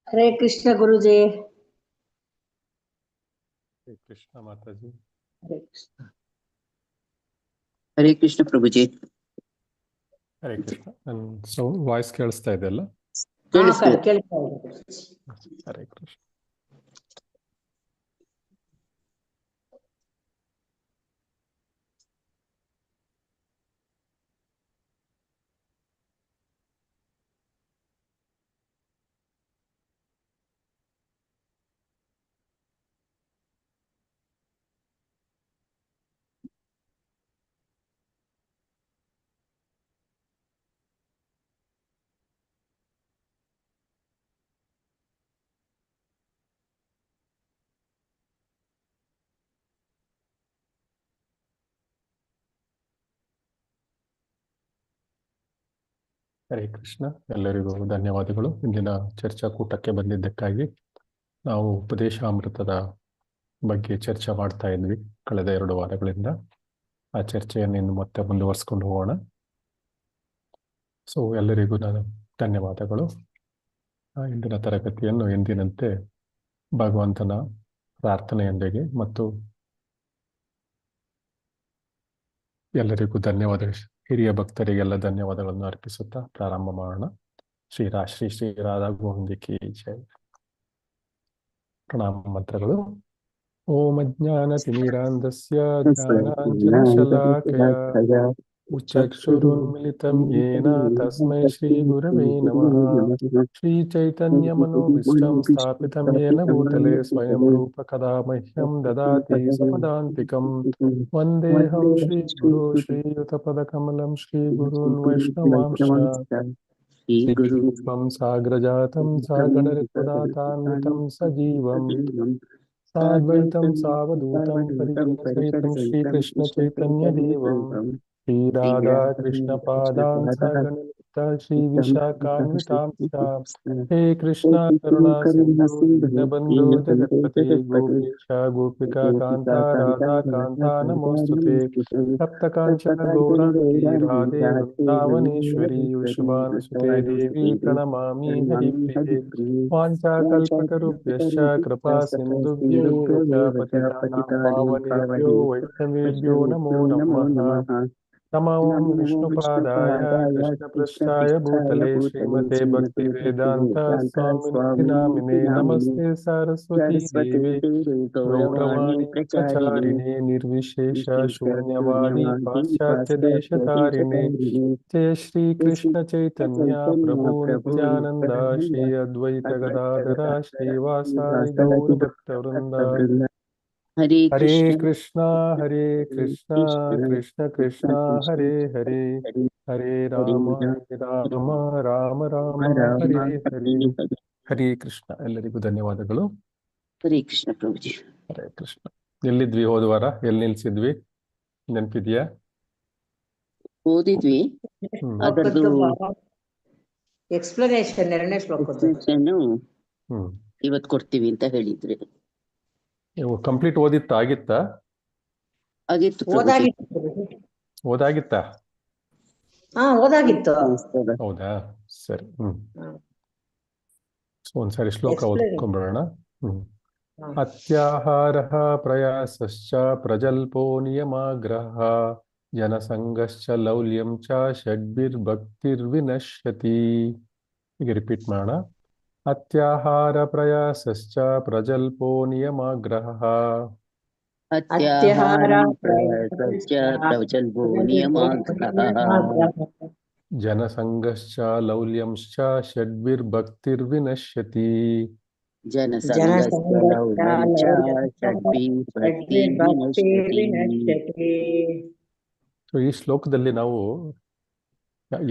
हरे कृष्ण गुरुजी। हरे कृष्ण माताजी। हरे कृष्ण। ಹರೇ ಕೃಷ್ಣ ಪ್ರಭುಜಿ. ಹರೇ ಕೃಷ್ಣ. ನನ್ನ ವಾಯ್ಸ್ ಕೇಳಿಸ್ತಾ ಇದೆ ಅಲ್ಲ? ಕೇಳಿಸ್ತಿದೆ. ಕೇಳಿಸ್ತಾ ಇದೆ. ಹರೇ ಕೃಷ್ಣ. ಹರೇ ಕೃಷ್ಣ. ಎಲ್ಲರಿಗೂ ಧನ್ಯವಾದಗಳು. ಇಂದಿನ ಚರ್ಚಾಕೂಟಕ್ಕೆ ಬಂದಿದ್ದಕ್ಕಾಗಿ. ನಾವು ಉಪದೇಶಾಮೃತದ ಬಗ್ಗೆ ಚರ್ಚೆ ಮಾಡ್ತಾ ಇದ್ವಿ ಕಳೆದ 2 ವಾರಗಳಿಂದ. ಆ ಚರ್ಚೆಯನ್ನು ಇನ್ನು ಮತ್ತೆ ಮುಂದುವರಿಸ್ಕೊಂಡು ಹೋಗೋಣ. ಸೊ ಎಲ್ಲರಿಗೂ ನಾನು ಧನ್ಯವಾದಗಳು. ಇಂದಿನ ತರಗತಿಯನ್ನು ಎಂದಿನಂತೆ ಭಗವಂತನ ಪ್ರಾರ್ಥನೆಯೊಂದಿಗೆ ಮತ್ತು ಎಲ್ಲರಿಗೂ ಧನ್ಯವಾದ, ಹಿರಿಯ ಭಕ್ತರಿಗೆಲ್ಲ ಧನ್ಯವಾದಗಳನ್ನು ಅರ್ಪಿಸುತ್ತಾ ಪ್ರಾರಂಭ ಮಾಡೋಣ. ಶ್ರೀ ರಾಧಾ ಗೋವಿಂದ ಕಿ ಜೈ. ಪ್ರಣಾಮ ಮಂತ್ರಗಳು. ಓಂ ಅಜ್ಞಾನತಿಮಿರಾಂಧಸ್ಯ ಜ್ಞಾನಾಂಜನಶಲಾಕಯ ಉಚಕ್ಷುರುನ್ಮಿಲಿತಂ ಯೇನ ತಸ್ಮೈ ಶ್ರೀ ಗುರವೇ ನಮಃ. ಶ್ರೀ ಚೈತನ್ಯಮನೋಭೀಷ್ಟಂ ಸ್ಥಾಪಿತಂ ಯೇನ ಭೂತಲೆ ಸ್ವಯಂ ರೂಪ ಕದಾ ಮಹ್ಯಂ ದದಾತಿ ಸ್ವಪದಾಂತಿಕಂ. ವಂದೇಹಂ ಶ್ರೀ ಗುರು ಶ್ರೀಯುತಪದಕಮಲಂ ಶ್ರೀ ಗುರುನ್ ವೈಷ್ಣವಾಂಶ. ಶ್ರೀರೂಪಂ ಸಾಗ್ರಜಾತಂ ಸಾಗಣರಘುನಾಥಾನ್ವಿತಂ ಸಜೀವಂ ಸಾದ್ವೈತಂ ಸಾವಧೂತಂ ಪರಿಜನಸಹಿತಂ ಶ್ರೀಕೃಷ್ಣ ಚೈತನ್ಯ ದೇವಂ ಶ್ರೀ ರಾಧಾ ಕೃಷ್ಣ ಪಾದಾನ್ ಸಗಣಲಿತ ಶ್ರೀ ವಿಶಾಖಾನ್ವಿತಾಂಶ. ಹೇ ಕೃಷ್ಣ ಕರುಣಾ ಸಿಂಧು ದೀನಬಂಧು ಜಗತ್ಪತೆ ಗೋಪೇಶ ಗೋಪಿಕಾ ಕಾಂತ ರಾಧಾ ಕಾಂತ ನಮೋಸ್ತುತೆ. ಸಪ್ತಕಾಂಚನ ಗೌರಾಂಗಿ ರಾಧೆ ವೃಂದಾವನೇಶ್ವರಿ ವೃಷಭಾನುಸುತೆ ದೇವಿ ಪ್ರಣಮಾಮಿ ಹರಿಪ್ರಿಯೆ. ವಾಂಛಾಕಲ್ಪತರುಭ್ಯಶ್ಚ ಕೃಪಾ ಸಿಂಧುಭ್ಯೋ ಪತಿತಾನಾಂ ಪಾವನೇಭ್ಯೋ ವೈಷ್ಣವೇಭ್ಯೋ ನಮೋ ನಮಃ. ನಮೋ ವಿಷ್ಣುಪಾದಾಯ ಕೃಷ್ಣಪೃಷ್ಠಾಯ ಭೂತಲೆ ಶ್ರೀಮತೆ ಭಕ್ತಿವೇದಾಂತ ಸ್ವಾಮಿನಿಧಿ ನಾಮಿನೇ. ನಮಸ್ತೆ ಸರಸ್ವತೀ ದೇವಿ ಗೌರವಾಣಿ ಪ್ರಚಾರಿಣೆ ನಿರ್ವಿಶೇಷ ಶೂನ್ಯವಾದಿ ಪಾಶ್ಚಾತ್ಯ ದೇಶತಾರಿಣೆ. ಜಯ ಶ್ರೀ ಕೃಷ್ಣ ಚೈತನ್ಯ ಪ್ರಭು ನಿತ್ಯಾನಂದ ಶ್ರೀ ಅದ್ವೈತ ಗದಾಧರ ಶ್ರೀವಾಸಾದಿ ಗೌರ ಭಕ್ತವೃಂದ. ಹರೇ ಕೃಷ್ಣ ಕೃಷ್ಣ ಕೃಷ್ಣ ಹರೇ ಹರೇ ಹರೇ ರಾಮ ರಾಮ ರಾಮ ಹರೇ ಹರೇ. ಹರೇ ಕೃಷ್ಣ. ಎಲ್ಲರಿಗೂ ಧನ್ಯವಾದಗಳು. ಹರೇ ಕೃಷ್ಣ ಪ್ರಭುಜಿ. ಹರೇ ಕೃಷ್ಣ. ಎಲ್ಲಿದ್ವಿ ಹೋದ ವಾರ? ಎಲ್ಲಿ ನಿಲ್ಸಿದ್ವಿ ನೆನಪಿದ್ಯಾ? ಓದಿದ್ವಿ. ಅದರದ್ದು ಎಕ್ಸ್ಪ್ಲನೇಷನ್ 2ನೇ ಶ್ಲೋಕದ್ದು ಇವತ್ತು ಕೊಡ್ತೀವಿ ಅಂತ ಹೇಳಿದ್ರಿ. ಕಂಪ್ಲೀಟ್ ಆಗಿತ್ತಾ? ಆಗಿತ್ತು. ಓದಾಗಿತ್ತಾ? ಓದಾಗಿತ್ತು. ಹೌದಾ, ಸರಿ. ಒಂದ್ಸರಿ ಶ್ಲೋಕ ಓದ್ಕೊಂಡ್ಬಿಡೋಣ. ಅತ್ಯಾಹಾರಃ ಪ್ರಯಾಸಶ್ಚ ಪ್ರಜಲ್ಪೋ ನಿಯಮಾಗ್ರಹಃ ಜನಸಂಗಶ್ಚ ಲೌಲ್ಯಂ ಚ ಷಡ್ಭಿರ್ಭಕ್ತಿರ್ವಿನಶ್ಯತಿ. ಈಗ ರಿಪೀಟ್ ಮಾಡೋಣ. ಅತ್ಯಾಹಾರ ಪ್ರಯಾಸಶ್ಚ ಪ್ರಜಲ್ಪೋ ನಿಯಮಾಗ್ರಹಃ ಅತ್ಯಾಹಾರ ಪ್ರಯಾಸಶ್ಚ ಪ್ರಜಲ್ಪೋ ನಿಯಮಾಗ್ರಹಃ ಜನಸಂಗಶ್ಚ ಲೌಲ್ಯಂಶ್ಚ ಷಡ್ಭಿರ್ಭಕ್ತಿರ್ವಿನಶ್ಯತಿ. ಜನಸಂಗಶ್ಚ ಲೌಲ್ಯಂ ಚ ಷಡ್ಭಿರ್ಭಕ್ತಿರ್ವಿನಶ್ಯತಿ. ಸೊ ಈ ಶ್ಲೋಕದಲ್ಲಿ ನಾವು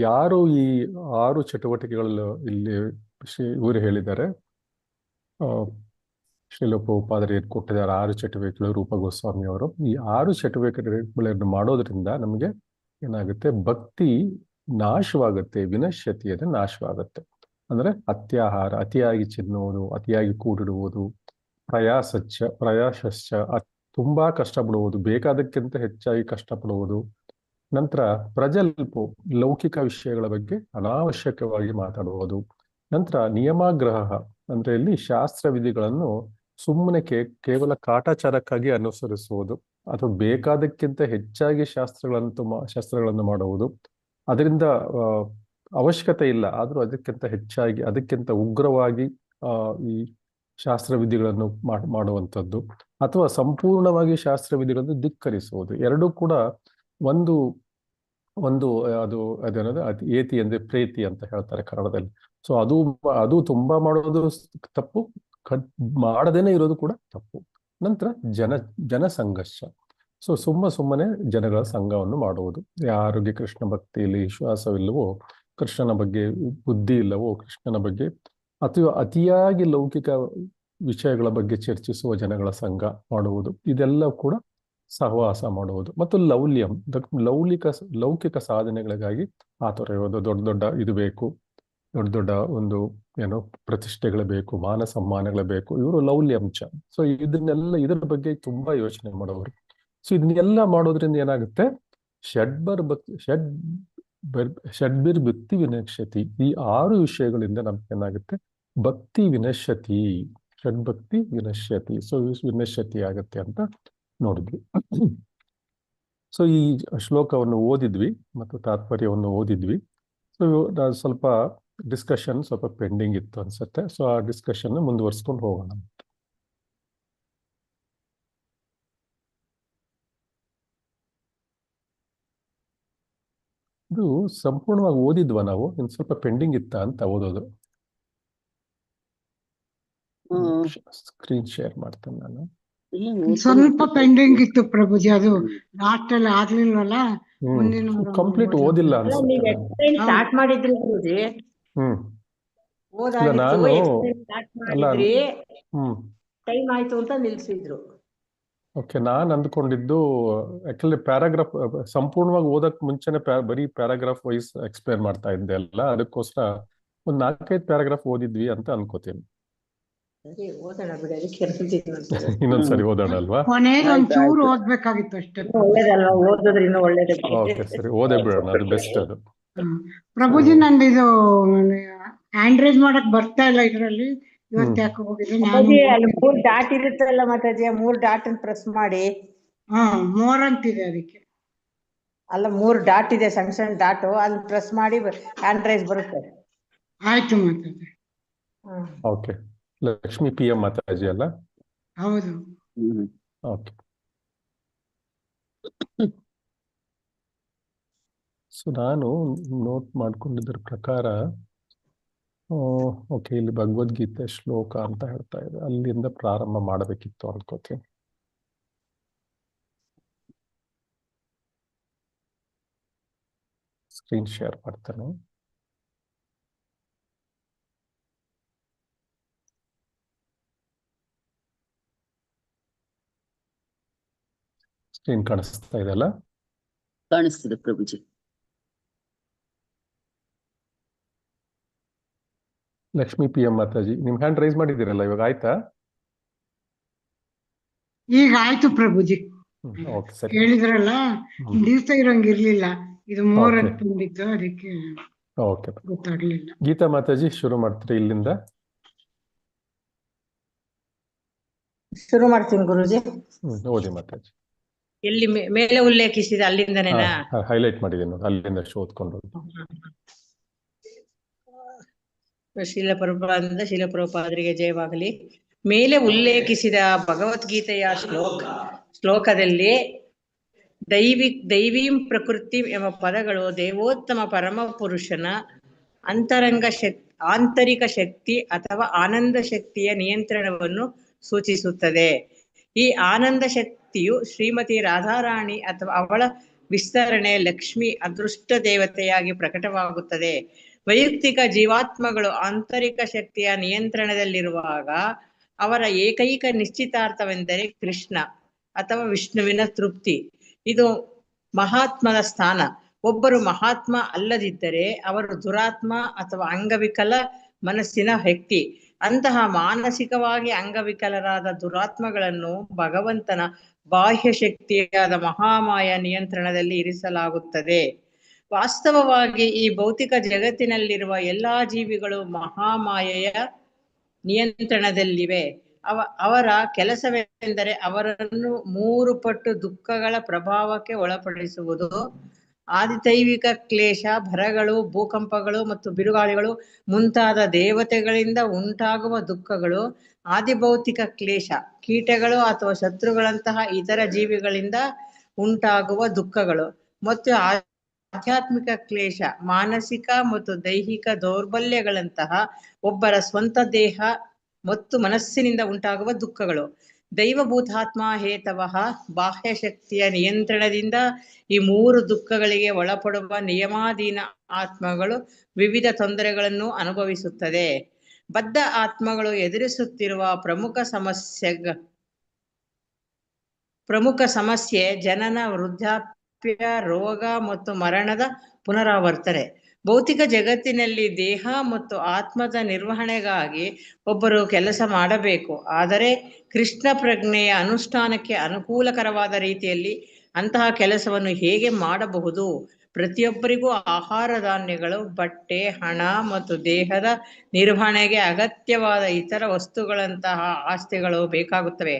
ಯಾರು ಈ 6 ಚಟುವಟಿಕೆಗಳು ಇಲ್ಲಿ ಇವರು ಹೇಳಿದ್ದಾರೆ, ಶ್ರೀಲ ಪ್ರಭುಪಾದರು ಏನು ಕೊಟ್ಟಿದ್ದಾರೆ 6 ಚಟುವಟಿಕೆಗಳು, ರೂಪ ಗೋಸ್ವಾಮಿ ಅವರು. ಈ 6 ಚಟುವಟಿಕೆಗಳನ್ನು ಮಾಡೋದ್ರಿಂದ ನಮಗೆ ಏನಾಗುತ್ತೆ, ಭಕ್ತಿ ನಾಶವಾಗುತ್ತೆ, ವಿನಶ್ಯತಿ ಅಂದರೆ ನಾಶವಾಗುತ್ತೆ. ಅಂದ್ರೆ ಅತ್ಯಾಹಾರ, ಅತಿಯಾಗಿ ತಿನ್ನುವುದು, ಅತಿಯಾಗಿ ಕೂಡಿಡುವುದು, ಪ್ರಯಾಸಶ್ಚ ತುಂಬಾ ಕಷ್ಟಪಡುವುದು, ಬೇಕಾದಕ್ಕಿಂತ ಹೆಚ್ಚಾಗಿ ಕಷ್ಟಪಡುವುದು. ನಂತರ ಪ್ರಜಲ್ಪು, ಲೌಕಿಕ ವಿಷಯಗಳ ಬಗ್ಗೆ ಅನಾವಶ್ಯಕವಾಗಿ ಮಾತಾಡುವುದು. ನಂತರ ನಿಯಮಾಗ್ರಹ ಅಂದ್ರೆ ಇಲ್ಲಿ ಶಾಸ್ತ್ರ ವಿಧಿಗಳನ್ನು ಸುಮ್ಮನೆ ಕೇವಲ ಕಾಟಾಚಾರಕ್ಕಾಗಿ ಅನುಸರಿಸುವುದು, ಅಥವಾ ಬೇಕಾದಕ್ಕಿಂತ ಹೆಚ್ಚಾಗಿ ಶಾಸ್ತ್ರಗಳನ್ನು ಮಾಡುವುದು. ಅದರಿಂದ ಅವಶ್ಯಕತೆ ಇಲ್ಲ, ಆದ್ರೂ ಅದಕ್ಕಿಂತ ಹೆಚ್ಚಾಗಿ, ಅದಕ್ಕಿಂತ ಉಗ್ರವಾಗಿ ಈ ಶಾಸ್ತ್ರ ವಿಧಿಗಳನ್ನು ಮಾಡುವಂಥದ್ದು, ಅಥವಾ ಸಂಪೂರ್ಣವಾಗಿ ಶಾಸ್ತ್ರ ವಿಧಿಗಳನ್ನು ಧಿಕ್ಕರಿಸುವುದು. ಎರಡೂ ಕೂಡ ಒಂದು ಅದು ಅದೇನದು ಏತಿ ಅಂದ್ರೆ ಪ್ರೀತಿ ಅಂತ ಹೇಳ್ತಾರೆ ಕನ್ನಡದಲ್ಲಿ. ಸೊ ಅದು ತುಂಬಾ ಮಾಡೋದು ತಪ್ಪು, ಮಾಡದೇನೆ ಇರೋದು ಕೂಡ ತಪ್ಪು. ನಂತರ ಜನಸಂಘರ್ಷ. ಸೊ ಸುಮ್ಮನೆ ಜನಗಳ ಸಂಘವನ್ನು ಮಾಡುವುದು. ಯಾರಿಗೆ ಕೃಷ್ಣ ಭಕ್ತಿಯಲ್ಲಿ ವಿಶ್ವಾಸವಿಲ್ಲವೋ, ಕೃಷ್ಣನ ಬಗ್ಗೆ ಬುದ್ಧಿ ಇಲ್ಲವೋ, ಕೃಷ್ಣನ ಬಗ್ಗೆ ಅತಿಯಾಗಿ ಲೌಕಿಕ ವಿಷಯಗಳ ಬಗ್ಗೆ ಚರ್ಚಿಸುವ ಜನಗಳ ಸಂಘ ಮಾಡುವುದು, ಇದೆಲ್ಲ ಕೂಡ ಸಹವಾಸ ಮಾಡುವುದು. ಮತ್ತು ಲೌಕಿಕ ಸಾಧನೆಗಳಿಗಾಗಿ ಆತುರ, ದೊಡ್ಡ ಇದು ಬೇಕು, ದೊಡ್ಡ ಒಂದು ಪ್ರತಿಷ್ಠೆಗಳು ಬೇಕು, ಮಾನ ಸಮ್ಮಾನಗಳು ಬೇಕು, ಇವರು ಲೌಲ್ಯಂಚ. ಸೊ ಇದರ ಬಗ್ಗೆ ತುಂಬಾ ಯೋಚನೆ ಮಾಡೋರು. ಸೊ ಇದನ್ನೆಲ್ಲ ಮಾಡೋದ್ರಿಂದ ಏನಾಗುತ್ತೆ, ಷಡ್ಭಿರ್ಭಕ್ತಿ ವಿನಶ್ಯತಿ. ಈ 6 ವಿಷಯಗಳಿಂದ ನಮ್ಗೆ ಏನಾಗುತ್ತೆ, ಭಕ್ತಿ ವಿನಶ್ಯತಿ, ಷಡ್ಭಕ್ತಿ ವಿನಶ್ಯತಿ. ಸೊ ವಿನಶ್ಯತಿ ಆಗುತ್ತೆ ಅಂತ ನೋಡಿದ್ವಿ. ಸೊ ಈ ಶ್ಲೋಕವನ್ನು ಓದಿದ್ವಿ ಮತ್ತು ತಾತ್ಪರ್ಯವನ್ನು ಓದಿದ್ವಿ. ಸೊ ಸ್ವಲ್ಪ ಡಿಸ್ಕಷನ್ ಸ್ವಲ್ಪ ಪೆಂಡಿಂಗ್ ಇತ್ತು ಅನ್ಸುತ್ತೆ. ಸೊ ಆ ಡಿಸ್ಕಷನ್ ಮುಂದುವರ್ಸ್ಕೊಂಡು ಹೋಗೋಣ. ಇದು ಸಂಪೂರ್ಣವಾಗಿ ಓದಿದ್ವಾ ನಾವು? ಇನ್ನು ಸ್ವಲ್ಪ ಪೆಂಡಿಂಗ್ ಇತ್ತ ಅಂತ ಓದೋದು. ಸ್ಕ್ರೀನ್ ಶೇರ್ ಮಾಡ್ತೇನೆ ನಾನು. ಸ್ವಲ್ಪ ಪೆಂಡಿಂಗ್ ಇತ್ತು ಪ್ರಭುಜಿ, ಅದು ಲಾಸ್ಟ್ ಅಲ್ಲಿ ಆಗ್ಲಿಲ್ವಲ್ಲ. ಕಂಪ್ಲೀಟ್ ಓದಿಲ್ಲ ಅನ್ಸುತ್ತೆ. ಸ್ಟಾರ್ಟ್ ಮಾಡಿದ್ರಿ ಗುರೂಜಿ, ನಾನು ಟೈಮ್ ಆಯ್ತು ಅಂತ ನಿಲ್ಸಿದ್ರು. ಓಕೆ, ನಾನು ಅಂದ್ಕೊಂಡಿದ್ದು ಆಕ್ಚುಲಿ ಪ್ಯಾರಾಗ್ರಾಫ್ ಸಂಪೂರ್ಣವಾಗಿ ಓದಕ್ ಮುಂಚೆನೆ ಬರೀ ಪ್ಯಾರಾಗ್ರಾಫ್ ವೈಸ್ ಎಕ್ಸ್ಪ್ಲೇನ್ ಮಾಡ್ತಾ ಇದ್ದೆ ಅಲ್ಲ, ಅದಕ್ಕೋಸ್ಕರ ಒಂದ್ 4-5 ಪ್ಯಾರಾಗ್ರಾಫ್ ಓದಿದ್ವಿ ಅಂತ ಅನ್ಕೋತೀನಿ. ಇನ್ನೊಂದ್ಸರಿ ಓದೋಣ ಅಲ್ವಾ? ಒಂಚೂರು ಓದ್ಬೇಕಾಗಿತ್ತು ಅಷ್ಟೇ ಓಕೆ ಸರಿ, ಓದೇ ಬಿಡೋಣ, ಅದು ಬೆಸ್ಟ್. ಅದು ಪ್ರಭುಜಿ ನಂದು ಇದು ಹ್ಯಾಂಡ್ ರೈಸ್ ಮಾಡಕ್ ಬರ್ತಾ ಇಲ್ಲ ಇದ್ರಲ್ಲಿ. ಇವತ್ತು ಯಾಕೆ ಹೋಗಿದ್ರೆ ಅಲ್ಲಿ 3 ಡಾಟ್ ಇರುತ್ತಲ್ಲ ಮಾತಾಜಿ, 3 ಡಾಟ್ ಪ್ರೆಸ್ ಮಾಡಿ. ಮೋರ್ ಅಂತಿದೆ ಅದಕ್ಕೆ. ಅಲ್ಲ 3 ಡಾಟ್ ಇದೆ, ಸಣ್ಣ ಡಾಟ್, ಅಲ್ಲಿ ಪ್ರೆಸ್ ಮಾಡಿ ಹ್ಯಾಂಡ್ ರೈಸ್ ಬರುತ್ತೆ. ಆಯ್ತು ಮಾತಾಜಿ. ಓಕೆ, ಲಕ್ಷ್ಮೀ PM ಮಾತಾಜಿ ಅಲ್ಲ? ಹೌದು. ಓಕೆ, ಸೊ ನಾನು ನೋಟ್ ಮಾಡ್ಕೊಂಡಿದ್ರ ಪ್ರಕಾರ ಓಕೆ, ಇಲ್ಲಿ ಭಗವದ್ಗೀತೆ ಶ್ಲೋಕ ಅಂತ ಹೇಳ್ತಾ ಇದೆ, ಅಲ್ಲಿಂದ ಪ್ರಾರಂಭ ಮಾಡಬೇಕಿತ್ತು ಅನ್ಕೋತೀನಿ. ಸ್ಕ್ರೀನ್ ಶೇರ್ ಮಾಡ್ತೇನೆ. ಸ್ಕ್ರೀನ್ ಕಾಣಿಸ್ತಾ ಇದೆ ಅಲ್ಲ? ಕಾಣಿಸ್ತದೆ ಪ್ರಭುಜಿ. ಲಕ್ಷ್ಮೀ PM ಮಾತಾಜಿ, ನಿಮ್ ಹ್ಯಾಂಡ್ ರೈಸ್ ಮಾಡಿದ್ದೀರಲ್ಲ, ಇವಾಗ ಆಯ್ತಾ? ಈಗ ಆಯ್ತು ಪ್ರಭುಜಿ. ಓಕೆ ಸರಿ, ಹೇಳಿದ್ರಲ್ಲ ದಿವಸ ಇರಂಗಿರ್ಲಿಲ್ಲ, ಇದು ಮೋರ್ ಅಂತ ಬಂದಿತ್ತು, ಅದಕ್ಕೆ ಓಕೆ ಗೊತ್ತಾಗ್ಲಿಲ್ಲ. ಗೀತಾ ಮಾತಾಜಿ ಶುರು ಮಾಡ್ತೀರಿ ಇಲ್ಲಿಂದ? ಶುರು ಮಾಡ್ತೀನಿ ಗುರುಜಿ. ಓದಿ ಮಾತಾಜಿ. ಎಲ್ಲಿ ಮೇಲೆ ಉಲ್ಲೇಖಿಸಿದ ಅಲ್ಲಿಂದನೇನಾ? ಹೈಲೈಟ್ ಮಾಡಿದ್ದೀನಿ ನೋಡಿ, ಅಲ್ಲಿಂದ ಓದ್ಕೊಂಡು. ಶೀಲಪ್ರಭುಪಾದರಿಗೆ ಜಯವಾಗಲಿ. ಮೇಲೆ ಉಲ್ಲೇಖಿಸಿದ ಭಗವದ್ಗೀತೆಯ ಶ್ಲೋಕದಲ್ಲಿ ದೈವೀಂ ಪ್ರಕೃತಿ ಎಂಬ ಪದಗಳು ದೇವೋತ್ತಮ ಪರಮ ಪುರುಷನ ಆಂತರಿಕ ಶಕ್ತಿ ಅಥವಾ ಆನಂದ ಶಕ್ತಿಯ ನಿಯಂತ್ರಣವನ್ನು ಸೂಚಿಸುತ್ತದೆ. ಈ ಆನಂದ ಶಕ್ತಿಯು ಶ್ರೀಮತಿ ರಾಧಾರಾಣಿ ಅಥವಾ ಅವಳ ವಿಸ್ತರಣೆ ಲಕ್ಷ್ಮಿ ಅದೃಷ್ಟ ದೇವತೆಯಾಗಿ ಪ್ರಕಟವಾಗುತ್ತದೆ. ವೈಯಕ್ತಿಕ ಜೀವಾತ್ಮಗಳು ಆಂತರಿಕ ಶಕ್ತಿಯ ನಿಯಂತ್ರಣದಲ್ಲಿರುವಾಗ ಅವರ ಏಕೈಕ ನಿಶ್ಚಿತಾರ್ಥವೆಂದರೆ ಕೃಷ್ಣ ಅಥವಾ ವಿಷ್ಣುವಿನ ತೃಪ್ತಿ. ಇದು ಮಹಾತ್ಮದ ಸ್ಥಾನ. ಒಬ್ಬರು ಮಹಾತ್ಮ ಅಲ್ಲದಿದ್ದರೆ ಅವರು ದುರಾತ್ಮ ಅಥವಾ ಅಂಗವಿಕಲ ಮನಸ್ಸಿನ ವ್ಯಕ್ತಿ. ಅಂತಹ ಮಾನಸಿಕವಾಗಿ ಅಂಗವಿಕಲರಾದ ದುರಾತ್ಮಗಳನ್ನು ಭಗವಂತನ ಬಾಹ್ಯ ಶಕ್ತಿಯಾದ ಮಹಾಮಾಯ ನಿಯಂತ್ರಣದಲ್ಲಿ ಇರಿಸಲಾಗುತ್ತದೆ. ವಾಸ್ತವವಾಗಿ ಈ ಭೌತಿಕ ಜಗತ್ತಿನಲ್ಲಿರುವ ಎಲ್ಲಾ ಜೀವಿಗಳು ಮಹಾಮಾಯೆಯ ನಿಯಂತ್ರಣದಲ್ಲಿವೆ. ಅವರ ಕೆಲಸವೆಂದರೆ ಅವರನ್ನು 3 ಪಟ್ಟು ದುಃಖಗಳ ಪ್ರಭಾವಕ್ಕೆ ಒಳಪಡಿಸುವುದು. ಆದಿದೈವಿಕ ಕ್ಲೇಶ, ಭರಗಳು, ಭೂಕಂಪಗಳು ಮತ್ತು ಬಿರುಗಾಳಿಗಳು ಮುಂತಾದ ದೇವತೆಗಳಿಂದ ಉಂಟಾಗುವ ದುಃಖಗಳು. ಆದಿಭೌತಿಕ ಕ್ಲೇಶ, ಕೀಟಗಳು ಅಥವಾ ಶತ್ರುಗಳಂತಹ ಇತರ ಜೀವಿಗಳಿಂದ ಉಂಟಾಗುವ ದುಃಖಗಳು. ಮತ್ತು ಆಧ್ಯಾತ್ಮಿಕ ಕ್ಲೇಶ, ಮಾನಸಿಕ ಮತ್ತು ದೈಹಿಕ ದೌರ್ಬಲ್ಯಗಳಂತಹ ಒಬ್ಬರ ಸ್ವಂತ ದೇಹ ಮತ್ತು ಮನಸ್ಸಿನಿಂದ ಉಂಟಾಗುವ ದುಃಖಗಳು. ದೈವಭೂತಾತ್ಮ ಹೇತವಃ ಬಾಹ್ಯ ಶಕ್ತಿಯ ನಿಯಂತ್ರಣದಿಂದ ಈ 3 ದುಃಖಗಳಿಗೆ ಒಳಪಡುವ ನಿಯಮಾಧೀನ ಆತ್ಮಗಳು ವಿವಿಧ ತೊಂದರೆಗಳನ್ನು ಅನುಭವಿಸುತ್ತದೆ. ಬದ್ಧ ಆತ್ಮಗಳು ಎದುರಿಸುತ್ತಿರುವ ಪ್ರಮುಖ ಸಮಸ್ಯೆ ಜನನ, ವೃದ್ಧಾಪ್ಯ, ರೋಗ ಮತ್ತು ಮರಣದ ಪುನರಾವರ್ತನೆ. ಭೌತಿಕ ಜಗತ್ತಿನಲ್ಲಿ ದೇಹ ಮತ್ತು ಆತ್ಮದ ನಿರ್ವಹಣೆಗಾಗಿ ಒಬ್ಬರು ಕೆಲಸ ಮಾಡಬೇಕು. ಆದರೆ ಕೃಷ್ಣ ಪ್ರಜ್ಞೆಯ ಅನುಷ್ಠಾನಕ್ಕೆ ಅನುಕೂಲಕರವಾದ ರೀತಿಯಲ್ಲಿ ಅಂತಹ ಕೆಲಸವನ್ನು ಹೇಗೆ ಮಾಡಬಹುದು? ಪ್ರತಿಯೊಬ್ಬರಿಗೂ ಆಹಾರ ಧಾನ್ಯಗಳು, ಬಟ್ಟೆ, ಹಣ ಮತ್ತು ದೇಹದ ನಿರ್ವಹಣೆಗೆ ಅಗತ್ಯವಾದ ಇತರ ವಸ್ತುಗಳಂತಹ ಆಸ್ತಿಗಳು ಬೇಕಾಗುತ್ತವೆ.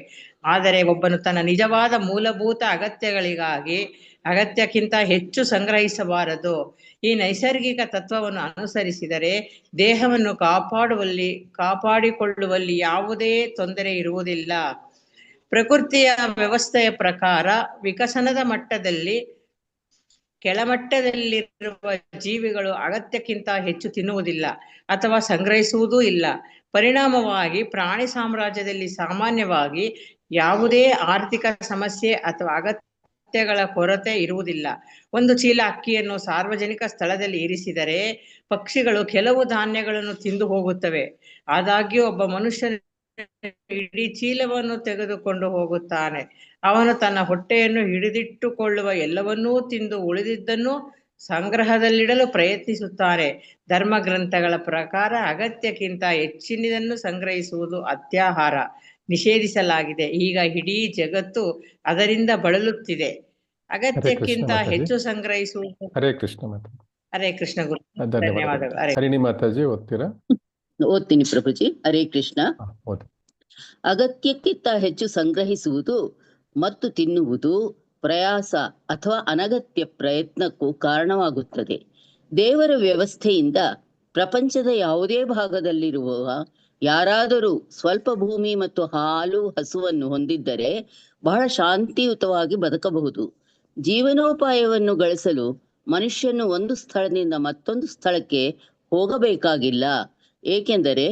ಆದರೆ ಒಬ್ಬನು ತನ್ನ ನಿಜವಾದ ಮೂಲಭೂತ ಅಗತ್ಯಗಳಿಗಾಗಿ ಅಗತ್ಯಕ್ಕಿಂತ ಹೆಚ್ಚು ಸಂಗ್ರಹಿಸಬಾರದು. ಈ ನೈಸರ್ಗಿಕ ತತ್ವವನ್ನು ಅನುಸರಿಸಿದರೆ ದೇಹವನ್ನು ಕಾಪಾಡಿಕೊಳ್ಳುವಲ್ಲಿ ಯಾವುದೇ ತೊಂದರೆ ಇರುವುದಿಲ್ಲ. ಪ್ರಕೃತಿಯ ವ್ಯವಸ್ಥೆಯ ಪ್ರಕಾರ ವಿಕಸನದ ಮಟ್ಟದಲ್ಲಿ ಕೆಳಮಟ್ಟದಲ್ಲಿರುವ ಜೀವಿಗಳು ಅಗತ್ಯಕ್ಕಿಂತ ಹೆಚ್ಚು ತಿನ್ನುವುದಿಲ್ಲ ಅಥವಾ ಸಂಗ್ರಹಿಸುವುದೂ ಇಲ್ಲ. ಪರಿಣಾಮವಾಗಿ ಪ್ರಾಣಿ ಸಾಮ್ರಾಜ್ಯದಲ್ಲಿ ಸಾಮಾನ್ಯವಾಗಿ ಯಾವುದೇ ಆರ್ಥಿಕ ಸಮಸ್ಯೆ ಅಥವಾ ಅಗತ್ಯಗಳ ಕೊರತೆ ಇರುವುದಿಲ್ಲ. ಒಂದು ಚೀಲ ಅಕ್ಕಿಯನ್ನು ಸಾರ್ವಜನಿಕ ಸ್ಥಳದಲ್ಲಿ ಇರಿಸಿದರೆ ಪಕ್ಷಿಗಳು ಕೆಲವು ಧಾನ್ಯಗಳನ್ನು ತಿಂದು ಹೋಗುತ್ತವೆ. ಆದಾಗ್ಯೂ ಒಬ್ಬ ಮನುಷ್ಯನು ಇಡೀ ಚೀಲವನ್ನು ತೆಗೆದುಕೊಂಡು ಹೋಗುತ್ತಾನೆ. ಅವನು ತನ್ನ ಹೊಟ್ಟೆಯನ್ನು ಹಿಡಿದಿಟ್ಟುಕೊಳ್ಳುವ ಎಲ್ಲವನ್ನೂ ತಿಂದು ಉಳಿದಿದ್ದನ್ನು ಸಂಗ್ರಹದಲ್ಲಿಡಲು ಪ್ರಯತ್ನಿಸುತ್ತಾನೆ. ಧರ್ಮಗ್ರಂಥಗಳ ಪ್ರಕಾರ ಅಗತ್ಯಕ್ಕಿಂತ ಹೆಚ್ಚಿನದನ್ನು ಸಂಗ್ರಹಿಸುವುದು ಅತ್ಯಾಹಾರ, ನಿಷೇಧಿಸಲಾಗಿದೆ. ಈಗ ಇಡೀ ಜಗತ್ತು ಅದರಿಂದ ಬಳಲುತ್ತಿದೆ. ಅಗತ್ಯಕ್ಕಿಂತ ಹೆಚ್ಚು ಸಂಗ್ರಹಿಸುವುದು. ಹರೇ ಕೃಷ್ಣ ಮಾತಾಜಿ. ಹರೇ ಕೃಷ್ಣ ಗುರು, ಧನ್ಯವಾದಗಳು. ಹರಿಣಿ ಮಾತಾಜಿ ಓದ್ತೀರಾ? ಓದ್ತೀನಿ ಪ್ರಭುಜಿ. ಹರೇ ಕೃಷ್ಣ. ಓದಿ. ಅಗತ್ಯಕ್ಕಿಂತ ಹೆಚ್ಚು ಸಂಗ್ರಹಿಸುವುದು ಮತ್ತು ತಿನ್ನುವುದು ಪ್ರಯಾಸ ಅಥವಾ ಅನಗತ್ಯ ಪ್ರಯತ್ನಕ್ಕೂ ಕಾರಣವಾಗುತ್ತದೆ. ದೇವರ ವ್ಯವಸ್ಥೆಯಿಂದ ಪ್ರಪಂಚದ ಯಾವುದೇ ಭಾಗದಲ್ಲಿರುವ ಯಾರಾದರೂ ಸ್ವಲ್ಪ ಭೂಮಿ ಮತ್ತು ಹಾಲು ಹಸುವನ್ನು ಹೊಂದಿದ್ದರೆ ಬಹಳ ಶಾಂತಿಯುತವಾಗಿ ಬದುಕಬಹುದು. ಜೀವನೋಪಾಯವನ್ನು ಗಳಿಸಲು ಮನುಷ್ಯನು ಒಂದು ಸ್ಥಳದಿಂದ ಮತ್ತೊಂದು ಸ್ಥಳಕ್ಕೆ ಹೋಗಬೇಕಾಗಿಲ್ಲ. ಏಕೆಂದರೆ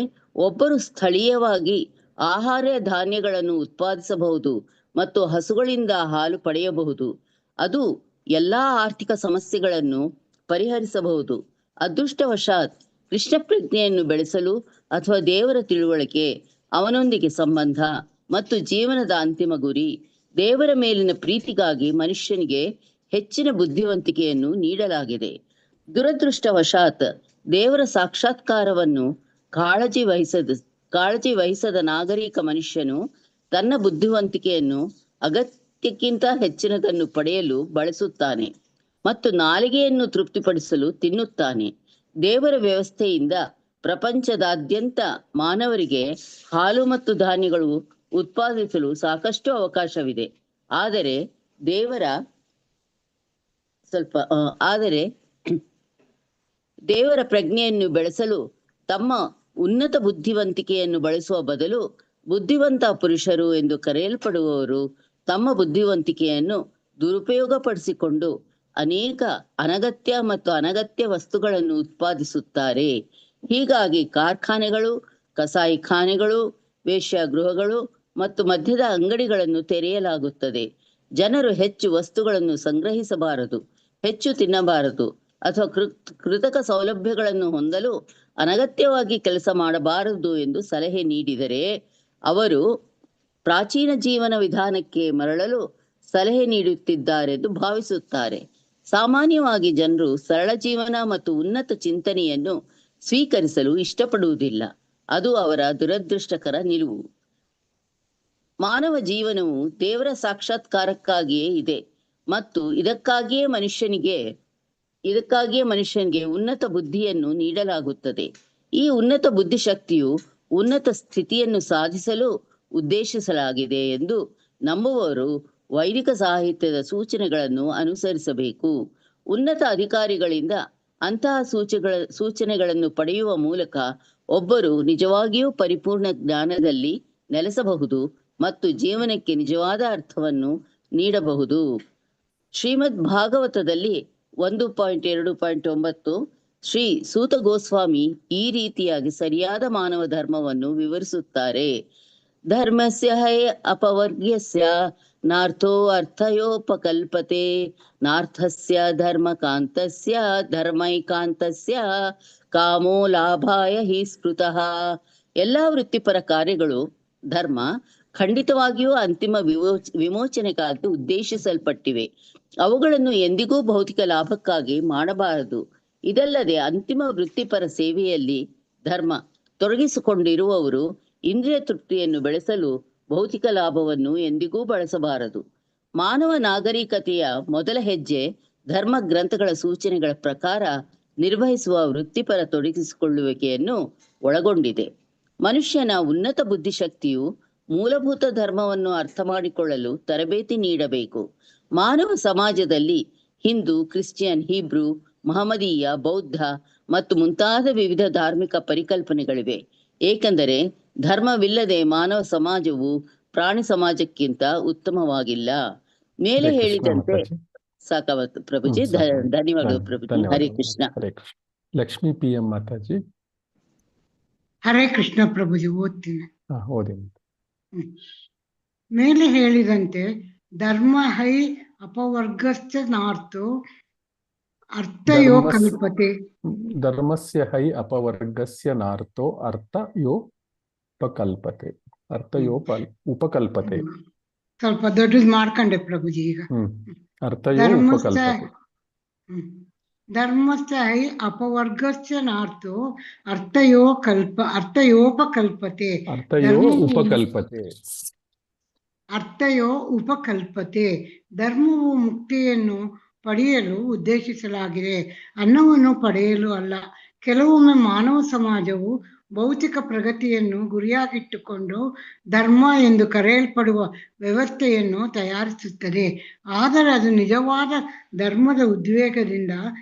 ಒಬ್ಬರು ಸ್ಥಳೀಯವಾಗಿ ಆಹಾರ ಧಾನ್ಯಗಳನ್ನು ಉತ್ಪಾದಿಸಬಹುದು ಮತ್ತು ಹಸುಗಳಿಂದ ಹಾಲು ಪಡೆಯಬಹುದು. ಅದು ಎಲ್ಲಾ ಆರ್ಥಿಕ ಸಮಸ್ಯೆಗಳನ್ನು ಪರಿಹರಿಸಬಹುದು. ಅದೃಷ್ಟವಶಾತ್ ಕೃಷ್ಣ ಪ್ರಜ್ಞೆಯನ್ನು ಬೆಳೆಸಲು ಅಥವಾ ದೇವರ ತಿಳುವಳಿಕೆ, ಅವನೊಂದಿಗೆ ಸಂಬಂಧ ಮತ್ತು ಜೀವನದ ಅಂತಿಮ ಗುರಿ, ದೇವರ ಮೇಲಿನ ಪ್ರೀತಿಗಾಗಿ ಮನುಷ್ಯನಿಗೆ ಹೆಚ್ಚಿನ ಬುದ್ಧಿವಂತಿಕೆಯನ್ನು ನೀಡಲಾಗಿದೆ. ದುರದೃಷ್ಟವಶಾತ್ ದೇವರ ಸಾಕ್ಷಾತ್ಕಾರವನ್ನು ಕಾಳಜಿ ವಹಿಸದ ನಾಗರಿಕ ಮನುಷ್ಯನು ತನ್ನ ಬುದ್ಧಿವಂತಿಕೆಯನ್ನು ಅಗತ್ಯಕ್ಕಿಂತ ಹೆಚ್ಚಿನದನ್ನು ಪಡೆಯಲು ಬಳಸುತ್ತಾನೆ ಮತ್ತು ನಾಲಿಗೆಯನ್ನು ತೃಪ್ತಿಪಡಿಸಲು ತಿನ್ನುತ್ತಾನೆ. ದೇವರ ವ್ಯವಸ್ಥೆಯಿಂದ ಪ್ರಪಂಚದಾದ್ಯಂತ ಮಾನವರಿಗೆ ಹಾಲು ಮತ್ತು ಧಾನ್ಯಗಳು ಉತ್ಪಾದಿಸಲು ಸಾಕಷ್ಟು ಅವಕಾಶವಿದೆ. ಆದರೆ ದೇವರ ಪ್ರಜ್ಞೆಯನ್ನು ಬೆಳೆಸಲು ತಮ್ಮ ಉನ್ನತ ಬುದ್ಧಿವಂತಿಕೆಯನ್ನು ಬಳಸುವ ಬದಲು ಬುದ್ಧಿವಂತ ಪುರುಷರು ಎಂದು ಕರೆಯಲ್ಪಡುವವರು ತಮ್ಮ ಬುದ್ಧಿವಂತಿಕೆಯನ್ನು ದುರುಪಯೋಗಪಡಿಸಿಕೊಂಡು ಅನೇಕ ಅನಗತ್ಯ ಮತ್ತು ಅನಗತ್ಯ ವಸ್ತುಗಳನ್ನು ಉತ್ಪಾದಿಸುತ್ತಾರೆ. ಹೀಗಾಗಿ ಕಾರ್ಖಾನೆಗಳು, ಕಸಾಯಿಖಾನೆಗಳು, ವೇಶ್ಯಾಗೃಹಗಳು ಮತ್ತು ಮದ್ಯದ ಅಂಗಡಿಗಳನ್ನು ತೆರೆಯಲಾಗುತ್ತದೆ. ಜನರು ಹೆಚ್ಚು ವಸ್ತುಗಳನ್ನು ಸಂಗ್ರಹಿಸಬಾರದು, ಹೆಚ್ಚು ತಿನ್ನಬಾರದು ಅಥವಾ ಕೃತಕ ಸೌಲಭ್ಯಗಳನ್ನು ಹೊಂದಲು ಅನಗತ್ಯವಾಗಿ ಕೆಲಸ ಮಾಡಬಾರದು ಎಂದು ಸಲಹೆ ನೀಡಿದರೆ ಅವರು ಪ್ರಾಚೀನ ಜೀವನ ವಿಧಾನಕ್ಕೆ ಮರಳಲು ಸಲಹೆ ನೀಡುತ್ತಿದ್ದಾರೆಂದು ಭಾವಿಸುತ್ತಾರೆ. ಸಾಮಾನ್ಯವಾಗಿ ಜನರು ಸರಳ ಜೀವನ ಮತ್ತು ಉನ್ನತ ಚಿಂತನೆಯನ್ನು ಸ್ವೀಕರಿಸಲು ಇಷ್ಟಪಡುವುದಿಲ್ಲ. ಅದು ಅವರ ದುರದೃಷ್ಟಕರ ನಿಲುವು. ಮಾನವ ಜೀವನವು ದೇವರ ಸಾಕ್ಷಾತ್ಕಾರಕ್ಕಾಗಿಯೇ ಇದೆ ಮತ್ತು ಇದಕ್ಕಾಗಿಯೇ ಮನುಷ್ಯನಿಗೆ ಉನ್ನತ ಬುದ್ಧಿಯನ್ನು ನೀಡಲಾಗುತ್ತದೆ. ಈ ಉನ್ನತ ಬುದ್ಧಿಶಕ್ತಿಯು ಉನ್ನತ ಸ್ಥಿತಿಯನ್ನು ಸಾಧಿಸಲು ಉದ್ದೇಶಿಸಲಾಗಿದೆ ಎಂದು ನಂಬುವವರು ವೈದಿಕ ಸಾಹಿತ್ಯದ ಸೂಚನೆಗಳನ್ನು ಅನುಸರಿಸಬೇಕು. ಉನ್ನತ ಅಧಿಕಾರಿಗಳಿಂದ ಅಂತಹ ಸೂಚನೆಗಳನ್ನು ಪಡೆಯುವ ಮೂಲಕ ಒಬ್ಬರು ನಿಜವಾಗಿಯೂ ಪರಿಪೂರ್ಣ ಜ್ಞಾನದಲ್ಲಿ ನೆಲೆಸಬಹುದು ಮತ್ತು ಜೀವನಕ್ಕೆ ನಿಜವಾದ ಅರ್ಥವನ್ನು ನೀಡಬಹುದು. ಶ್ರೀಮದ್ ಭಾಗವತದಲ್ಲಿ 1.2.9 ಶ್ರೀ ಸೂತ ಗೋಸ್ವಾಮಿ ಈ ರೀತಿಯಾಗಿ ಸರಿಯಾದ ಮಾನವ ಧರ್ಮವನ್ನು ವಿವರಿಸುತ್ತಾರೆ. ಧರ್ಮಸ್ಯ ಹೈ ಅಪವರ್ಗ್ಯಸ್ಯ ನಾರ್ಥೋ ಅರ್ಥಯೋಪಕಲ್ಪತೆ ನಾರ್ಥಸ್ಯ ಧರ್ಮಕಾಂತಸ್ಯ ಧರ್ಮೈಕಾಂತಸ್ಯ ಕಾಮೋ ಲಾಭಾಯ ಹಿ ಸ್ಮೃತಃ. ಎಲ್ಲಾ ವೃತ್ತಿಪರ ಕಾರ್ಯಗಳು ಧರ್ಮ ಖಂಡಿತವಾಗಿಯೂ ಅಂತಿಮ ವಿಮೋಚನೆಗಾಗಿ ಉದ್ದೇಶಿಸಲ್ಪಟ್ಟಿವೆ. ಅವುಗಳನ್ನು ಎಂದಿಗೂ ಭೌತಿಕ ಲಾಭಕ್ಕಾಗಿ ಮಾಡಬಾರದು. ಇದಲ್ಲದೆ ಅಂತಿಮ ವೃತ್ತಿಪರ ಸೇವೆಯಲ್ಲಿ ಧರ್ಮ ತೊಡಗಿಸಿಕೊಂಡಿರುವವರು ಇಂದ್ರಿಯ ತೃಪ್ತಿಯನ್ನು ಬೆಳೆಸಲು ಭೌತಿಕ ಲಾಭವನ್ನು ಎಂದಿಗೂ ಬಳಸಬಾರದು. ಮಾನವ ನಾಗರಿಕತೆಯ ಮೊದಲ ಹೆಜ್ಜೆ ಧರ್ಮ ಗ್ರಂಥಗಳ ಸೂಚನೆಗಳ ಪ್ರಕಾರ ನಿರ್ವಹಿಸುವ ವೃತ್ತಿಪರ ತೊಡಗಿಸಿಕೊಳ್ಳುವಿಕೆಯನ್ನು ಒಳಗೊಂಡಿದೆ. ಮನುಷ್ಯನ ಉನ್ನತ ಬುದ್ಧಿಶಕ್ತಿಯು ಮೂಲಭೂತ ಧರ್ಮವನ್ನು ಅರ್ಥ ಮಾಡಿಕೊಳ್ಳಲು ತರಬೇತಿ ನೀಡಬೇಕು. ಮಾನವ ಸಮಾಜದಲ್ಲಿ ಹಿಂದೂ, ಕ್ರಿಶ್ಚಿಯನ್, ಹೀಬ್ರೂ, ಮಹಮ್ಮದೀಯ, ಬೌದ್ಧ ಮತ್ತು ಮುಂತಾದ ವಿವಿಧ ಧಾರ್ಮಿಕ ಪರಿಕಲ್ಪನೆಗಳಿವೆ. ಏಕೆಂದರೆ ಧರ್ಮವಿಲ್ಲದೆ ಮಾನವ ಸಮಾಜವು ಪ್ರಾಣಿ ಸಮಾಜಕ್ಕಿಂತ ಉತ್ತಮವಾಗಿಲ್ಲ. ಮೇಲೆ ಹೇಳಿದಂತೆ ಸಾಕಾವತ್ತು ಪ್ರಭುಜಿ. ಧನ್ಯವಾದಗಳು ಪ್ರಭುಜಿ. ಹರೇ ಕೃಷ್ಣ. ಲಕ್ಷ್ಮೀ PM ಮಾತಾಜಿ. ಹರೇ ಕೃಷ್ಣ ಪ್ರಭುಜಿ. ಓದ್ತೀನಿ. ಓದಿ. ಮೇಲೆ ಹೇಳಿದಂತೆ ಧರ್ಮ ಹೈ ಅಪವರ್ಗಸ್ಯ ನಾರ್ಥೋ ಅರ್ಥಯೋ ಕಲ್ಪತೆ. ಧರ್ಮಸ್ಯ ಹೈ ಅಪವರ್ಗಸ್ಯ ನಾರ್ಥೋ ಅರ್ಥಯೋಪಕಲ್ಪತೆ. ಉಪಕಲ್ಪತೆ. ಸ್ವಲ್ಪ ದೊಡ್ಡದು ಮಾಡ್ಕೊಂಡೆ ಪ್ರಭುಜಿ. ಈಗ ಧರ್ಮಸ್ಯ ಹೈ ಅಪವರ್ಗಸ್ಯ ನಾರ್ಥೋ ಅರ್ಥಯೋಪಕಲ್ಪತೆ. ಅರ್ಥಯೋ ಉಪಕಲ್ಪತೆ. ಧರ್ಮವು ಮುಕ್ತಿಯನ್ನು ಪಡೆಯಲು ಉದ್ದೇಶಿಸಲಾಗಿದೆ, ಅನ್ನವನ್ನು ಪಡೆಯಲು ಅಲ್ಲ. ಕೆಲವೊಮ್ಮೆ ಮಾನವ ಸಮಾಜವು ಭೌತಿಕ ಪ್ರಗತಿಯನ್ನು ಗುರಿಯಾಗಿಟ್ಟುಕೊಂಡು ಧರ್ಮ ಎಂದು ಕರೆಯಲ್ಪಡುವ ವ್ಯವಸ್ಥೆಯನ್ನು ತಯಾರಿಸುತ್ತದೆ. ಆದರೆ ಅದು ನಿಜವಾದ ಧರ್ಮದ ಉದ್ವೇಗದಿಂದ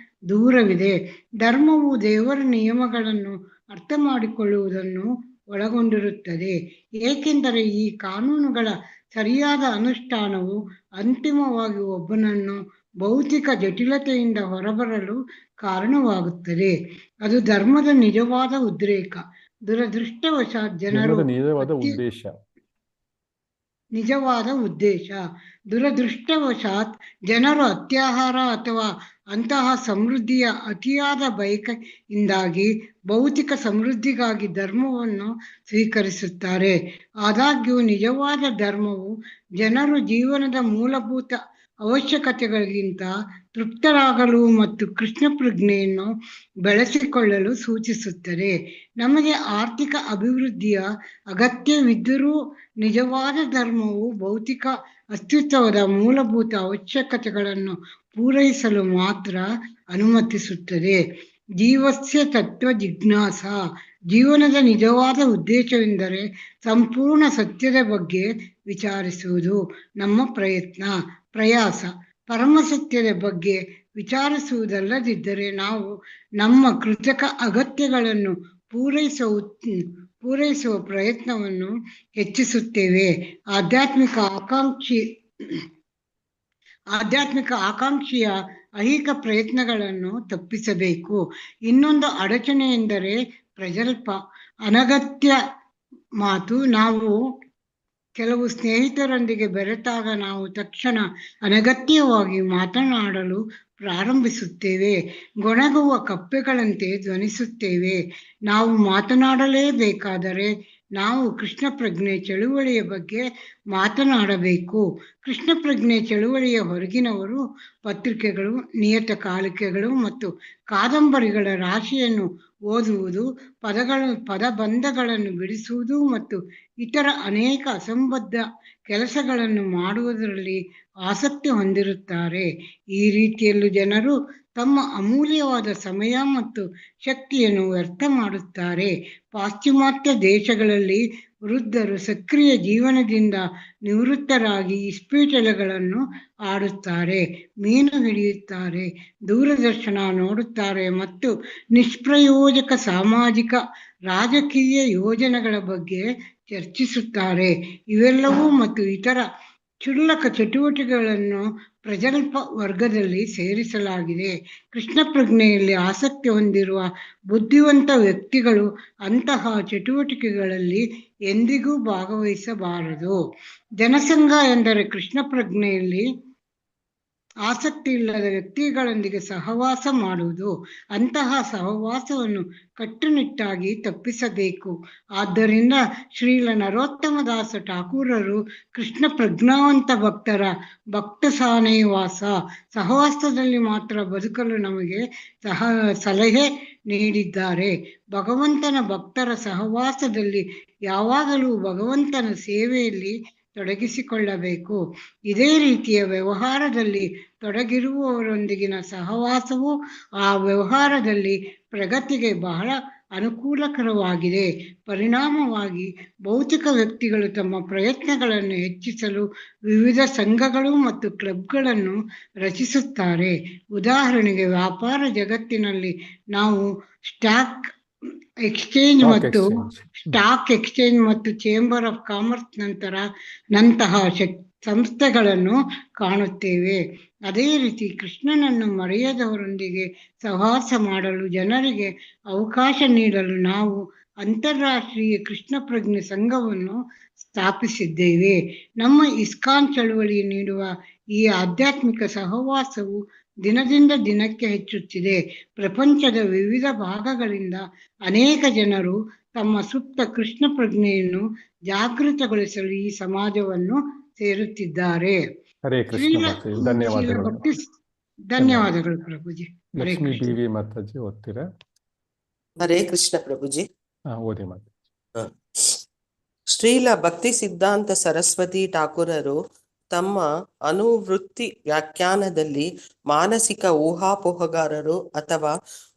ದೂರವಿದೆ. ಧರ್ಮವು ದೇವರ ನಿಯಮಗಳನ್ನು ಅರ್ಥ ಮಾಡಿಕೊಳ್ಳುವುದನ್ನು ಒಳಗೊಂಡಿರುತ್ತದೆ, ಏಕೆಂದರೆ ಈ ಕಾನೂನುಗಳ ಸರಿಯಾದ ಅನುಷ್ಠಾನವು ಅಂತಿಮವಾಗಿ ಒಬ್ಬನನ್ನು ಭೌತಿಕ ಜಟಿಲತೆಯಿಂದ ಹೊರಬರಲು ಕಾರಣವಾಗುತ್ತದೆ. ಅದು ಧರ್ಮದ ನಿಜವಾದ ಉದ್ರೇಕ. ದುರದೃಷ್ಟವಶಾತ್ ಜನರು ಅತ್ಯಾಹಾರ ಅಥವಾ ಅಂತಹ ಸಮೃದ್ಧಿಯ ಅತಿಯಾದ ಬಯಕೆಯಿಂದಾಗಿ ಭೌತಿಕ ಸಮೃದ್ಧಿಗಾಗಿ ಧರ್ಮವನ್ನು ಸ್ವೀಕರಿಸುತ್ತಾರೆ. ಆದಾಗ್ಯೂ ನಿಜವಾದ ಧರ್ಮವು ಜನರು ಜೀವನದ ಮೂಲಭೂತ ಅವಶ್ಯಕತೆಗಳಿಗಿಂತ ತೃಪ್ತರಾಗಲು ಮತ್ತು ಕೃಷ್ಣ ಪ್ರಜ್ಞೆಯನ್ನು ಬೆಳೆಸಿಕೊಳ್ಳಲು ಸೂಚಿಸುತ್ತದೆ. ನಮಗೆ ಆರ್ಥಿಕ ಅಭಿವೃದ್ಧಿಯ ಅಗತ್ಯವಿದ್ದರೂ ನಿಜವಾದ ಧರ್ಮವು ಭೌತಿಕ ಅಸ್ತಿತ್ವದ ಮೂಲಭೂತ ಅವಶ್ಯಕತೆಗಳನ್ನು ಪೂರೈಸಲು ಮಾತ್ರ ಅನುಮತಿಸುತ್ತದೆ. ಜೀವಸ್ಯ ತತ್ವ ಜಿಜ್ಞಾಸ. ಜೀವನದ ನಿಜವಾದ ಉದ್ದೇಶವೆಂದರೆ ಸಂಪೂರ್ಣ ಸತ್ಯದ ಬಗ್ಗೆ ವಿಚಾರಿಸುವುದು. ನಮ್ಮ ಪ್ರಯಾಸ ಪರಮ ಸತ್ಯದ ಬಗ್ಗೆ ವಿಚಾರಿಸುವುದಲ್ಲದಿದ್ದರೆ ನಾವು ನಮ್ಮ ಕೃತಕ ಅಗತ್ಯಗಳನ್ನು ಪೂರೈಸುವ ಪ್ರಯತ್ನವನ್ನು ಹೆಚ್ಚಿಸುತ್ತೇವೆ. ಆಧ್ಯಾತ್ಮಿಕ ಆಕಾಂಕ್ಷೆಯ ಐಹಿಕ ಪ್ರಯತ್ನಗಳನ್ನು ತಪ್ಪಿಸಬೇಕು. ಇನ್ನೊಂದು ಅಡಚಣೆ ಎಂದರೆ ಪ್ರಜಲ್ಪ, ಅನಗತ್ಯ ಮಾತು. ನಾವು ಕೆಲವು ಸ್ನೇಹಿತರೊಂದಿಗೆ ಬೆರೆತಾಗ ನಾವು ತಕ್ಷಣ ಅನಗತ್ಯವಾಗಿ ಮಾತನಾಡಲು ಪ್ರಾರಂಭಿಸುತ್ತೇವೆ. ಗೊಣಗುವ ಕಪ್ಪೆಗಳಂತೆ ಧ್ವನಿಸುತ್ತೇವೆ. ನಾವು ಮಾತನಾಡಲೇಬೇಕಾದರೆ ನಾವು ಕೃಷ್ಣ ಪ್ರಜ್ಞೆ ಚಳುವಳಿಯ ಬಗ್ಗೆ ಮಾತನಾಡಬೇಕು. ಕೃಷ್ಣ ಪ್ರಜ್ಞೆ ಚಳುವಳಿಯ ಹೊರಗಿನವರು ಪತ್ರಿಕೆಗಳು, ನಿಯತಕಾಲಿಕೆಗಳು ಮತ್ತು ಕಾದಂಬರಿಗಳ ರಾಶಿಯನ್ನು ಓದುವುದು, ಪದಬಂಧಗಳನ್ನು ಬಿಡಿಸುವುದು ಮತ್ತು ಇತರ ಅನೇಕ ಅಸಂಬದ್ಧ ಕೆಲಸಗಳನ್ನು ಮಾಡುವುದರಲ್ಲಿ ಆಸಕ್ತಿ ಹೊಂದಿರುತ್ತಾರೆ. ಈ ರೀತಿಯಲ್ಲೂ ಜನರು ತಮ್ಮ ಅಮೂಲ್ಯವಾದ ಸಮಯ ಮತ್ತು ಶಕ್ತಿಯನ್ನು ವ್ಯರ್ಥ ಮಾಡುತ್ತಾರೆ. ಪಾಶ್ಚಿಮಾತ್ಯ ದೇಶಗಳಲ್ಲಿ ವೃದ್ಧರು ಸಕ್ರಿಯ ಜೀವನದಿಂದ ನಿವೃತ್ತರಾಗಿ ಇಸ್ಪೀಟೆಲೆಗಳನ್ನು ಆಡುತ್ತಾರೆ, ಮೀನು ಹಿಡಿಯುತ್ತಾರೆ, ದೂರದರ್ಶನ ನೋಡುತ್ತಾರೆ ಮತ್ತು ನಿಷ್ಪ್ರಯೋಜಕ ಸಾಮಾಜಿಕ ರಾಜಕೀಯ ಯೋಜನೆಗಳ ಬಗ್ಗೆ ಚರ್ಚಿಸುತ್ತಾರೆ. ಇವೆಲ್ಲವೂ ಮತ್ತು ಇತರ ಕ್ಷುಲ್ಲಕ ಚಟುವಟಿಕೆಗಳನ್ನು ಪ್ರಜಲ್ಪ ವರ್ಗದಲ್ಲಿ ಸೇರಿಸಲಾಗಿದೆ. ಕೃಷ್ಣ ಪ್ರಜ್ಞೆಯಲ್ಲಿ ಆಸಕ್ತಿ ಹೊಂದಿರುವ ಬುದ್ಧಿವಂತ ವ್ಯಕ್ತಿಗಳು ಅಂತಹ ಚಟುವಟಿಕೆಗಳಲ್ಲಿ ಎಂದಿಗೂ ಭಾಗವಹಿಸಬಾರದು. ಜನಸಂಘ ಎಂದರೆ ಕೃಷ್ಣ ಪ್ರಜ್ಞೆಯಲ್ಲಿ ಆಸಕ್ತಿ ಇಲ್ಲದ ವ್ಯಕ್ತಿಗಳೊಂದಿಗೆ ಸಹವಾಸ ಮಾಡುವುದು. ಅಂತಹ ಸಹವಾಸವನ್ನು ಕಟ್ಟುನಿಟ್ಟಾಗಿ ತಪ್ಪಿಸಬೇಕು. ಆದ್ದರಿಂದ ಶ್ರೀಲ ನರೋತ್ತಮದಾಸ ಠಾಕೂರರು ಕೃಷ್ಣ ಪ್ರಜ್ಞಾವಂತ ಭಕ್ತರ ಭಕ್ತಸಾನೇವಾಸ ಸಹವಾಸದಲ್ಲಿ ಮಾತ್ರ ಬದುಕಲು ನಮಗೆ ಸಲಹೆ ನೀಡಿದ್ದಾರೆ. ಭಗವಂತನ ಭಕ್ತರ ಸಹವಾಸದಲ್ಲಿ ಯಾವಾಗಲೂ ಭಗವಂತನ ಸೇವೆಯಲ್ಲಿ ತೊಡಗಿಸಿಕೊಳ್ಳಬೇಕು. ಇದೇ ರೀತಿಯ ವ್ಯವಹಾರದಲ್ಲಿ ತೊಡಗಿರುವವರೊಂದಿಗಿನ ಸಹವಾಸವು ಆ ವ್ಯವಹಾರದಲ್ಲಿ ಪ್ರಗತಿಗೆ ಬಹಳ ಅನುಕೂಲಕರವಾಗಿದೆ. ಪರಿಣಾಮವಾಗಿ ಭೌತಿಕ ವ್ಯಕ್ತಿಗಳು ತಮ್ಮ ಪ್ರಯತ್ನಗಳನ್ನು ಹೆಚ್ಚಿಸಲು ವಿವಿಧ ಸಂಘಗಳು ಮತ್ತು ಕ್ಲಬ್ಗಳನ್ನು ರಚಿಸುತ್ತಾರೆ. ಉದಾಹರಣೆಗೆ, ವ್ಯಾಪಾರ ಜಗತ್ತಿನಲ್ಲಿ ನಾವು ಸ್ಟಾಕ್ ಎಕ್ಸ್ಚೇಂಜ್ ಮತ್ತು ಚೇಂಬರ್ ಆಫ್ ಕಾಮರ್ಸ್ ನಂತಹ ಸಂಸ್ಥೆಗಳನ್ನು ಕಾಣುತ್ತೇವೆ. ಅದೇ ರೀತಿ ಕೃಷ್ಣನನ್ನು ಮರೆಯದವರೊಂದಿಗೆ ಸಹವಾಸ ಮಾಡಲು ಜನರಿಗೆ ಅವಕಾಶ ನೀಡಲು ನಾವು ಅಂತಾರಾಷ್ಟ್ರೀಯ ಕೃಷ್ಣ ಪ್ರಜ್ಞೆ ಸಂಘವನ್ನು ಸ್ಥಾಪಿಸಿದ್ದೇವೆ. ನಮ್ಮ ಇಸ್ಕಾನ್ ಚಳುವಳಿ ನೀಡುವ ಈ ಆಧ್ಯಾತ್ಮಿಕ ಸಹವಾಸವು ದಿನದಿಂದ ದಿನಕ್ಕೆ ಹೆಚ್ಚುತ್ತಿದೆ. ಪ್ರಪಂಚದ ವಿವಿಧ ಭಾಗಗಳಿಂದ ಅನೇಕ ಜನರು ತಮ್ಮ ಸುಪ್ತ ಕೃಷ್ಣ ಪ್ರಜ್ಞೆಯನ್ನು ಜಾಗೃತಗೊಳಿಸಲು ಈ ಸಮಾಜವನ್ನು ಸೇರುತ್ತಿದ್ದಾರೆ. ಹರೇ ಕೃಷ್ಣ. ಧನ್ಯವಾದಗಳು. ಧನ್ಯವಾದಗಳು ಪ್ರಭುಜಿ. ಲಕ್ಷ್ಮೀ ಬಿ.ವಿ. ಮಾತಾಜಿ ಓದ್ತೀರಾ? ಹರೇ ಕೃಷ್ಣ ಪ್ರಭುಜಿ. ಓದಿ ಮಾತು. ಶ್ರೀಲ ಭಕ್ತಿ ಸಿದ್ಧಾಂತ ಸರಸ್ವತಿ ಠಾಕೂರರು ತಮ್ಮ ಅನುವೃತ್ತಿ ವ್ಯಾಖ್ಯಾನದಲ್ಲಿ ಮಾನಸಿಕ ಊಹಾಪೋಹಗಾರರು ಅಥವಾ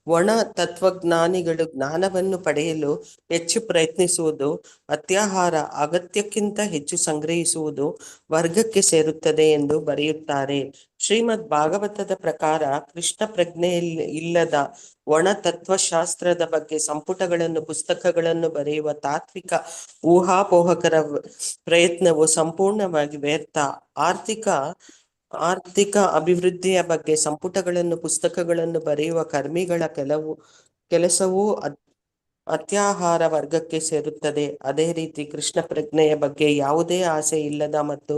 ಒಣ ತತ್ವಜ್ಞಾನಿಗಳು ಜ್ಞಾನವನ್ನು ಪಡೆಯಲು ಹೆಚ್ಚು ಪ್ರಯತ್ನಿಸುವುದು, ಅತ್ಯಾಹಾರ ಅಗತ್ಯಕ್ಕಿಂತ ಹೆಚ್ಚು ಸಂಗ್ರಹಿಸುವುದು ವರ್ಗಕ್ಕೆ ಸೇರುತ್ತದೆ ಎಂದು ಬರೆಯುತ್ತಾರೆ. ಶ್ರೀಮದ್ ಭಾಗವತದ ಪ್ರಕಾರ ಕೃಷ್ಣ ಪ್ರಜ್ಞೆಯಲ್ಲಿ ಇಲ್ಲದ ಒಣ ತತ್ವಶಾಸ್ತ್ರದ ಬಗ್ಗೆ ಪುಸ್ತಕಗಳನ್ನು ಬರೆಯುವ ತಾತ್ವಿಕ ಊಹಾಪೋಹಕರ ಪ್ರಯತ್ನವು ಸಂಪೂರ್ಣವಾಗಿ ವ್ಯರ್ಥ. ಆರ್ಥಿಕ ಅಭಿವೃದ್ಧಿಯ ಬಗ್ಗೆ ಪುಸ್ತಕಗಳನ್ನು ಬರೆಯುವ ಕರ್ಮಿಗಳ ಕೆಲಸವೂ ಅತ್ಯಾಹಾರ ವರ್ಗಕ್ಕೆ ಸೇರುತ್ತದೆ. ಅದೇ ರೀತಿ ಕೃಷ್ಣ ಪ್ರಜ್ಞೆಯ ಬಗ್ಗೆ ಯಾವುದೇ ಆಸೆ ಇಲ್ಲದ ಮತ್ತು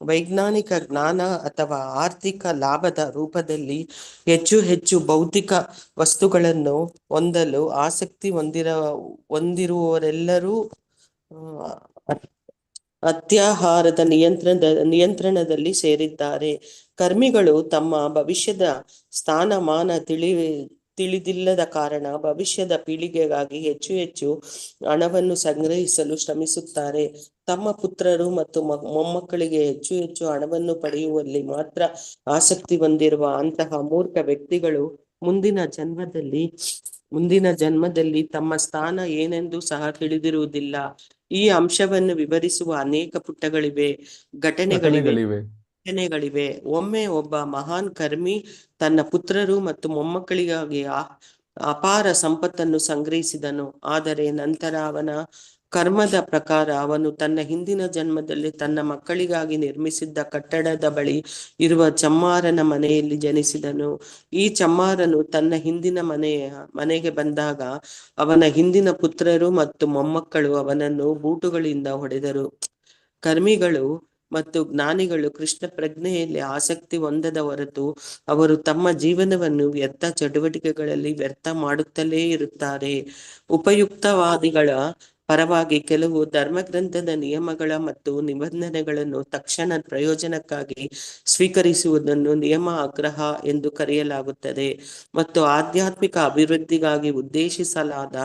ವೈಜ್ಞಾನಿಕ ಜ್ಞಾನ ಅಥವಾ ಆರ್ಥಿಕ ಲಾಭದ ರೂಪದಲ್ಲಿ ಹೆಚ್ಚು ಭೌತಿಕ ವಸ್ತುಗಳನ್ನು ಹೊಂದಲು ಆಸಕ್ತಿ ಹೊಂದಿರುವವರೆಲ್ಲರೂ ಅತ್ಯಾಹಾರದ ನಿಯಂತ್ರಣದಲ್ಲಿ ಸೇರಿದ್ದಾರೆ. ಕರ್ಮಿಗಳು ತಮ್ಮ ಭವಿಷ್ಯದ ಸ್ಥಾನಮಾನ ತಿಳಿದಿಲ್ಲದ ಕಾರಣ ಭವಿಷ್ಯದ ಪೀಳಿಗೆಗಾಗಿ ಹೆಚ್ಚು ಹಣವನ್ನು ಸಂಗ್ರಹಿಸಲು ಶ್ರಮಿಸುತ್ತಾರೆ. ತಮ್ಮ ಪುತ್ರರು ಮತ್ತು ಮೊಮ್ಮಕ್ಕಳಿಗೆ ಹೆಚ್ಚು ಹಣವನ್ನು ಪಡೆಯುವಲ್ಲಿ ಮಾತ್ರ ಆಸಕ್ತಿ ಹೊಂದಿರುವ ಅಂತಹ ಮೂರ್ಖ ವ್ಯಕ್ತಿಗಳು ಮುಂದಿನ ಜನ್ಮದಲ್ಲಿ ಮುಂದಿನ ಜನ್ಮದಲ್ಲಿ ತಮ್ಮ ಸ್ಥಾನ ಏನೆಂದು ಸಹ ತಿಳಿದಿರುವುದಿಲ್ಲ. ಈ ಅಂಶವನ್ನು ವಿವರಿಸುವ ಅನೇಕ ಪುಟಗಳಿವೆ, ಘಟನೆಗಳಿವೆ. ಒಮ್ಮೆ ಒಬ್ಬ ಮಹಾನ್ ಕರ್ಮಿ ತನ್ನ ಪುತ್ರರು ಮತ್ತು ಮೊಮ್ಮಕ್ಕಳಿಗಾಗಿ ಅಪಾರ ಸಂಪತ್ತನ್ನು ಸಂಗ್ರಹಿಸಿದನು. ಆದರೆ ನಂತರ ಅವನ ಕರ್ಮದ ಪ್ರಕಾರ ಅವನು ತನ್ನ ಹಿಂದಿನ ಜನ್ಮದಲ್ಲಿ ತನ್ನ ಮಕ್ಕಳಿಗಾಗಿ ನಿರ್ಮಿಸಿದ್ದ ಕಟ್ಟಡದ ಬಳಿ ಇರುವ ಚಮ್ಮಾರನ ಮನೆಯಲ್ಲಿ ಜನಿಸಿದನು. ಈ ಚಮ್ಮಾರನು ತನ್ನ ಹಿಂದಿನ ಮನೆಗೆ ಬಂದಾಗ ಅವನ ಹಿಂದಿನ ಪುತ್ರರು ಮತ್ತು ಮೊಮ್ಮಕ್ಕಳು ಅವನನ್ನು ಬೂಟುಗಳಿಂದ ಹೊಡೆದರು. ಕರ್ಮಿಗಳು ಮತ್ತು ಜ್ಞಾನಿಗಳು ಕೃಷ್ಣ ಪ್ರಜ್ಞೆಯಲ್ಲಿ ಆಸಕ್ತಿ ಹೊಂದದ ಹೊರತು ಅವರು ತಮ್ಮ ಜೀವನವನ್ನು ವ್ಯರ್ಥ ಚಟುವಟಿಕೆಗಳಲ್ಲಿ ವ್ಯರ್ಥ ಮಾಡುತ್ತಲೇ ಇರುತ್ತಾರೆ. ಉಪಯುಕ್ತವಾದಿಗಳ ಪರವಾಗಿ ಕೆಲವು ಧರ್ಮಗ್ರಂಥದ ನಿಯಮಗಳ ಮತ್ತು ನಿಬಂಧನೆಗಳನ್ನು ತಕ್ಷಣ ಪ್ರಯೋಜನಕ್ಕಾಗಿ ಸ್ವೀಕರಿಸುವುದನ್ನು ನಿಯಮ ಆಗ್ರಹ ಎಂದು ಕರೆಯಲಾಗುತ್ತದೆ, ಮತ್ತು ಆಧ್ಯಾತ್ಮಿಕ ಅಭಿವೃದ್ಧಿಗಾಗಿ ಉದ್ದೇಶಿಸಲಾದ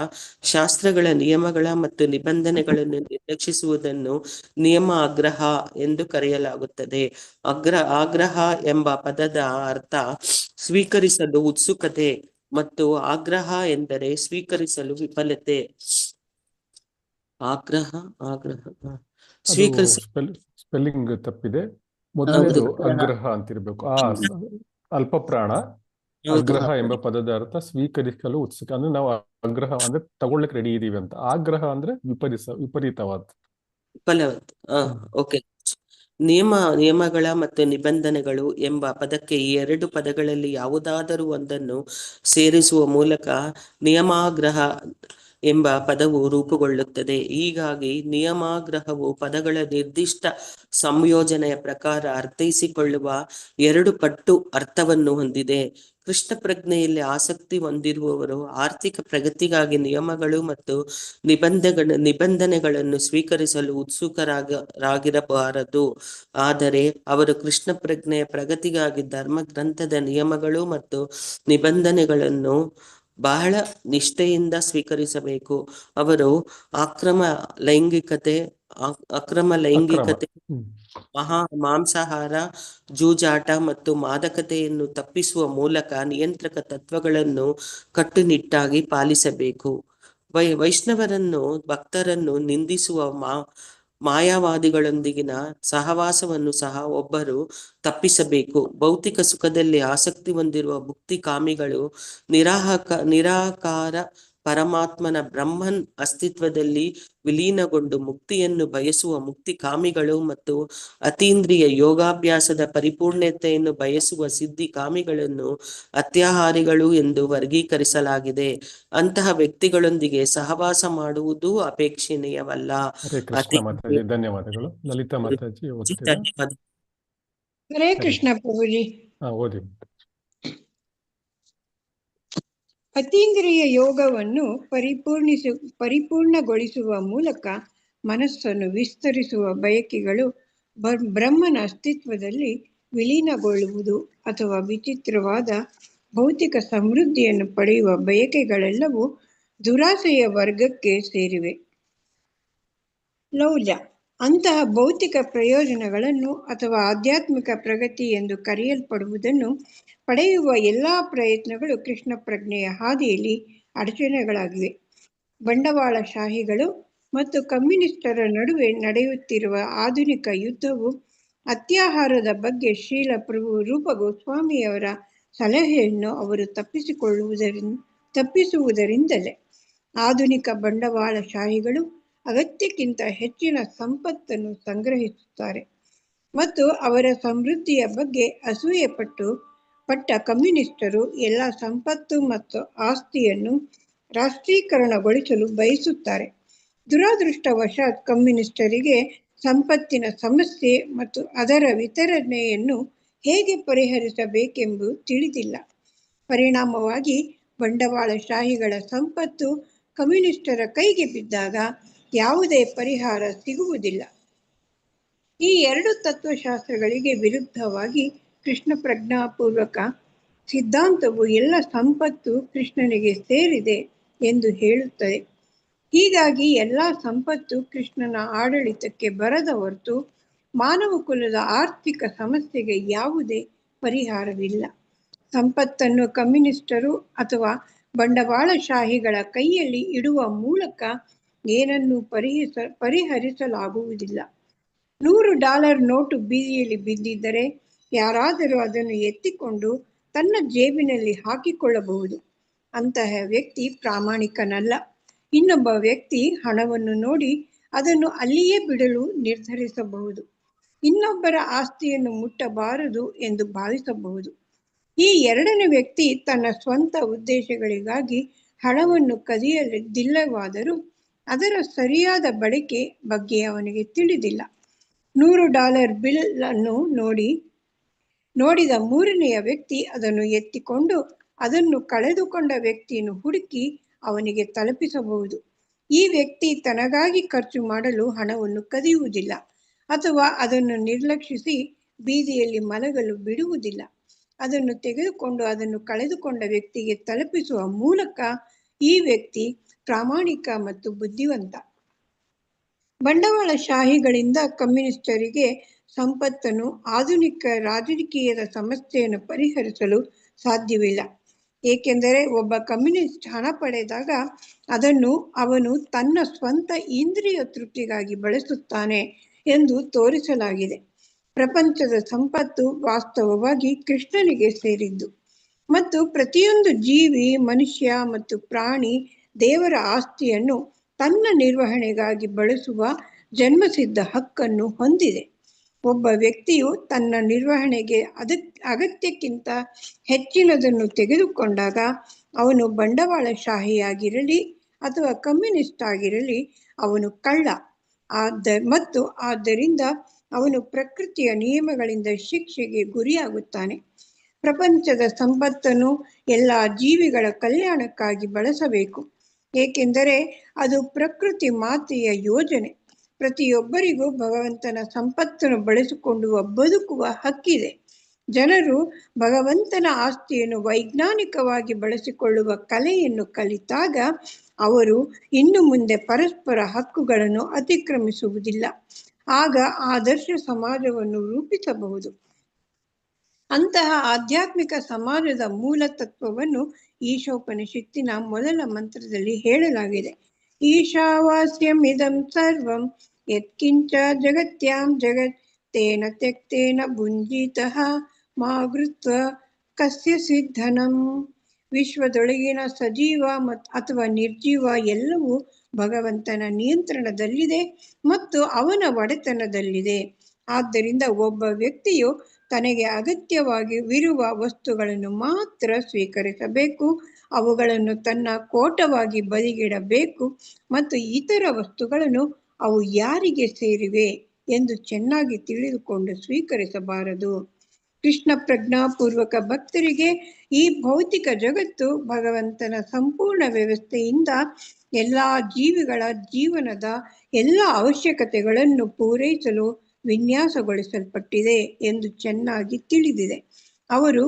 ಶಾಸ್ತ್ರಗಳ ನಿಯಮಗಳ ಮತ್ತು ನಿಬಂಧನೆಗಳನ್ನು ನಿರ್ಲಕ್ಷಿಸುವುದನ್ನು ನಿಯಮ ಆಗ್ರಹ ಎಂದು ಕರೆಯಲಾಗುತ್ತದೆ. ಆಗ್ರಹ ಎಂಬ ಪದದ ಅರ್ಥ ಸ್ವೀಕರಿಸಲು ಉತ್ಸುಕತೆ ಮತ್ತು ಆಗ್ರಹ ಎಂದರೆ ಸ್ವೀಕರಿಸಲು ವಿಫಲತೆ. ಆಗ್ರಹ ಸ್ಪೆಲ್ಲಿಂಗ್ ತಪ್ಪಿದೆ. ಮೊದಲನೇದು ಅಗ್ರಹ ಅಂತಿರ್ಬೇಕು. ಅಲ್ಪ ಪ್ರಾಣ. ಅಗ್ರಹ ಎಂಬ ಪದದ ಅರ್ಥ ಸ್ವೀಕರಿಸಲು ಉತ್ಸುಕ. ಅಂದ್ರೆ ನಾವು ಅಗ್ರಹ ಅಂದ್ರೆ ತಗೊಳ್ಳಿಕ್ ರೆಡಿ ಇದೀವಿ ಅಂತ. ಆಗ್ರಹ ಅಂದ್ರೆ ವಿಪರೀತವಾದ. ಓಕೆ. ನಿಯಮಗಳ ಮತ್ತು ನಿಬಂಧನೆಗಳು ಎಂಬ ಪದಕ್ಕೆ ಈ ಎರಡು ಪದಗಳಲ್ಲಿ ಯಾವುದಾದರೂ ಒಂದನ್ನು ಸೇರಿಸುವ ಮೂಲಕ ನಿಯಮಾಗ್ರಹ ಎಂಬ ಪದವು ರೂಪುಗೊಳ್ಳುತ್ತದೆ. ಹೀಗಾಗಿ ನಿಯಮಾಗ್ರಹವು ಪದಗಳ ನಿರ್ದಿಷ್ಟ ಸಂಯೋಜನೆಯ ಪ್ರಕಾರ ಅರ್ಥೈಸಿಕೊಳ್ಳುವ ಎರಡು ಪಟ್ಟು ಅರ್ಥವನ್ನು ಹೊಂದಿದೆ. ಕೃಷ್ಣ ಪ್ರಜ್ಞೆಯಲ್ಲಿ ಆಸಕ್ತಿ ಹೊಂದಿರುವವರು ಆರ್ಥಿಕ ಪ್ರಗತಿಗಾಗಿ ನಿಯಮಗಳು ಮತ್ತು ನಿಬಂಧನೆಗಳನ್ನು ಸ್ವೀಕರಿಸಲು ಉತ್ಸುಕರಾಗಿರಬಾರದು. ಆದರೆ ಅವರು ಕೃಷ್ಣ ಪ್ರಜ್ಞೆಯ ಪ್ರಗತಿಗಾಗಿ ಧರ್ಮ ಗ್ರಂಥದ ನಿಯಮಗಳು ಮತ್ತು ನಿಬಂಧನೆಗಳನ್ನು ಬಹಳ ನಿಷ್ಠೆಯಿಂದ ಸ್ವೀಕರಿಸಬೇಕು. ಅವರು ಅಕ್ರಮ ಲೈಂಗಿಕತೆ, ಮಾಂಸಾಹಾರ, ಜೂಜಾಟ ಮತ್ತು ಮಾದಕತೆಯನ್ನು ತಪ್ಪಿಸುವ ಮೂಲಕ ನಿಯಂತ್ರಕ ತತ್ವಗಳನ್ನು ಕಟ್ಟುನಿಟ್ಟಾಗಿ ಪಾಲಿಸಬೇಕು. ವೈಷ್ಣವರನ್ನು, ಭಕ್ತರನ್ನು ನಿಂದಿಸುವ ಮಾಯಾವಾದಿಗಳೊಂದಿಗಿನ ಸಹವಾಸವನ್ನು ಸಹ ಒಬ್ಬರು ತಪ್ಪಿಸಬೇಕು. ಭೌತಿಕ ಸುಖದಲ್ಲಿ ಆಸಕ್ತಿ ಹೊಂದಿರುವ ಭುಕ್ತಿ ಕಾಮಿಗಳು, ನಿರಾಕಾರ ಪರಮಾತ್ಮನ ಬ್ರಹ್ಮನ್ ಅಸ್ತಿತ್ವದಲ್ಲಿ ವಿಲೀನಗೊಂಡು ಮುಕ್ತಿಯನ್ನು ಬಯಸುವ ಮುಕ್ತಿ ಕಾಮಿಗಳು ಮತ್ತು ಅತೀಂದ್ರಿಯ ಯೋಗಾಭ್ಯಾಸದ ಪರಿಪೂರ್ಣತೆಯನ್ನು ಬಯಸುವ ಸಿದ್ಧಿ ಕಾಮಿಗಳನ್ನು ಅತ್ಯಾಹಾರಿಗಳು ಎಂದು ವರ್ಗೀಕರಿಸಲಾಗಿದೆ. ಅಂತಹ ವ್ಯಕ್ತಿಗಳೊಂದಿಗೆ ಸಹವಾಸ ಮಾಡುವುದು ಅಪೇಕ್ಷಣೀಯವಲ್ಲ. ಹರೇ ಕೃಷ್ಣ ಮಾತಾಜಿ, ಧನ್ಯವಾದಗಳು. ಲಲಿತಾ ಮಾತಾಜಿ ಓದ್ತೀರಾ? ಹರೇ ಕೃಷ್ಣ ಪ್ರಭುಜಿ. ಓದಿ. ಅತೀಂದ್ರಿಯ ಯೋಗವನ್ನು ಪರಿಪೂರ್ಣಗೊಳಿಸುವ ಮೂಲಕ ಮನಸ್ಸನ್ನು ವಿಸ್ತರಿಸುವ ಬಯಕೆಗಳು ಬ್ರಹ್ಮನ ಅಸ್ತಿತ್ವದಲ್ಲಿ ವಿಲೀನಗೊಳ್ಳುವುದು ಅಥವಾ ವಿಚಿತ್ರವಾದ ಭೌತಿಕ ಸಮೃದ್ಧಿಯನ್ನು ಪಡೆಯುವ ಬಯಕೆಗಳೆಲ್ಲವೂ ದುರಾಸೆಯ ವರ್ಗಕ್ಕೆ ಸೇರಿವೆ. ಲೌಲ್ಯ ಅಂತಹ ಭೌತಿಕ ಪ್ರಯೋಜನಗಳನ್ನು ಅಥವಾ ಆಧ್ಯಾತ್ಮಿಕ ಪ್ರಗತಿ ಎಂದು ಕರೆಯಲ್ಪಡುವುದನ್ನು ಪಡೆಯುವ ಎಲ್ಲ ಪ್ರಯತ್ನಗಳು ಕೃಷ್ಣ ಪ್ರಜ್ಞೆಯ ಹಾದಿಯಲ್ಲಿ ಅಡಚಣೆಗಳಾಗಿವೆ. ಬಂಡವಾಳಶಾಹಿಗಳು ಮತ್ತು ಕಮ್ಯುನಿಸ್ಟರ ನಡುವೆ ನಡೆಯುತ್ತಿರುವ ಆಧುನಿಕ ಯುದ್ಧವು ಅತ್ಯಾಹಾರದ ಬಗ್ಗೆ ಶ್ರೀಲ ಪ್ರಭು ರೂಪ ಗೋಸ್ವಾಮಿಯವರ ಸಲಹೆಯನ್ನು ಅವರು ತಪ್ಪಿಸುವುದರಿಂದಲೇ. ಆಧುನಿಕ ಬಂಡವಾಳಶಾಹಿಗಳು ಅಗತ್ಯಕ್ಕಿಂತ ಹೆಚ್ಚಿನ ಸಂಪತ್ತನ್ನು ಸಂಗ್ರಹಿಸುತ್ತಾರೆ ಮತ್ತು ಅವರ ಸಮೃದ್ಧಿಯ ಬಗ್ಗೆ ಅಸೂಯೆ ಪಟ್ಟ ಕಮ್ಯುನಿಸ್ಟರು ಎಲ್ಲ ಸಂಪತ್ತು ಮತ್ತು ಆಸ್ತಿಯನ್ನು ರಾಷ್ಟ್ರೀಕರಣಗೊಳಿಸಲು ಬಯಸುತ್ತಾರೆ. ದುರಾದೃಷ್ಟವಶಾತ್ ಕಮ್ಯುನಿಸ್ಟರಿಗೆ ಸಂಪತ್ತಿನ ಸಮಸ್ಯೆ ಮತ್ತು ಅದರ ವಿತರಣೆಯನ್ನು ಹೇಗೆ ಪರಿಹರಿಸಬೇಕೆಂಬುದು ತಿಳಿದಿಲ್ಲ. ಪರಿಣಾಮವಾಗಿ ಬಂಡವಾಳಶಾಹಿಗಳ ಸಂಪತ್ತು ಕಮ್ಯುನಿಸ್ಟರ ಕೈಗೆ ಬಿದ್ದಾಗ ಯಾವುದೇ ಪರಿಹಾರ ಸಿಗುವುದಿಲ್ಲ. ಈ ಎರಡು ತತ್ವಶಾಸ್ತ್ರಗಳಿಗೆ ವಿರುದ್ಧವಾಗಿ ಕೃಷ್ಣ ಪ್ರಜ್ಞಾಪೂರ್ವಕ ಸಿದ್ಧಾಂತವು ಎಲ್ಲ ಸಂಪತ್ತು ಕೃಷ್ಣನಿಗೆ ಸೇರಿದೆ ಎಂದು ಹೇಳುತ್ತದೆ. ಹೀಗಾಗಿ ಎಲ್ಲ ಸಂಪತ್ತು ಕೃಷ್ಣನ ಆಡಳಿತಕ್ಕೆ ಬರದ ಹೊರತು ಮಾನವ ಕುಲದ ಆರ್ಥಿಕ ಸಮಸ್ಯೆಗೆ ಯಾವುದೇ ಪರಿಹಾರವಿಲ್ಲ. ಸಂಪತ್ತನ್ನು ಕಮ್ಯುನಿಸ್ಟರು ಅಥವಾ ಬಂಡವಾಳಶಾಹಿಗಳ ಕೈಯಲ್ಲಿ ಇಡುವ ಮೂಲಕ ಏನನ್ನು ಪರಿಹರಿಸಲಾಗುವುದಿಲ್ಲ. $100 ನೋಟು ಬೀದಿಯಲ್ಲಿ ಬಿದ್ದಿದ್ದರೆ ಯಾರಾದರೂ ಅದನ್ನು ಎತ್ತಿಕೊಂಡು ತನ್ನ ಜೇಬಿನಲ್ಲಿ ಹಾಕಿಕೊಳ್ಳಬಹುದು. ಅಂತಹ ವ್ಯಕ್ತಿ ಪ್ರಾಮಾಣಿಕನಲ್ಲ. ಇನ್ನೊಬ್ಬ ವ್ಯಕ್ತಿ ಹಣವನ್ನು ನೋಡಿ ಅದನ್ನು ಅಲ್ಲಿಯೇ ಬಿಡಲು ನಿರ್ಧರಿಸಬಹುದು. ಇನ್ನೊಬ್ಬರ ಆಸ್ತಿಯನ್ನು ಮುಟ್ಟಬಾರದು ಎಂದು ಭಾವಿಸಬಹುದು. ಈ ಎರಡನೇ ವ್ಯಕ್ತಿ ತನ್ನ ಸ್ವಂತ ಉದ್ದೇಶಗಳಿಗಾಗಿ ಹಣವನ್ನು ಕದಿಯದಿಲ್ಲವಾದರೂ ಅದರ ಸರಿಯಾದ ಬಳಕೆ ಬಗ್ಗೆ ಅವನಿಗೆ ತಿಳಿದಿಲ್ಲ. $100 ಬಿಲ್ ಅನ್ನು ನೋಡಿದ ಮೂರನೆಯ ವ್ಯಕ್ತಿ ಅದನ್ನು ಎತ್ತಿಕೊಂಡು ಅದನ್ನು ಕಳೆದುಕೊಂಡ ವ್ಯಕ್ತಿಯನ್ನು ಹುಡುಕಿ ಅವನಿಗೆ ತಲುಪಿಸಬಹುದು. ಈ ವ್ಯಕ್ತಿ ತನಗಾಗಿ ಖರ್ಚು ಮಾಡಲು ಹಣವನ್ನು ಕದಿಯುವುದಿಲ್ಲ ಅಥವಾ ಅದನ್ನು ನಿರ್ಲಕ್ಷಿಸಿ ಬೀದಿಯಲ್ಲಿ ಮಲಗಲು ಬಿಡುವುದಿಲ್ಲ. ಅದನ್ನು ತೆಗೆದುಕೊಂಡು ಅದನ್ನು ಕಳೆದುಕೊಂಡ ವ್ಯಕ್ತಿಗೆ ತಲುಪಿಸುವ ಮೂಲಕ ಈ ವ್ಯಕ್ತಿ ಪ್ರಾಮಾಣಿಕ ಮತ್ತು ಬುದ್ಧಿವಂತ. ಬಂಡವಾಳಶಾಹಿಗಳಿಂದ ಕಮ್ಯುನಿಸ್ಟರಿಗೆ ಸಂಪತ್ತನ್ನು ಆಧುನಿಕ ರಾಜಕೀಯದ ಸಮಸ್ಯೆಯನ್ನು ಪರಿಹರಿಸಲು ಸಾಧ್ಯವಿಲ್ಲ. ಏಕೆಂದರೆ ಒಬ್ಬ ಕಮ್ಯುನಿಸ್ಟ್ ಹಣ ಪಡೆದಾಗ ಅದನ್ನು ಅವನು ತನ್ನ ಸ್ವಂತ ಇಂದ್ರಿಯ ತೃಪ್ತಿಗಾಗಿ ಬಳಸುತ್ತಾನೆ ಎಂದು ತೋರಿಸಲಾಗಿದೆ. ಪ್ರಪಂಚದ ಸಂಪತ್ತು ವಾಸ್ತವವಾಗಿ ಕೃಷ್ಣನಿಗೆ ಸೇರಿದ್ದು ಮತ್ತು ಪ್ರತಿಯೊಂದು ಜೀವಿ, ಮನುಷ್ಯ ಮತ್ತು ಪ್ರಾಣಿ ದೇವರ ಆಸ್ತಿಯನ್ನು ತನ್ನ ನಿರ್ವಹಣೆಗಾಗಿ ಬಳಸುವ ಜನ್ಮಸಿದ್ಧ ಹಕ್ಕನ್ನು ಹೊಂದಿದೆ. ಒಬ್ಬ ವ್ಯಕ್ತಿಯು ತನ್ನ ನಿರ್ವಹಣೆಗೆ ಅಗತ್ಯಕ್ಕಿಂತ ಹೆಚ್ಚಿನದನ್ನು ತೆಗೆದುಕೊಂಡಾಗ ಅವನು ಬಂಡವಾಳಶಾಹಿಯಾಗಿರಲಿ ಅಥವಾ ಕಮ್ಯುನಿಸ್ಟ್ ಆಗಿರಲಿ ಅವನು ಕಳ್ಳ ಮತ್ತು ಆದ್ದರಿಂದ ಅವನು ಪ್ರಕೃತಿಯ ನಿಯಮಗಳಿಂದ ಶಿಕ್ಷೆಗೆ ಗುರಿಯಾಗುತ್ತಾನೆ. ಪ್ರಪಂಚದ ಸಂಪತ್ತನ್ನು ಎಲ್ಲ ಜೀವಿಗಳ ಕಲ್ಯಾಣಕ್ಕಾಗಿ ಬಳಸಬೇಕು, ಏಕೆಂದರೆ ಅದು ಪ್ರಕೃತಿ ಮಾತೆಯ ಯೋಜನೆ. ಪ್ರತಿಯೊಬ್ಬರಿಗೂ ಭಗವಂತನ ಸಂಪತ್ತನ್ನು ಬಳಸಿಕೊಂಡು ಬದುಕುವ ಹಕ್ಕಿದೆ. ಜನರು ಭಗವಂತನ ಆಸ್ತಿಯನ್ನು ವೈಜ್ಞಾನಿಕವಾಗಿ ಬಳಸಿಕೊಳ್ಳುವ ಕಲೆಯನ್ನು ಕಲಿತಾಗ ಅವರು ಇನ್ನು ಮುಂದೆ ಪರಸ್ಪರ ಹಕ್ಕುಗಳನ್ನು ಅತಿಕ್ರಮಿಸುವುದಿಲ್ಲ. ಆಗ ಆದರ್ಶ ಸಮಾಜವನ್ನು ರೂಪಿಸಬಹುದು. ಅಂತಹ ಆಧ್ಯಾತ್ಮಿಕ ಸಮಾಜದ ಮೂಲ ತತ್ವವನ್ನು ಈಶೋಪನಿಷತ್ತಿನ ಮೊದಲ ಮಂತ್ರದಲ್ಲಿ ಹೇಳಲಾಗಿದೆ. ಈಶಾವಾಸ್ಯಂ ಇದಂ ಸರ್ವಂ ಯತ್ಕಿಂಚ ಜಗತ್ಯಾಂ ಜಗತ್ ತೇನ ತ್ಯಕ್ತೇನ ಭುಂಜಿತಃ ಮಾ ಕೃತ್ವ ಕಸ್ಯಚಿತ್ ಧನಂ. ವಿಶ್ವದೊಳಗಿನ ಸಜೀವ ಅಥವಾ ನಿರ್ಜೀವ ಎಲ್ಲವೂ ಭಗವಂತನ ನಿಯಂತ್ರಣದಲ್ಲಿದೆ ಮತ್ತು ಅವನ ಒಡೆತನದಲ್ಲಿದೆ. ಆದ್ದರಿಂದ ಒಬ್ಬ ವ್ಯಕ್ತಿಯು ತನಗೆ ಅಗತ್ಯವಿರುವ ವಸ್ತುಗಳನ್ನು ಮಾತ್ರ ಸ್ವೀಕರಿಸಬೇಕು, ಅವುಗಳನ್ನು ತನ್ನ ಕೋಟವಾಗಿ ಬದಿಗಿಡಬೇಕು ಮತ್ತು ಇತರ ವಸ್ತುಗಳನ್ನು ಅವು ಯಾರಿಗೆ ಸೇರಿವೆ ಎಂದು ಚೆನ್ನಾಗಿ ತಿಳಿದುಕೊಂಡು ಸ್ವೀಕರಿಸಬಾರದು. ಕೃಷ್ಣ ಪ್ರಜ್ಞಾಪೂರ್ವಕ ಭಕ್ತರಿಗೆ ಈ ಭೌತಿಕ ಜಗತ್ತು ಭಗವಂತನ ಸಂಪೂರ್ಣ ವ್ಯವಸ್ಥೆಯಿಂದ ಎಲ್ಲ ಜೀವಿಗಳ ಜೀವನದ ಎಲ್ಲ ಅವಶ್ಯಕತೆಗಳನ್ನು ಪೂರೈಸಲು ವಿನ್ಯಾಸಗೊಳಿಸಲ್ಪಟ್ಟಿದೆ ಎಂದು ಚೆನ್ನಾಗಿ ತಿಳಿದಿದೆ. ಅವರು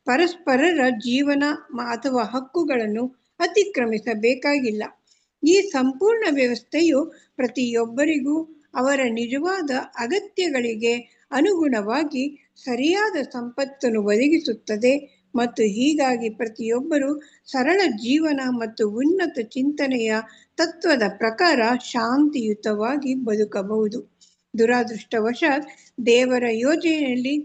ಪರಸ್ಪರರ ಜೀವನ ಅಥವಾ ಹಕ್ಕುಗಳನ್ನು ಅತಿಕ್ರಮಿಸಬೇಕಾಗಿಲ್ಲ. ಈ ಸಂಪೂರ್ಣ ವ್ಯವಸ್ಥೆಯು ಪ್ರತಿಯೊಬ್ಬರಿಗೂ ಅವರ ನಿಜವಾದ ಅಗತ್ಯಗಳಿಗೆ ಅನುಗುಣವಾಗಿ ಸರಿಯಾದ ಸಂಪತ್ತನ್ನು ಒದಗಿಸುತ್ತದೆ ಮತ್ತು ಹೀಗಾಗಿ ಪ್ರತಿಯೊಬ್ಬರು ಸರಳ ಜೀವನ ಮತ್ತು ಉನ್ನತ ಚಿಂತನೆಯ ತತ್ವದ ಪ್ರಕಾರ ಶಾಂತಿಯುತವಾಗಿ ಬದುಕಬಹುದು. ದುರಾದೃಷ್ಟವಶಾತ್ ದೇವರ ಯೋಜನೆಯಲ್ಲಿ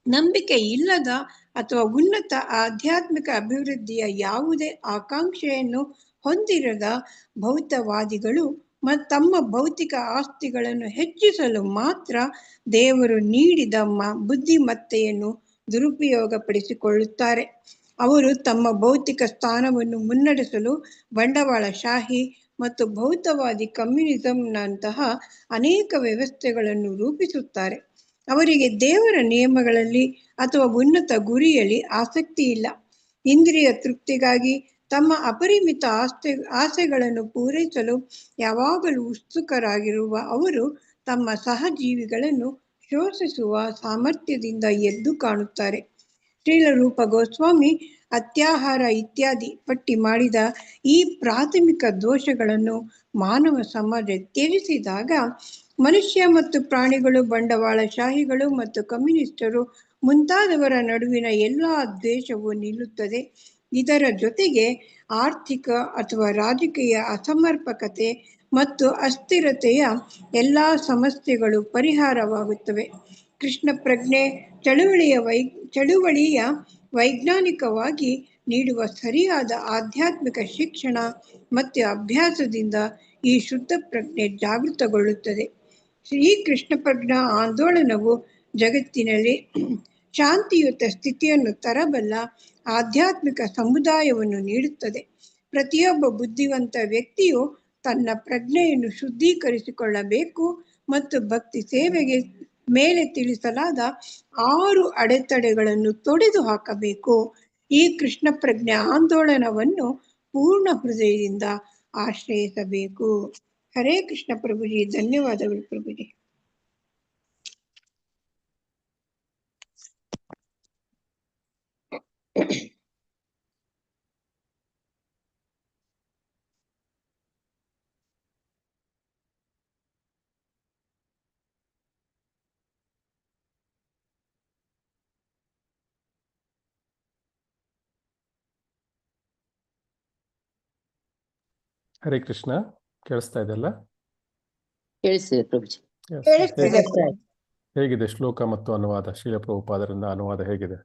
ನಂಬಿಕೆ ಇಲ್ಲದ ಅಥವಾ ಉನ್ನತ ಆಧ್ಯಾತ್ಮಿಕ ಅಭಿವೃದ್ಧಿಯ ಯಾವುದೇ ಆಕಾಂಕ್ಷೆಯನ್ನು ಹೊಂದಿರದ ಭೌತವಾದಿಗಳು ತಮ್ಮ ಭೌತಿಕ ಆಸ್ತಿಗಳನ್ನು ಹೆಚ್ಚಿಸಲು ಮಾತ್ರ ದೇವರು ನೀಡಿದ ಬುದ್ಧಿಮತ್ತೆಯನ್ನು ದುರುಪಯೋಗಪಡಿಸಿಕೊಳ್ಳುತ್ತಾರೆ. ಅವರು ತಮ್ಮ ಭೌತಿಕ ಸ್ಥಾನವನ್ನು ಮುನ್ನಡೆಸಲು ಬಂಡವಾಳಶಾಹಿ ಮತ್ತು ಭೌತವಾದಿ ಕಮ್ಯುನಿಸಂನಂತಹ ಅನೇಕ ವ್ಯವಸ್ಥೆಗಳನ್ನು ರೂಪಿಸುತ್ತಾರೆ. ಅವರಿಗೆ ದೇವರ ನಿಯಮಗಳಲ್ಲಿ ಅಥವಾ ಉನ್ನತ ಗುರಿಯಲ್ಲಿ ಆಸಕ್ತಿ ಇಲ್ಲ. ಇಂದ್ರಿಯ ತೃಪ್ತಿಗಾಗಿ ತಮ್ಮ ಅಪರಿಮಿತ ಆಸೆಗಳನ್ನು ಪೂರೈಸಲು ಯಾವಾಗಲೂ ಉತ್ಸುಕರಾಗಿರುವ ಅವರು ತಮ್ಮ ಸಹಜೀವಿಗಳನ್ನು ಶೋಷಿಸುವ ಸಾಮರ್ಥ್ಯದಿಂದ ಎದ್ದು ಕಾಣುತ್ತಾರೆ. ಶ್ರೀಲ ರೂಪ ಗೋಸ್ವಾಮಿ ಅತ್ಯಾಹಾರ ಇತ್ಯಾದಿ ಪಟ್ಟಿ ಮಾಡಿದ ಈ ಪ್ರಾಥಮಿಕ ದೋಷಗಳನ್ನು ಮಾನವ ಸಮಾಜ ತ್ಯಜಿಸಿದಾಗ ಮನುಷ್ಯ ಮತ್ತು ಪ್ರಾಣಿಗಳು, ಬಂಡವಾಳಶಾಹಿಗಳು ಮತ್ತು ಕಮ್ಯುನಿಸ್ಟರು ಮುಂತಾದವರ ನಡುವಿನ ಎಲ್ಲ ದ್ವೇಷವು ನಿಲ್ಲುತ್ತದೆ ಇದರ ಜೊತೆಗೆ ಆರ್ಥಿಕ ಅಥವಾ ರಾಜಕೀಯ ಅಸಮರ್ಪಕತೆ ಮತ್ತು ಅಸ್ಥಿರತೆಯ ಎಲ್ಲ ಸಮಸ್ಯೆಗಳು ಪರಿಹಾರವಾಗುತ್ತವೆ. ಕೃಷ್ಣ ಪ್ರಜ್ಞೆ ಚಳುವಳಿಯ ವೈಜ್ಞಾನಿಕವಾಗಿ ನೀಡುವ ಸರಿಯಾದ ಆಧ್ಯಾತ್ಮಿಕ ಶಿಕ್ಷಣ ಮತ್ತು ಅಭ್ಯಾಸದಿಂದ ಈ ಶುದ್ಧ ಪ್ರಜ್ಞೆ ಜಾಗೃತಗೊಳ್ಳುತ್ತದೆ. ಈ ಕೃಷ್ಣ ಪ್ರಜ್ಞಾ ಆಂದೋಲನವು ಜಗತ್ತಿನಲ್ಲಿ ಶಾಂತಿಯುತ ಸ್ಥಿತಿಯನ್ನು ತರಬಲ್ಲ ಆಧ್ಯಾತ್ಮಿಕ ಸಮುದಾಯವನ್ನು ನೀಡುತ್ತದೆ. ಪ್ರತಿಯೊಬ್ಬ ಬುದ್ಧಿವಂತ ವ್ಯಕ್ತಿಯು ತನ್ನ ಪ್ರಜ್ಞೆಯನ್ನು ಶುದ್ಧೀಕರಿಸಿಕೊಳ್ಳಬೇಕು ಮತ್ತು ಭಕ್ತಿ ಸೇವೆಗೆ ಮೇಲೆ ತಿಳಿಸಲಾದ 6 ಅಡೆತಡೆಗಳನ್ನು ತೊಡೆದು ಹಾಕಬೇಕು. ಈ ಕೃಷ್ಣ ಪ್ರಜ್ಞೆ ಆಂದೋಲನವನ್ನು ಪೂರ್ಣ ಹೃದಯದಿಂದ ಆಶ್ರಯಿಸಬೇಕು. ಹರೇ ಕೃಷ್ಣ ಪ್ರಭುಜಿ. ಧನ್ಯವಾದಗಳು ಪ್ರಭುಜಿ. ಹರೇ ಕೃಷ್ಣ. ಕೇಳಿಸ್ತಾ ಇದೆಯಲ್ಲ? ಕೇಳಿಸಿದೆ ಪ್ರಭುಜಿ. ಕೇಳಿಸ್ತಿದೆ. ಹೇಗಿದೆ ಶ್ಲೋಕ ಮತ್ತು ಅನುವಾದ? ಶ್ರೀಲ ಪ್ರಭುಪಾದರಿಂದ ಅನುವಾದ ಹೇಗಿದೆ?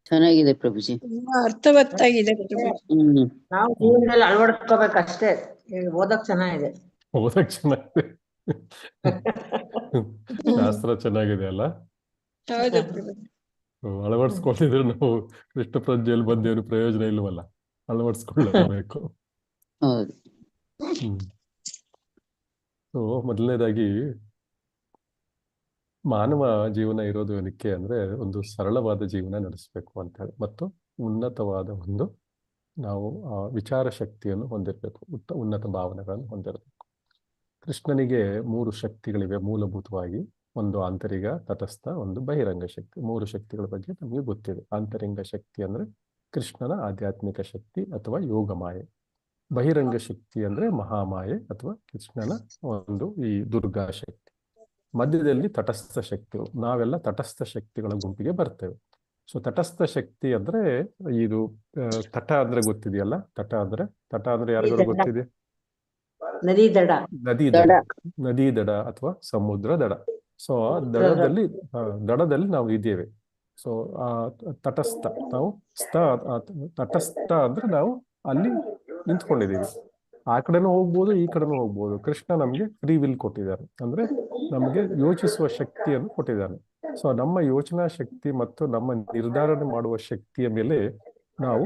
ಚೆನ್ನಾಗಿದೆ ಪ್ರಭುಜಿ. ತುಂಬಾ ಅರ್ಥವತ್ತಾಗಿದೆ ಪ್ರಭುಜಿ. ನಾವು ಜೀವನದಲ್ಲಿ ಅಳವಡಿಸ್ಕೋಬೇಕಷ್ಟೇ. ಓದಕ್ ಚೆನ್ನಾಗಿದೆ. ಓದಕ್ ಚೆನ್ನಾಗಿದೆ. ಶಾಸ್ತ್ರ ಚೆನ್ನಾಗಿದೆ ಅಲ್ಲ? ಹೌದು ಪ್ರಭುಜಿ. ಅಳವಡಿಸ್ಕೊಂಡಿದ್ರೆ ನಾವು ಕೃಷ್ಣ ಪ್ರಜ್ಞೆಯಲ್ಲಿ ಬಂದೇನು ಪ್ರಯೋಜನ ಇಲ್ವಲ್ಲ, ಅಳವಡಿಸ್ಕೊಳ್ಳಬೇಕು. ಹೌದು. ಸೊ ಮೊದಲನೇದಾಗಿ ಮಾನವ ಜೀವನ ಇರೋದು ಏನಕ್ಕೆ ಅಂದ್ರೆ ಒಂದು ಸರಳವಾದ ಜೀವನ ನಡೆಸಬೇಕು ಅಂತ ಹೇಳಿ, ಮತ್ತು ಉನ್ನತವಾದ ಒಂದು ನಾವು ವಿಚಾರ ಶಕ್ತಿಯನ್ನು ಹೊಂದಿರಬೇಕು, ಉನ್ನತ ಭಾವನೆಗಳನ್ನು ಹೊಂದಿರಬೇಕು. ಕೃಷ್ಣನಿಗೆ 3 ಶಕ್ತಿಗಳಿವೆ ಮೂಲಭೂತವಾಗಿ. ಒಂದು ಆಂತರಿಕ, ತಟಸ್ಥ, ಒಂದು ಬಹಿರಂಗ ಶಕ್ತಿ. 3 ಶಕ್ತಿಗಳ ಬಗ್ಗೆ ನಮಗೆ ಗೊತ್ತಿದೆ. ಆಂತರಿಂಗ ಶಕ್ತಿ ಅಂದ್ರೆ ಕೃಷ್ಣನ ಆಧ್ಯಾತ್ಮಿಕ ಶಕ್ತಿ ಅಥವಾ ಯೋಗ ಮಾಯೆ. ಬಹಿರಂಗ ಶಕ್ತಿ ಅಂದ್ರೆ ಮಹಾಮಾಯೆ ಅಥವಾ ಕೃಷ್ಣನ ಒಂದು ಈ ದುರ್ಗಾ ಶಕ್ತಿ. ಮಧ್ಯದಲ್ಲಿ ತಟಸ್ಥ ಶಕ್ತಿಗಳು. ನಾವೆಲ್ಲ ತಟಸ್ಥ ಶಕ್ತಿಗಳ ಗುಂಪಿಗೆ ಬರ್ತೇವೆ. ಸೊ ತಟಸ್ಥ ಶಕ್ತಿ ಅಂದ್ರೆ ಇದು ತಟ ಅಂದ್ರೆ ಗೊತ್ತಿದೆಯಲ್ಲ? ತಟ ಅಂದ್ರೆ ಯಾರಿಗೂ ಗೊತ್ತಿದೆ? ನದಿ ದಡ. ನದಿ ದಡ ಅಥವಾ ಸಮುದ್ರ ದಡ. ಸೊ ದಡದಲ್ಲಿ ನಾವು ಇದ್ದೇವೆ. ಸೊ ತಟಸ್ಥ ನಾವು ತಟಸ್ಥ ಅಂದ್ರೆ ನಾವು ಅಲ್ಲಿ ನಿಂತ್ಕೊಂಡಿದ್ದೀವಿ. ಆ ಕಡೆನೂ ಹೋಗ್ಬೋದು, ಈ ಕಡೆನೂ ಹೋಗ್ಬೋದು. ಕೃಷ್ಣ ನಮ್ಗೆ ಫ್ರೀ ವಿಲ್ ಕೊಟ್ಟಿದ್ದಾನೆ, ಅಂದ್ರೆ ನಮಗೆ ಯೋಚಿಸುವ ಶಕ್ತಿಯನ್ನು ಕೊಟ್ಟಿದ್ದಾನೆ. ಸೊ ನಮ್ಮ ಯೋಚನಾ ಶಕ್ತಿ ಮತ್ತು ನಮ್ಮ ನಿರ್ಧಾರಣೆ ಮಾಡುವ ಶಕ್ತಿಯ ಮೇಲೆ ನಾವು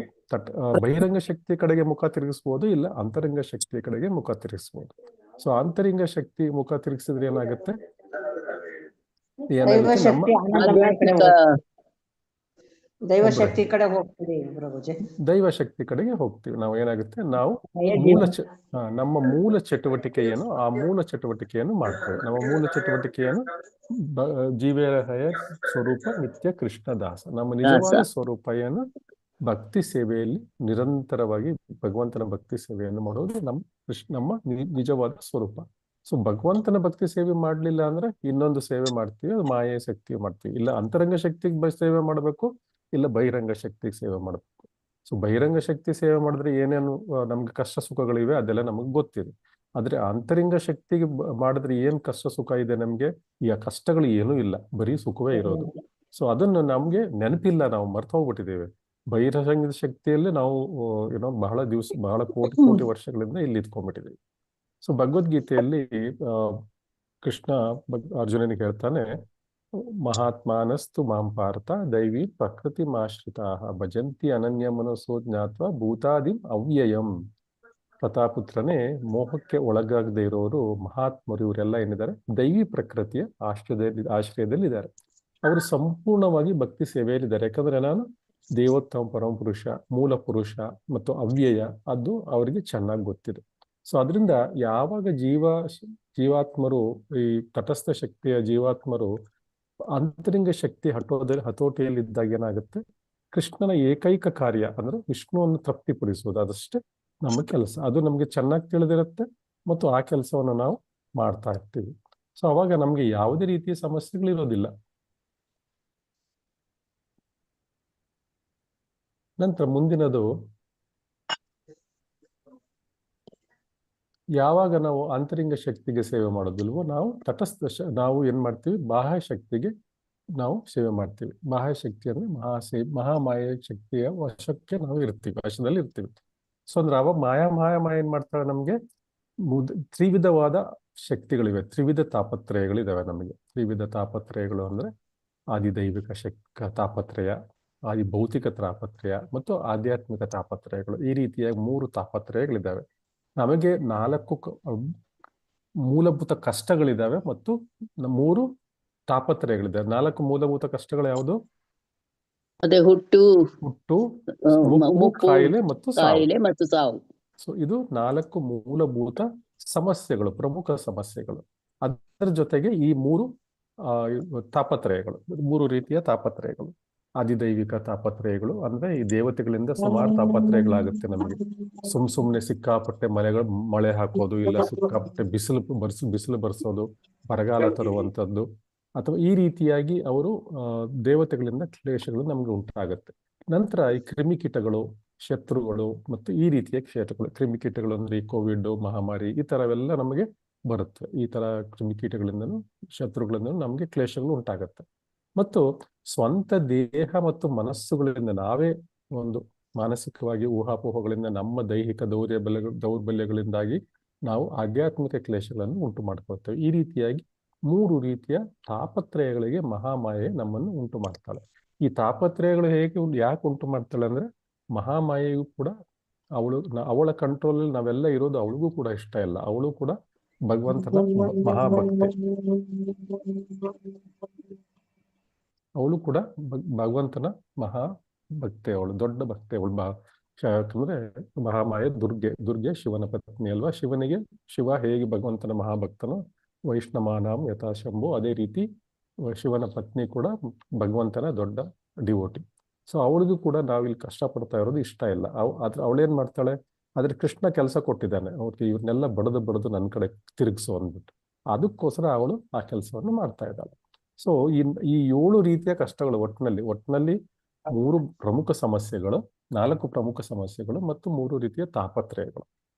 ಬಹಿರಂಗ ಶಕ್ತಿಯ ಕಡೆಗೆ ಮುಖ ತಿರುಗಿಸ್ಬೋದು, ಇಲ್ಲ ಅಂತರಂಗ ಶಕ್ತಿಯ ಕಡೆಗೆ ಮುಖ ತಿರುಗಿಸ್ಬೋದು. ಸೊ ಆಂತರಿಂಗ ಶಕ್ತಿ ಮುಖ ತಿರುಗಿಸಿದ್ರೆ ಏನಾಗುತ್ತೆ? ದೈವ ಶಕ್ತಿ ಕಡೆ ಹೋಗ್ತೀವಿ ಪ್ರಭುಜಿ. ದೈವ ಶಕ್ತಿ ಕಡೆಗೆ ಹೋಗ್ತೀವಿ. ನಾವು ಏನಾಗುತ್ತೆ, ನಾವು ನಮ್ಮ ಮೂಲ ಚಟುವಟಿಕೆ ಏನು, ಆ ಮೂಲ ಚಟುವಟಿಕೆಯನ್ನು ಮಾಡ್ತೇವೆ. ನಮ್ಮ ಮೂಲ ಚಟುವಟಿಕೆಯನ್ನು ಜೀವೇರಹಯ ಸ್ವರೂಪ ನಿತ್ಯ ಕೃಷ್ಣದಾಸ. ನಮ್ಮ ನಿಜವಾದ ಸ್ವರೂಪ ಏನು? ಭಕ್ತಿ ಸೇವೆಯಲ್ಲಿ ನಿರಂತರವಾಗಿ ಭಗವಂತನ ಭಕ್ತಿ ಸೇವೆಯನ್ನು ಮಾಡೋದು ನಮ್ಮ ನಿಜವಾದ ಸ್ವರೂಪ. ಸೊ ಭಗವಂತನ ಭಕ್ತಿ ಸೇವೆ ಮಾಡ್ಲಿಲ್ಲ ಅಂದ್ರೆ ಇನ್ನೊಂದು ಸೇವೆ ಮಾಡ್ತೀವಿ, ಅದು ಮಾಯೆ ಶಕ್ತಿ ಮಾಡ್ತೀವಿ. ಇಲ್ಲ ಅಂತರಂಗ ಶಕ್ತಿಗೆ ಸೇವೆ ಮಾಡಬೇಕು, ಇಲ್ಲ ಬಹಿರಂಗ ಶಕ್ತಿಗೆ ಸೇವೆ ಮಾಡಬೇಕು. ಸೊ ಬಹಿರಂಗ ಶಕ್ತಿ ಸೇವೆ ಮಾಡಿದ್ರೆ ಏನೇನು ನಮ್ಗೆ ಕಷ್ಟ ಸುಖಗಳಿವೆ ಅದೆಲ್ಲ ನಮಗೆ ಗೊತ್ತಿದೆ. ಆದ್ರೆ ಅಂತರಂಗ ಶಕ್ತಿಗೆ ಮಾಡಿದ್ರೆ ಏನ್ ಕಷ್ಟ ಸುಖ ಇದೆ ನಮ್ಗೆ? ಈ ಕಷ್ಟಗಳು ಏನೂ ಇಲ್ಲ, ಬರೀ ಸುಖವೇ ಇರೋದು. ಸೊ ಅದನ್ನು ನಮ್ಗೆ ನೆನಪಿಲ್ಲ, ನಾವು ಮರ್ತು ಹೋಗ್ಬಿಟ್ಟಿದ್ದೇವೆ. ಬಹಿರಂಗ ಶಕ್ತಿಯಲ್ಲಿ ನಾವು ಬಹಳ ಕೋಟಿ ವರ್ಷಗಳಿಂದ ಇಲ್ಲಿ ಇದ್ಕೊಂಡ್ಬಿಟ್ಟಿದ್ದೀವಿ. ಸೊ ಭಗವದ್ಗೀತೆಯಲ್ಲಿ ಕೃಷ್ಣ ಅರ್ಜುನನಿಗೆ ಹೇಳ್ತಾನೆ, ಮಹಾತ್ಮಾನಸ್ತು ಮಾಂ ಪಾರ್ಥ ದೈವಿ ಪ್ರಕೃತಿ ಮಾಶ್ರಿತಾ ಭಜಂತಿ ಅನನ್ಯ ಮನಸೋ ಜ್ಞಾತ್ವ ಭೂತಾದಿಂ ಅವ್ಯಯಂ. ಪ್ರತಾಪುತ್ರನೇ, ಮೋಹಕ್ಕೆ ಒಳಗಾಗದೇ ಇರೋರು ಮಹಾತ್ಮರು ಇವರೆಲ್ಲ ಏನಿದ್ದಾರೆ ದೈವಿ ಪ್ರಕೃತಿಯ ಆಶ್ರಯದಲ್ಲಿದ್ದಾರೆ. ಅವರು ಸಂಪೂರ್ಣವಾಗಿ ಭಕ್ತಿ ಸೇವೆಯಲ್ಲಿದ್ದಾರೆ. ಯಾಕಂದ್ರೆ ನಾನು ದೇವೋತ್ತಮ ಪರಮಪುರುಷ, ಮೂಲ ಪುರುಷ ಮತ್ತು ಅವ್ಯಯ ಅದು ಅವರಿಗೆ ಚೆನ್ನಾಗಿ ಗೊತ್ತಿದೆ. ಸೊ ಅದರಿಂದ ಯಾವಾಗ ಜೀವಾತ್ಮರು ಈ ತಟಸ್ಥ ಶಕ್ತಿಯ ಜೀವಾತ್ಮರು ಅಂತರಿಂಗ ಶಕ್ತಿ ಹತೋಟಿಯಲ್ಲಿದ್ದಾಗ ಏನಾಗುತ್ತೆ, ಕೃಷ್ಣನ ಏಕೈಕ ಕಾರ್ಯ ಅಂದ್ರೆ ವಿಷ್ಣುವನ್ನು ತೃಪ್ತಿಪಡಿಸುವುದು, ಅದಷ್ಟೇ ನಮ್ಮ ಕೆಲಸ. ಅದು ನಮ್ಗೆ ಚೆನ್ನಾಗಿ ತಿಳಿದಿರುತ್ತೆ ಮತ್ತು ಆ ಕೆಲಸವನ್ನು ನಾವು ಮಾಡ್ತಾ ಇರ್ತೀವಿ. ಸೊ ಅವಾಗ ನಮ್ಗೆ ಯಾವುದೇ ರೀತಿಯ ಸಮಸ್ಯೆಗಳಿರೋದಿಲ್ಲ. ನಂತರ ಮುಂದಿನದು, ಯಾವಾಗ ನಾವು ಅಂತರಿಂಗ ಶಕ್ತಿಗೆ ಸೇವೆ ಮಾಡೋದಿಲ್ವೋ ನಾವು ನಾವು ಏನ್ ಮಾಡ್ತೀವಿ, ಬಾಹ್ಯ ಶಕ್ತಿಗೆ ನಾವು ಸೇವೆ ಮಾಡ್ತೀವಿ. ಬಾಹ್ಯ ಶಕ್ತಿ ಅಂದ್ರೆ ಮಹಾಮಾಯ ಶಕ್ತಿಯ ವಶಕ್ಕೆ ನಾವು ಇರ್ತೀವಿ, ವಶದಲ್ಲಿ ಇರ್ತೀವಿ. ಸೊ ಅಂದ್ರೆ ಅವಾಗ ಮಾಯ ಏನ್ ಮಾಡ್ತಾಳೆ, ನಮ್ಗೆ ತ್ರಿವಿಧವಾದ ಶಕ್ತಿಗಳಿವೆ, ತ್ರಿವಿಧ ತಾಪತ್ರಯಗಳಿದಾವೆ ನಮಗೆ. ತ್ರಿವಿಧ ತಾಪತ್ರಯಗಳು ಅಂದ್ರೆ ಆದಿದೈವಿಕ ತಾಪತ್ರಯ, ಆದಿ ಭೌತಿಕ ತಾಪತ್ರಯ ಮತ್ತು ಆಧ್ಯಾತ್ಮಿಕ ತಾಪತ್ರಯಗಳು. ಈ ರೀತಿಯ 3 ತಾಪತ್ರಯಗಳಿದ್ದಾವೆ. ನಮಗೆ 4 ಮೂಲಭೂತ ಕಷ್ಟಗಳಿದ್ದಾವೆ ಮತ್ತು 3 ತಾಪತ್ರಯಗಳಿದ್ದಾವೆ. 4 ಮೂಲಭೂತ ಕಷ್ಟಗಳು ಯಾವುದು? ಅದೇ ಹುಟ್ಟು, ಮುಪ್ಪು, ಕಾಯಿಲೆ ಮತ್ತು ಸಾವು. ಸೊ ಇದು 4 ಮೂಲಭೂತ ಸಮಸ್ಯೆಗಳು, ಪ್ರಮುಖ ಸಮಸ್ಯೆಗಳು. ಅದರ ಜೊತೆಗೆ ಈ 3 ತಾಪತ್ರಯಗಳು, 3 ರೀತಿಯ ತಾಪತ್ರಯಗಳು. ಆದಿದೈವಿಕ ತಾಪತ್ರಯಗಳು ಅಂದ್ರೆ ಈ ದೇವತೆಗಳಿಂದ ಸುಮಾರು ತಾಪತ್ರಯಗಳಾಗುತ್ತೆ ನಮಗೆ. ಸುಮ್ನೆ ಸಿಕ್ಕಾಪಟ್ಟೆ ಮಳೆ ಹಾಕೋದು, ಇಲ್ಲ ಸಿಕ್ಕಾಪಟ್ಟೆ ಬಿಸಿಲು ಬರ್ಸೋದು, ಬರಗಾಲ ತರುವಂಥದ್ದು, ಅಥವಾ ಈ ರೀತಿಯಾಗಿ ಅವರು ದೇವತೆಗಳಿಂದ ಕ್ಲೇಶಗಳು ನಮ್ಗೆ ಉಂಟಾಗುತ್ತೆ. ನಂತರ ಈ ಕ್ರಿಮಿಕೀಟಗಳು, ಶತ್ರುಗಳು ಮತ್ತು ಈ ರೀತಿಯ ಕ್ಷೇತ್ರಗಳು. ಕ್ರಿಮಿಕೀಟಗಳು ಅಂದ್ರೆ ಈ ಕೋವಿಡ್ ಮಹಾಮಾರಿ ಈ ತರವೆಲ್ಲ ನಮಗೆ ಬರುತ್ತೆ. ಈ ತರ ಕ್ರಿಮಿಕೀಟಗಳಿಂದನೂ ಶತ್ರುಗಳಿಂದನೂ ನಮಗೆ ಕ್ಲೇಶಗಳು ಉಂಟಾಗತ್ತೆ. ಮತ್ತು ಸ್ವಂತ ದೇಹ ಮತ್ತು ಮನಸ್ಸುಗಳಿಂದ ನಾವೇ ಒಂದು ಮಾನಸಿಕವಾಗಿ ಊಹಾಪೋಹಗಳಿಂದ ನಮ್ಮ ದೈಹಿಕ ದೌರ್ಬಲ್ಯಗಳಿಂದಾಗಿ ನಾವು ಆಧ್ಯಾತ್ಮಿಕ ಕ್ಲೇಶಗಳನ್ನು ಉಂಟು ಮಾಡ್ಕೊಳ್ತೇವೆ. ಈ ರೀತಿಯಾಗಿ 3 ರೀತಿಯ ತಾಪತ್ರಯಗಳಿಗೆ ಮಹಾಮಾಯೆ ನಮ್ಮನ್ನು ಉಂಟು ಮಾಡ್ತಾಳೆ. ಈ ತಾಪತ್ರಯಗಳು ಯಾಕೆ ಉಂಟು ಮಾಡ್ತಾಳೆ ಅಂದ್ರೆ, ಮಹಾಮಾಯೆಯು ಕೂಡ ಅವಳ ಕಂಟ್ರೋಲ್ ನಾವೆಲ್ಲ ಇರೋದು ಅವಳಿಗೂ ಕೂಡ ಇಷ್ಟ ಇಲ್ಲ. ಅವಳು ಕೂಡ ಭಗವಂತನ ಮಹಾಭಕ್ತೆ. ಅವಳು ಕೂಡ ಭಗವಂತನ ಮಹಾಭಕ್ತೆ, ಅವಳು ದೊಡ್ಡ ಭಕ್ತೆ. ಅವಳು ಯಾಕಂದ್ರೆ ಮಹಾಮಾಯೆ ದುರ್ಗೆ ಶಿವನ ಪತ್ನಿ ಅಲ್ವಾ. ಶಿವ ಹೇಗೆ ಭಗವಂತನ ಮಹಾಭಕ್ತನೋ ವೈಷ್ಣವಾನಾಂ ಯಥಾಶಂಭು, ಅದೇ ರೀತಿ ಶಿವನ ಪತ್ನಿ ಕೂಡ ಭಗವಂತನ ದೊಡ್ಡ ಡಿವೋಟಿ. ಸೊ ಅವಳಿಗೂ ಕೂಡ ನಾವಿಲ್ಲಿ ಕಷ್ಟಪಡ್ತಾ ಇರೋದು ಇಷ್ಟ ಇಲ್ಲ. ಅವಳೇನ್ ಮಾಡ್ತಾಳೆ, ಆದ್ರೆ ಕೃಷ್ಣ ಕೆಲಸ ಕೊಟ್ಟಿದ್ದಾನೆ ಅವ್ರಿಗೆ, ಇವ್ರನ್ನೆಲ್ಲ ಬಡದು ನನ್ನ ಕಡೆ ತಿರುಗಿಸು ಅಂದ್ಬಿಟ್ಟು. ಅದಕ್ಕೋಸ್ಕರ ಅವಳು ಆ ಕೆಲಸವನ್ನು ಮಾಡ್ತಾ ಇದ್ದಾಳೆ. ಸೊ ಈ 7 ರೀತಿಯ ಕಷ್ಟಗಳು, ಒಟ್ಟಿನಲ್ಲಿ 3 ಪ್ರಮುಖ ಸಮಸ್ಯೆಗಳು, 4 ಪ್ರಮುಖ ಸಮಸ್ಯೆಗಳು ಮತ್ತು 3 ರೀತಿಯ ತಾಪತ್ರಯಗಳು.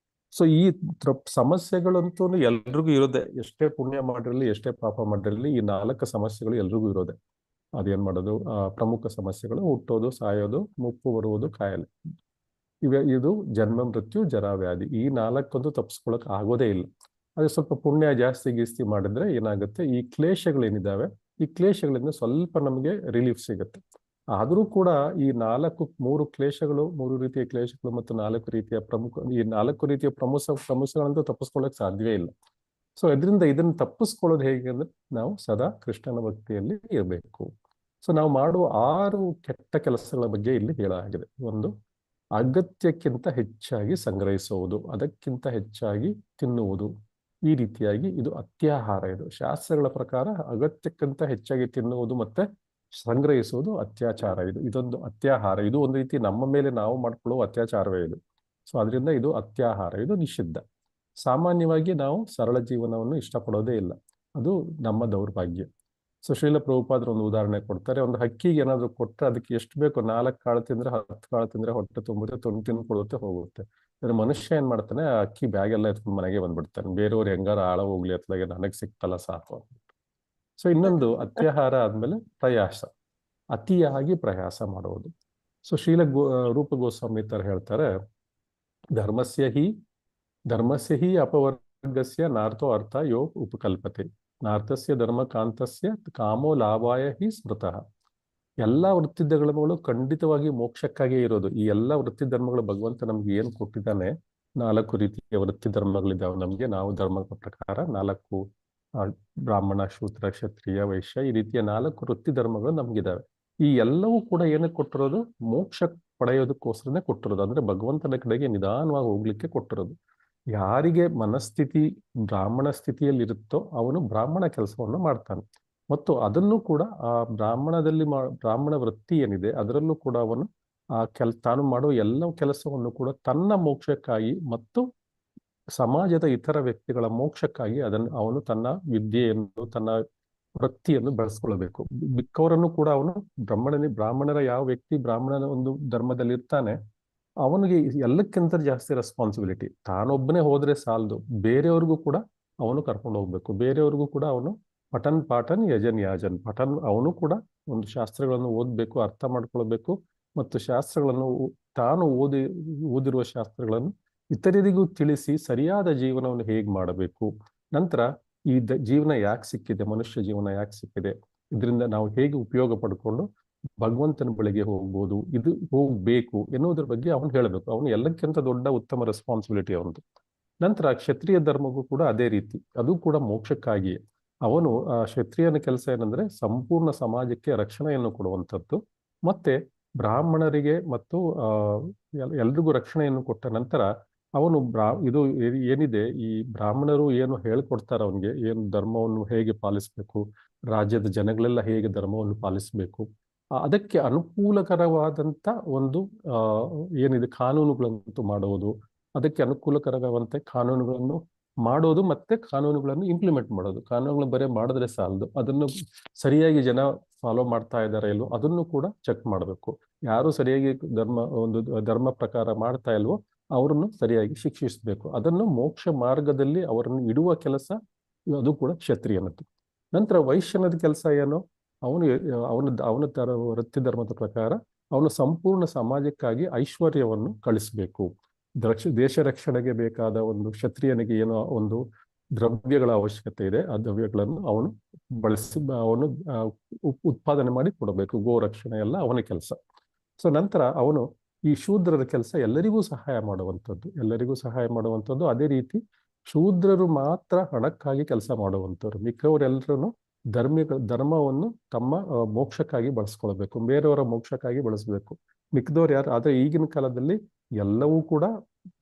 ಸೊ ಈ ಸಮಸ್ಯೆಗಳಂತೂ ಎಲ್ರಿಗೂ ಇರೋದೆ. ಎಷ್ಟೇ ಪುಣ್ಯ ಮಾಡಿರಲಿ, ಎಷ್ಟೇ ಪಾಪ ಮಾಡಿರಲಿ, ಈ 4 ಸಮಸ್ಯೆಗಳು ಎಲ್ರಿಗೂ ಇರೋದೆ. ಅದೇನ್ ಮಾಡೋದು, ಪ್ರಮುಖ ಸಮಸ್ಯೆಗಳು ಹುಟ್ಟೋದು, ಸಾಯೋದು, ಮುಪ್ಪು ಬರುವುದು, ಕಾಯಿಲೆ. ಇದು ಜನ್ಮ, ಮೃತ್ಯು, ಜರಾ, ವ್ಯಾಧಿ. ಈ 4 ತಪ್ಪಿಸ್ಕೊಳಕ್ ಆಗೋದೇ ಇಲ್ಲ. ಅದೇ ಸ್ವಲ್ಪ ಪುಣ್ಯ ಜಾಸ್ತಿ ಮಾಡಿದ್ರೆ ಏನಾಗುತ್ತೆ, ಈ ಕ್ಲೇಶಗಳೇನಿದಾವೆ, ಈ ಕ್ಲೇಶಗಳಿಂದ ಸ್ವಲ್ಪ ನಮಗೆ ರಿಲೀಫ್ ಸಿಗುತ್ತೆ. ಆದರೂ ಕೂಡ ಈ 3 ಕ್ಲೇಶಗಳು, 3 ರೀತಿಯ ಕ್ಲೇಶಗಳು ಮತ್ತು 4 ರೀತಿಯ ಸಮಸ್ಯೆಗಳಂತೂ ತಪ್ಪಿಸ್ಕೊಳ್ಳಕ್ ಸಾಧ್ಯವೇ ಇಲ್ಲ. ಸೊ ಇದನ್ನ ತಪ್ಪಿಸ್ಕೊಳ್ಳೋದು ಹೇಗೆ ಅಂದ್ರೆ, ನಾವು ಸದಾ ಕೃಷ್ಣನ ಭಕ್ತಿಯಲ್ಲಿ ಇರಬೇಕು. ಸೊ ನಾವು ಮಾಡುವ 6 ಕೆಟ್ಟ ಕೆಲಸಗಳ ಬಗ್ಗೆ ಇಲ್ಲಿ ಹೇಳಲಾಗಿದೆ. ಒಂದು, ಅಗತ್ಯಕ್ಕಿಂತ ಹೆಚ್ಚಾಗಿ ಸಂಗ್ರಹಿಸುವುದು, ಅದಕ್ಕಿಂತ ಹೆಚ್ಚಾಗಿ ತಿನ್ನುವುದು. ಈ ರೀತಿಯಾಗಿ ಇದು ಅತ್ಯಾಹಾರ. ಇದು ಶಾಸ್ತ್ರಗಳ ಪ್ರಕಾರ ಅಗತ್ಯಕ್ಕಿಂತ ಹೆಚ್ಚಾಗಿ ತಿನ್ನುವುದು ಮತ್ತೆ ಸಂಗ್ರಹಿಸುವುದು ಅತ್ಯಾಚಾರ. ಇದೊಂದು ಅತ್ಯಾಹಾರ. ಇದು ಒಂದು ರೀತಿ ನಮ್ಮ ಮೇಲೆ ನಾವು ಮಾಡ್ಕೊಳ್ಳುವ ಅತ್ಯಾಚಾರವೇ ಇದು. ಸೊ ಅದರಿಂದ ಇದು ಅತ್ಯಾಹಾರ, ಇದು ನಿಷಿದ್ಧ. ಸಾಮಾನ್ಯವಾಗಿ ನಾವು ಸರಳ ಜೀವನವನ್ನು ಇಷ್ಟಪಡೋದೇ ಇಲ್ಲ, ಅದು ನಮ್ಮ ದೌರ್ಭಾಗ್ಯ. ಸೊ ಶ್ರೀಲ ಪ್ರಭುಪಾದರು ಒಂದು ಉದಾಹರಣೆ ಕೊಡ್ತಾರೆ. ಒಂದು ಹಕ್ಕಿಗೆ ಏನಾದ್ರು ಕೊಟ್ಟರೆ ಅದಕ್ಕೆ ಎಷ್ಟು ಬೇಕು, 4 ಕಾಳು ತಿಂದ್ರೆ 10 ಕಾಳು ತಿಂದ್ರೆ ಹೊಟ್ಟೆ ತುಂಬುತ್ತೆ, ತಿನ್ಕೊಳುತ್ತೆ, ಹೋಗುತ್ತೆ. ಅಂದ್ರೆ ಮನುಷ್ಯ ಏನ್ ಮಾಡ್ತಾನೆ, ಆ ಅಕ್ಕಿ ಬ್ಯಾಗ್ ಎಲ್ಲ ಎತ್ಕೊಂಡು ಮನೆಗೆ ಬಂದ್ಬಿಡ್ತಾನೆ. ಬೇರೆಯವ್ರು ಹೆಂಗಾರ ಆಳ ಹೋಗ್ಲಿ ಅತ್ಲಾಗೆ ನನಗೆ ಸಿಕ್ತಲ್ಲ ಸಾಕು. ಸೊ ಇನ್ನೊಂದು ಅತ್ಯಾಹಾರ ಆದ್ಮೇಲೆ ಪ್ರಯಾಸ, ಅತಿಯಾಗಿ ಪ್ರಯಾಸ ಮಾಡುವುದು. ಸೊ ರೂಪ ಗೋಸ್ವಾಮಿ ತರ ಹೇಳ್ತಾರೆ, ಧರ್ಮಸ್ಯ ಹಿ ಅಪವರ್ಗಸ್ಯ ನಾರ್ಥೋ ಅರ್ಥ ಯೋ ಉಪಕಲ್ಪತೆ, ನಾರ್ಥಸ್ಯ ಧರ್ಮಕಾಂತಸ್ಯ ಕಾಮೋ ಲಾಭಾಯ ಹಿ ಸ್ಮೃತಃ. ಎಲ್ಲಾ ವೃತ್ತಿ ಧರ್ಮಗಳು ಖಂಡಿತವಾಗಿ ಮೋಕ್ಷಕ್ಕಾಗಿ ಇರೋದು. ಈ ಎಲ್ಲಾ ವೃತ್ತಿ ಧರ್ಮಗಳು ಭಗವಂತ ನಮ್ಗೆ ಏನ್ ಕೊಟ್ಟಿದ್ದಾನೆ, 4 ರೀತಿಯ ವೃತ್ತಿ ಧರ್ಮಗಳಿದ್ದಾವೆ ನಮ್ಗೆ. ನಾವು ಧರ್ಮಗಳ ಪ್ರಕಾರ 4 ಬ್ರಾಹ್ಮಣ, ಶೂದ್ರ, ಕ್ಷತ್ರಿಯ, ವೈಶ್ಯ, ಈ ರೀತಿಯ 4 ವೃತ್ತಿ ಧರ್ಮಗಳು ನಮ್ಗಿದಾವೆ. ಈ ಎಲ್ಲವೂ ಕೂಡ ಏನಕ್ಕೆ ಕೊಟ್ಟಿರೋದು, ಮೋಕ್ಷ ಪಡೆಯೋದಕ್ಕೋಸ್ಕರನೇ ಕೊಟ್ಟಿರೋದು. ಅಂದ್ರೆ ಭಗವಂತನ ಕಡೆಗೆ ನಿಧಾನವಾಗಿ ಹೋಗ್ಲಿಕ್ಕೆ ಕೊಟ್ಟಿರೋದು. ಯಾರಿಗೆ ಮನಸ್ಥಿತಿ ಬ್ರಾಹ್ಮಣ ಸ್ಥಿತಿಯಲ್ಲಿ ಇರುತ್ತೋ ಅವನು ಬ್ರಾಹ್ಮಣ ಕೆಲಸವನ್ನು ಮಾಡ್ತಾನೆ. ಮತ್ತು ಅದನ್ನು ಕೂಡ ಆ ಬ್ರಾಹ್ಮಣ ವೃತ್ತಿ ಏನಿದೆ ಅದರಲ್ಲೂ ಕೂಡ ಅವನು ತಾನು ಮಾಡುವ ಎಲ್ಲ ಕೆಲಸವನ್ನು ಕೂಡ ತನ್ನ ಮೋಕ್ಷಕ್ಕಾಗಿ ಮತ್ತು ಸಮಾಜದ ಇತರ ವ್ಯಕ್ತಿಗಳ ಮೋಕ್ಷಕ್ಕಾಗಿ ಅವನು ತನ್ನ ವಿದ್ಯೆಯನ್ನು, ತನ್ನ ವೃತ್ತಿಯನ್ನು ಬೆಳೆಸ್ಕೊಳ್ಬೇಕು. ಮಿಕ್ಕವರನ್ನು ಕೂಡ ಅವನು ಬ್ರಾಹ್ಮಣರ ಯಾವ ವ್ಯಕ್ತಿ ಬ್ರಾಹ್ಮಣನ ಒಂದು ಧರ್ಮದಲ್ಲಿ ಇರ್ತಾನೆ, ಅವನಿಗೆ ಎಲ್ಲಕ್ಕಿಂತ ಜಾಸ್ತಿ ರೆಸ್ಪಾನ್ಸಿಬಿಲಿಟಿ. ತಾನೊಬ್ಬನೇ ಹೋದ್ರೆ ಸಾಲದು, ಬೇರೆಯವ್ರಿಗೂ ಕೂಡ ಅವನು ಕರ್ಕೊಂಡು ಹೋಗ್ಬೇಕು. ಬೇರೆಯವ್ರಿಗೂ ಕೂಡ ಅವನು ಪಾಠನ್ ಯಾಜನ್ ಅವನು ಕೂಡ ಒಂದು ಶಾಸ್ತ್ರಗಳನ್ನು ಓದ್ಬೇಕು, ಅರ್ಥ ಮಾಡ್ಕೊಳ್ಬೇಕು, ಮತ್ತು ಶಾಸ್ತ್ರಗಳನ್ನು ತಾನು ಓದಿರುವ ಶಾಸ್ತ್ರಗಳನ್ನು ಇತರರಿಗೂ ತಿಳಿಸಿ ಸರಿಯಾದ ಜೀವನವನ್ನು ಹೇಗೆ ಮಾಡಬೇಕು, ನಂತರ ಈ ಜೀವನ ಯಾಕೆ ಸಿಕ್ಕಿದೆ, ಮನುಷ್ಯ ಜೀವನ ಯಾಕೆ ಸಿಕ್ಕಿದೆ, ಇದರಿಂದ ನಾವು ಹೇಗೆ ಉಪಯೋಗ ಪಡ್ಕೊಂಡು ಭಗವಂತನ ಬಳಿಗೆ ಹೋಗ್ಬೋದು, ಇದು ಹೋಗ್ಬೇಕು ಎನ್ನುವುದ್ರ ಬಗ್ಗೆ ಅವನು ಹೇಳಬೇಕು. ಅವನು ಎಲ್ಲಕ್ಕಿಂತ ದೊಡ್ಡ ಉತ್ತಮ ರೆಸ್ಪಾನ್ಸಿಬಿಲಿಟಿ ಅವನದು. ನಂತರ ಕ್ಷತ್ರಿಯ ಧರ್ಮಕ್ಕೂ ಕೂಡ ಅದೇ ರೀತಿ, ಅದು ಕೂಡ ಮೋಕ್ಷಕ್ಕಾಗಿಯೇ. ಅವನು ಕ್ಷತ್ರಿಯನ ಕೆಲಸ ಏನಂದ್ರೆ ಸಂಪೂರ್ಣ ಸಮಾಜಕ್ಕೆ ರಕ್ಷಣೆಯನ್ನು ಕೊಡುವಂಥದ್ದು, ಮತ್ತೆ ಬ್ರಾಹ್ಮಣರಿಗೆ ಮತ್ತು ಎಲ್ರಿಗೂ ರಕ್ಷಣೆಯನ್ನು ಕೊಟ್ಟ ನಂತರ ಅವನು ಇದು ಏನಿದೆ, ಈ ಬ್ರಾಹ್ಮಣರು ಏನು ಹೇಳ್ಕೊಡ್ತಾರೆ ಅವನಿಗೆ, ಏನು ಧರ್ಮವನ್ನು ಹೇಗೆ ಪಾಲಿಸ್ಬೇಕು, ರಾಜ್ಯದ ಜನಗಳೆಲ್ಲ ಹೇಗೆ ಧರ್ಮವನ್ನು ಪಾಲಿಸ್ಬೇಕು, ಅದಕ್ಕೆ ಅನುಕೂಲಕರವಾದಂಥ ಒಂದು ಏನಿದೆ ಕಾನೂನುಗಳಂತೂ ಮಾಡುವುದು, ಅದಕ್ಕೆ ಅನುಕೂಲಕರವಾದಂತೆ ಕಾನೂನುಗಳನ್ನು ಮಾಡೋದು, ಮತ್ತೆ ಕಾನೂನುಗಳನ್ನು ಇಂಪ್ಲಿಮೆಂಟ್ ಮಾಡೋದು. ಕಾನೂನುಗಳನ್ನು ಬರೀ ಮಾಡಿದ್ರೆ ಸಾಲದು, ಅದನ್ನು ಸರಿಯಾಗಿ ಜನ ಫಾಲೋ ಮಾಡ್ತಾ ಇದ್ದಾರೆ ಇಲ್ವೋ ಅದನ್ನು ಕೂಡ ಚೆಕ್ ಮಾಡಬೇಕು. ಯಾರು ಸರಿಯಾಗಿ ಧರ್ಮ ಪ್ರಕಾರ ಮಾಡ್ತಾ ಇಲ್ವೋ ಅವರನ್ನು ಸರಿಯಾಗಿ ಶಿಕ್ಷಿಸಬೇಕು. ಅದನ್ನು ಮೋಕ್ಷ ಮಾರ್ಗದಲ್ಲಿ ಅವರನ್ನು ಇಡುವ ಕೆಲಸ ಅದು ಕೂಡ ಕ್ಷತ್ರಿಯನದ್ದು. ನಂತರ ವೈಶ್ಯನದ ಕೆಲಸ ಏನು, ಅವನ ವೃತ್ತಿ ಧರ್ಮದ ಪ್ರಕಾರ ಅವನು ಸಂಪೂರ್ಣ ಸಮಾಜಕ್ಕಾಗಿ ಐಶ್ವರ್ಯವನ್ನು ಕಳಿಸ್ಬೇಕು. ದೇಶ ರಕ್ಷಣೆಗೆ ಬೇಕಾದ ಒಂದು ಕ್ಷತ್ರಿಯನಿಗೆ ಏನೋ ಒಂದು ದ್ರವ್ಯಗಳ ಅವಶ್ಯಕತೆ ಇದೆ, ಆ ದ್ರವ್ಯಗಳನ್ನು ಅವನು ಅವನು ಉತ್ಪಾದನೆ ಮಾಡಿ ಕೊಡಬೇಕು. ಗೋ ರಕ್ಷಣೆ ಎಲ್ಲ ಅವನ ಕೆಲಸ. ಸೊ ನಂತರ ಅವನು ಈ ಶೂದ್ರರ ಕೆಲಸ ಎಲ್ಲರಿಗೂ ಸಹಾಯ ಮಾಡುವಂಥದ್ದು. ಅದೇ ರೀತಿ ಶೂದ್ರರು ಮಾತ್ರ ಹಣಕ್ಕಾಗಿ ಕೆಲಸ ಮಾಡುವಂಥವ್ರು, ಮಿಕ್ಕವರೆಲ್ಲರೂ ಧರ್ಮವನ್ನು ತಮ್ಮ ಮೋಕ್ಷಕ್ಕಾಗಿ ಬಳಸ್ಕೊಳ್ಬೇಕು, ಬೇರೆಯವರ ಮೋಕ್ಷಕ್ಕಾಗಿ ಬಳಸಬೇಕು. ಮಿಕ್ಕದವ್ರು ಯಾರು, ಆದ್ರೆ ಈಗಿನ ಕಾಲದಲ್ಲಿ ಎಲ್ಲವೂ ಕೂಡ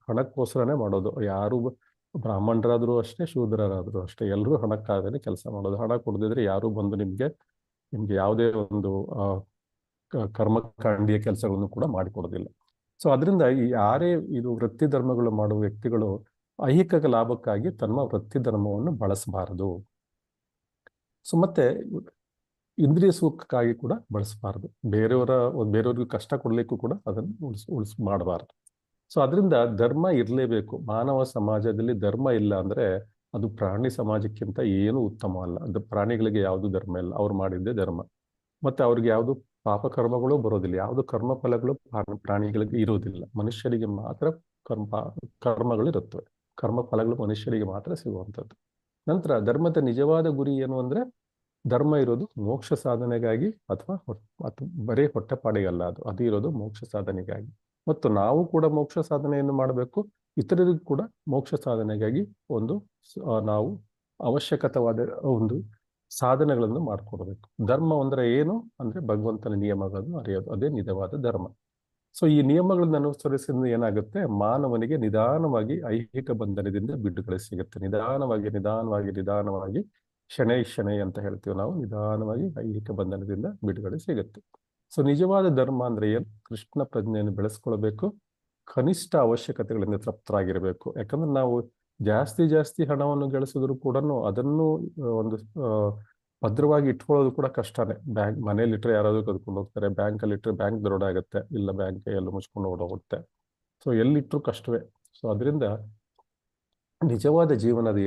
ಹಣಕ್ಕೋಸ್ಕರನೇ ಮಾಡೋದು. ಯಾರು ಬ್ರಾಹ್ಮಣರಾದ್ರೂ ಅಷ್ಟೇ, ಶೂದ್ರರಾದ್ರೂ ಅಷ್ಟೇ, ಎಲ್ಲರೂ ಹಣಕ್ಕಾಗದೇ ಕೆಲಸ ಮಾಡೋದು. ಹಣ ಕೊಡದಿದ್ರೆ ಯಾರು ಬಂದು ನಿಮ್ಗೆ ಯಾವುದೇ ಒಂದು ಕರ್ಮಕಾಂಡಿಯ ಕೆಲಸಗಳನ್ನು ಕೂಡ ಮಾಡಿಕೊಡೋದಿಲ್ಲ. ಸೊ ಅದರಿಂದ ಯಾರೇ ಇದು ವೃತ್ತಿ ಧರ್ಮಗಳು ಮಾಡುವ ವ್ಯಕ್ತಿಗಳು ಐಹಿಕ ಲಾಭಕ್ಕಾಗಿ ತಮ್ಮ ವೃತ್ತಿ ಧರ್ಮವನ್ನು ಬಳಸಬಾರದು. ಸೊ ಮತ್ತೆ ಇಂದ್ರಿಯ ಸುಖಕ್ಕಾಗಿ ಕೂಡ ಬಳಸಬಾರದು. ಬೇರೆಯವ್ರಿಗೆ ಕಷ್ಟ ಕೊಡ್ಲಿಕ್ಕೂ ಕೂಡ ಅದನ್ನು ಮಾಡಬಾರದು. ಸೊ ಅದರಿಂದ ಧರ್ಮ ಇರಲೇಬೇಕು. ಮಾನವ ಸಮಾಜದಲ್ಲಿ ಧರ್ಮ ಇಲ್ಲ ಅಂದ್ರೆ ಅದು ಪ್ರಾಣಿ ಸಮಾಜಕ್ಕಿಂತ ಏನು ಉತ್ತಮ ಅಲ್ಲ. ಅದು ಪ್ರಾಣಿಗಳಿಗೆ ಯಾವುದು ಧರ್ಮ ಇಲ್ಲ, ಅವ್ರು ಮಾಡಿದ್ದೇ ಧರ್ಮ. ಮತ್ತೆ ಅವ್ರಿಗೆ ಯಾವುದು ಪಾಪ ಕರ್ಮಗಳು ಬರೋದಿಲ್ಲ, ಯಾವುದು ಕರ್ಮ ಫಲಗಳು ಪ್ರಾಣಿಗಳಿಗೆ ಇರೋದಿಲ್ಲ. ಮನುಷ್ಯರಿಗೆ ಮಾತ್ರ ಕರ್ಮಗಳು ಇರುತ್ತವೆ, ಕರ್ಮ ಫಲಗಳು ಮನುಷ್ಯರಿಗೆ ಮಾತ್ರ ಸಿಗುವಂಥದ್ದು. ನಂತರ ಧರ್ಮದ ನಿಜವಾದ ಗುರಿ ಏನು ಅಂದ್ರೆ, ಧರ್ಮ ಇರೋದು ಮೋಕ್ಷ ಸಾಧನೆಗಾಗಿ ಅಥವಾ ಬರೀ ಹೊಟ್ಟೆಪಾಡಿಗಲ್ಲ, ಅದು ಇರೋದು ಮೋಕ್ಷ ಸಾಧನೆಗಾಗಿ. ಮತ್ತು ನಾವು ಕೂಡ ಮೋಕ್ಷ ಸಾಧನೆಯನ್ನು ಮಾಡಬೇಕು, ಇತರರಿಗೂ ಕೂಡ ಮೋಕ್ಷ ಸಾಧನೆಗಾಗಿ ನಾವು ಅವಶ್ಯಕವಾದ ಒಂದು ಸಾಧನೆಗಳನ್ನು ಮಾಡಿಕೊಡ್ಬೇಕು. ಧರ್ಮ ಅಂದ್ರೆ ಏನು ಅಂದ್ರೆ ಭಗವಂತನ ನಿಯಮಗಳನ್ನು ಅರಿಯೋದು, ಅದೇ ನಿಜವಾದ ಧರ್ಮ. ಸೊ ಈ ನಿಯಮಗಳನ್ನು ಅನುಸರಿಸಿದ ಏನಾಗುತ್ತೆ, ಮಾನವನಿಗೆ ನಿಧಾನವಾಗಿ ಐಹಿಕ ಬಂಧನದಿಂದ ಬಿಡುಗಡೆ ಸಿಗುತ್ತೆ. ನಿಧಾನವಾಗಿ ಶನೈ ಅಂತ ಹೇಳ್ತೀವಿ ನಾವು, ನಿಧಾನವಾಗಿ ಐಹಿಕ ಬಂಧನದಿಂದ ಬಿಡುಗಡೆ ಸಿಗುತ್ತೆ. ಸೊ ನಿಜವಾದ ಧರ್ಮ ಅಂದ್ರೆ ಏನು, ಕೃಷ್ಣ ಪ್ರಜ್ಞೆಯನ್ನು ಬೆಳೆಸ್ಕೊಳ್ಬೇಕು, ಕನಿಷ್ಠ ಅವಶ್ಯಕತೆಗಳಿಂದ ತೃಪ್ತರಾಗಿರ್ಬೇಕು. ಯಾಕಂದ್ರೆ ನಾವು ಜಾಸ್ತಿ ಹಣವನ್ನು ಗಳಿಸಿದ್ರು ಕೂಡ ಅದನ್ನು ಒಂದು ಭದ್ರವಾಗಿ ಇಟ್ಕೊಳ್ಳೋದು ಕೂಡ ಕಷ್ಟನೇ. ಮನೇಲಿ ಇಟ್ಟರೆ ಯಾರಾದ್ರೂ ಕದ್ಕೊಂಡು ಹೋಗ್ತಾರೆ, ಬ್ಯಾಂಕಲ್ಲಿ ಇಟ್ಟರೆ ಬ್ಯಾಂಕ್ ದರೋಡೆ ಆಗುತ್ತೆ, ಇಲ್ಲ ಬ್ಯಾಂಕ್ ಎಲ್ಲ ಮುಚ್ಕೊಂಡು ಓಡೋಗುತ್ತೆ. ಸೊ ಎಲ್ಲಿಟ್ಟರು ಕಷ್ಟವೇ. ಸೊ ಅದರಿಂದ ನಿಜವಾದ ಜೀವನದ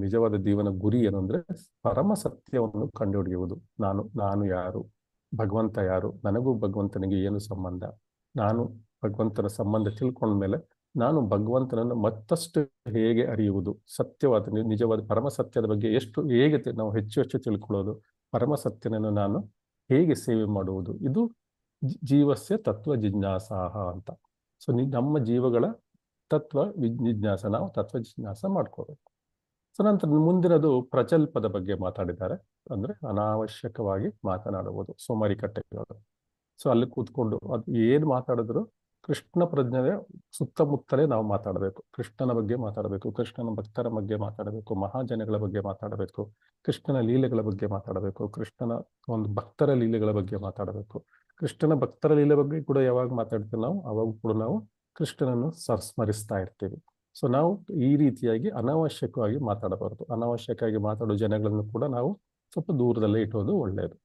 ನಿಜವಾದ ಜೀವನ ಗುರಿ ಏನು ಅಂದ್ರೆ, ಪರಮ ಸತ್ಯವನ್ನು ಕಂಡುಹಿಡಿಯುವುದು. ನಾನು ಯಾರು, ಭಗವಂತ ಯಾರು, ನನಗೂ ಭಗವಂತನಿಗೆ ಏನು ಸಂಬಂಧ, ನಾನು ಭಗವಂತನ ಸಂಬಂಧ ತಿಳ್ಕೊಂಡ್ಮೇಲೆ ನಾನು ಭಗವಂತನನ್ನು ಮತ್ತಷ್ಟು ಹೇಗೆ ಅರಿಯುವುದು, ಸತ್ಯವಾದ ನಿಜವಾದ ಪರಮ ಸತ್ಯದ ಬಗ್ಗೆ ಹೇಗೆ ನಾವು ಹೆಚ್ಚು ತಿಳ್ಕೊಳ್ಳೋದು, ಪರಮ ಸತ್ಯನನ್ನು ನಾನು ಹೇಗೆ ಸೇವೆ ಮಾಡುವುದು, ಇದು ಜೀವಸ್ಯ ತತ್ವ ಜಿಜ್ಞಾಸಾಹ ಅಂತ. ಸೊ ನಮ್ಮ ಜೀವಗಳ ತತ್ವ ಜಿಜ್ಞಾಸ, ನಾವು ತತ್ವ ಜಿಜ್ಞಾಸ ಮಾಡ್ಕೋಬೇಕು. ಸೊ ನಂತರ ಮುಂದಿನದು ಪ್ರಚಲ್ಪದ ಬಗ್ಗೆ ಮಾತಾಡಿದ್ದಾರೆ, ಅಂದ್ರೆ ಅನಾವಶ್ಯಕವಾಗಿ ಮಾತನಾಡುವುದು, ಸೋಮಾರಿಕಟ್ಟೆಗಳು. ಸೊ ಅಲ್ಲಿ ಕೂತ್ಕೊಂಡು ಅದು ಏನು ಮಾತಾಡಿದ್ರು ಕೃಷ್ಣ ಪ್ರಜ್ಞೆಯ ಸುತ್ತಮುತ್ತಲೇ ನಾವು ಮಾತಾಡಬೇಕು. ಕೃಷ್ಣನ ಬಗ್ಗೆ ಮಾತಾಡಬೇಕು, ಕೃಷ್ಣನ ಭಕ್ತರ ಬಗ್ಗೆ ಮಾತಾಡಬೇಕು, ಮಹಾಜನಗಳ ಬಗ್ಗೆ ಮಾತಾಡಬೇಕು, ಕೃಷ್ಣನ ಲೀಲೆಗಳ ಬಗ್ಗೆ ಮಾತಾಡಬೇಕು, ಕೃಷ್ಣನ ಒಂದು ಭಕ್ತರ ಲೀಲೆಗಳ ಬಗ್ಗೆ ಮಾತಾಡಬೇಕು. ಕೃಷ್ಣನ ಭಕ್ತರ ಲೀಲೆ ಬಗ್ಗೆ ಕೂಡ ಯಾವಾಗ ಮಾತಾಡ್ತೀವಿ ನಾವು, ಅವಾಗ ಕೂಡ ನಾವು ಕೃಷ್ಣನನ್ನು ಸ್ಮರಿಸ್ತಾ ಇರ್ತೀವಿ. ಸೊ ನಾವು ಈ ರೀತಿಯಾಗಿ ಅನಾವಶ್ಯಕವಾಗಿ ಮಾತಾಡಬಾರದು. ಅನಾವಶ್ಯಕವಾಗಿ ಮಾತಾಡೋ ಜನಗಳನ್ನು ಕೂಡ ನಾವು ಸ್ವಲ್ಪ ದೂರದಲ್ಲೇ ಇಟ್ಟೋದು ಒಳ್ಳೆಯದು.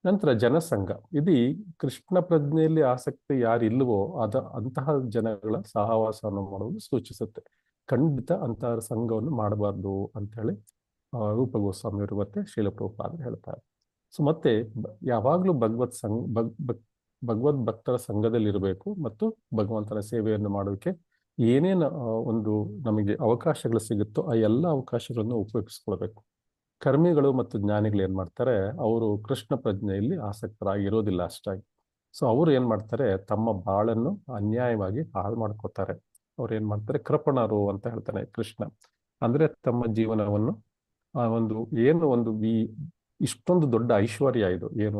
ನಂತರ ಜನಸಂಘ, ಇದು ಕೃಷ್ಣ ಪ್ರಜ್ಞೆಯಲ್ಲಿ ಆಸಕ್ತಿ ಯಾರಿಲ್ವೋ ಅಂತಹ ಜನಗಳ ಸಹವಾಸವನ್ನು ಮಾಡುವುದು ಸೂಚಿಸುತ್ತೆ. ಖಂಡಿತ ಅಂತಹ ಸಂಘವನ್ನು ಮಾಡಬಾರ್ದು ಅಂತೇಳಿ ರೂಪ ಗೋಸ್ವಾಮಿಯವರು ಮತ್ತೆ ಶೀಲ ಪ್ರಭುಪಾದರು ಹೇಳ್ತಾರೆ. ಸೊ ಮತ್ತೆ ಯಾವಾಗಲೂ ಭಗವದ್ ಭಕ್ತರ ಸಂಘದಲ್ಲಿರಬೇಕು ಮತ್ತು ಭಗವಂತನ ಸೇವೆಯನ್ನು ಮಾಡೋಕೆ ಏನೇನು ಒಂದು ನಮಗೆ ಅವಕಾಶಗಳು ಸಿಗುತ್ತೋ ಆ ಎಲ್ಲ ಅವಕಾಶಗಳನ್ನು ಉಪಯೋಗಿಸ್ಕೊಳ್ಬೇಕು. ಕರ್ಮಿಗಳು ಮತ್ತು ಜ್ಞಾನಿಗಳು ಏನ್ ಮಾಡ್ತಾರೆ, ಅವರು ಕೃಷ್ಣ ಪ್ರಜ್ಞೆಯಲ್ಲಿ ಆಸಕ್ತರಾಗಿರೋದಿಲ್ಲ ಅಷ್ಟಾಗಿ. ಸೊ ಅವರು ಏನ್ ಮಾಡ್ತಾರೆ, ತಮ್ಮ ಬಾಳನ್ನು ಅನ್ಯಾಯವಾಗಿ ಹಾಳು ಮಾಡ್ಕೋತಾರೆ. ಅವ್ರು ಏನ್ ಮಾಡ್ತಾರೆ, ಕೃಪಣರು ಅಂತ ಹೇಳ್ತಾನೆ ಕೃಷ್ಣ. ಅಂದ್ರೆ ತಮ್ಮ ಜೀವನವನ್ನು ಒಂದು ಇಷ್ಟೊಂದು ದೊಡ್ಡ ಐಶ್ವರ್ಯ ಇದು, ಏನು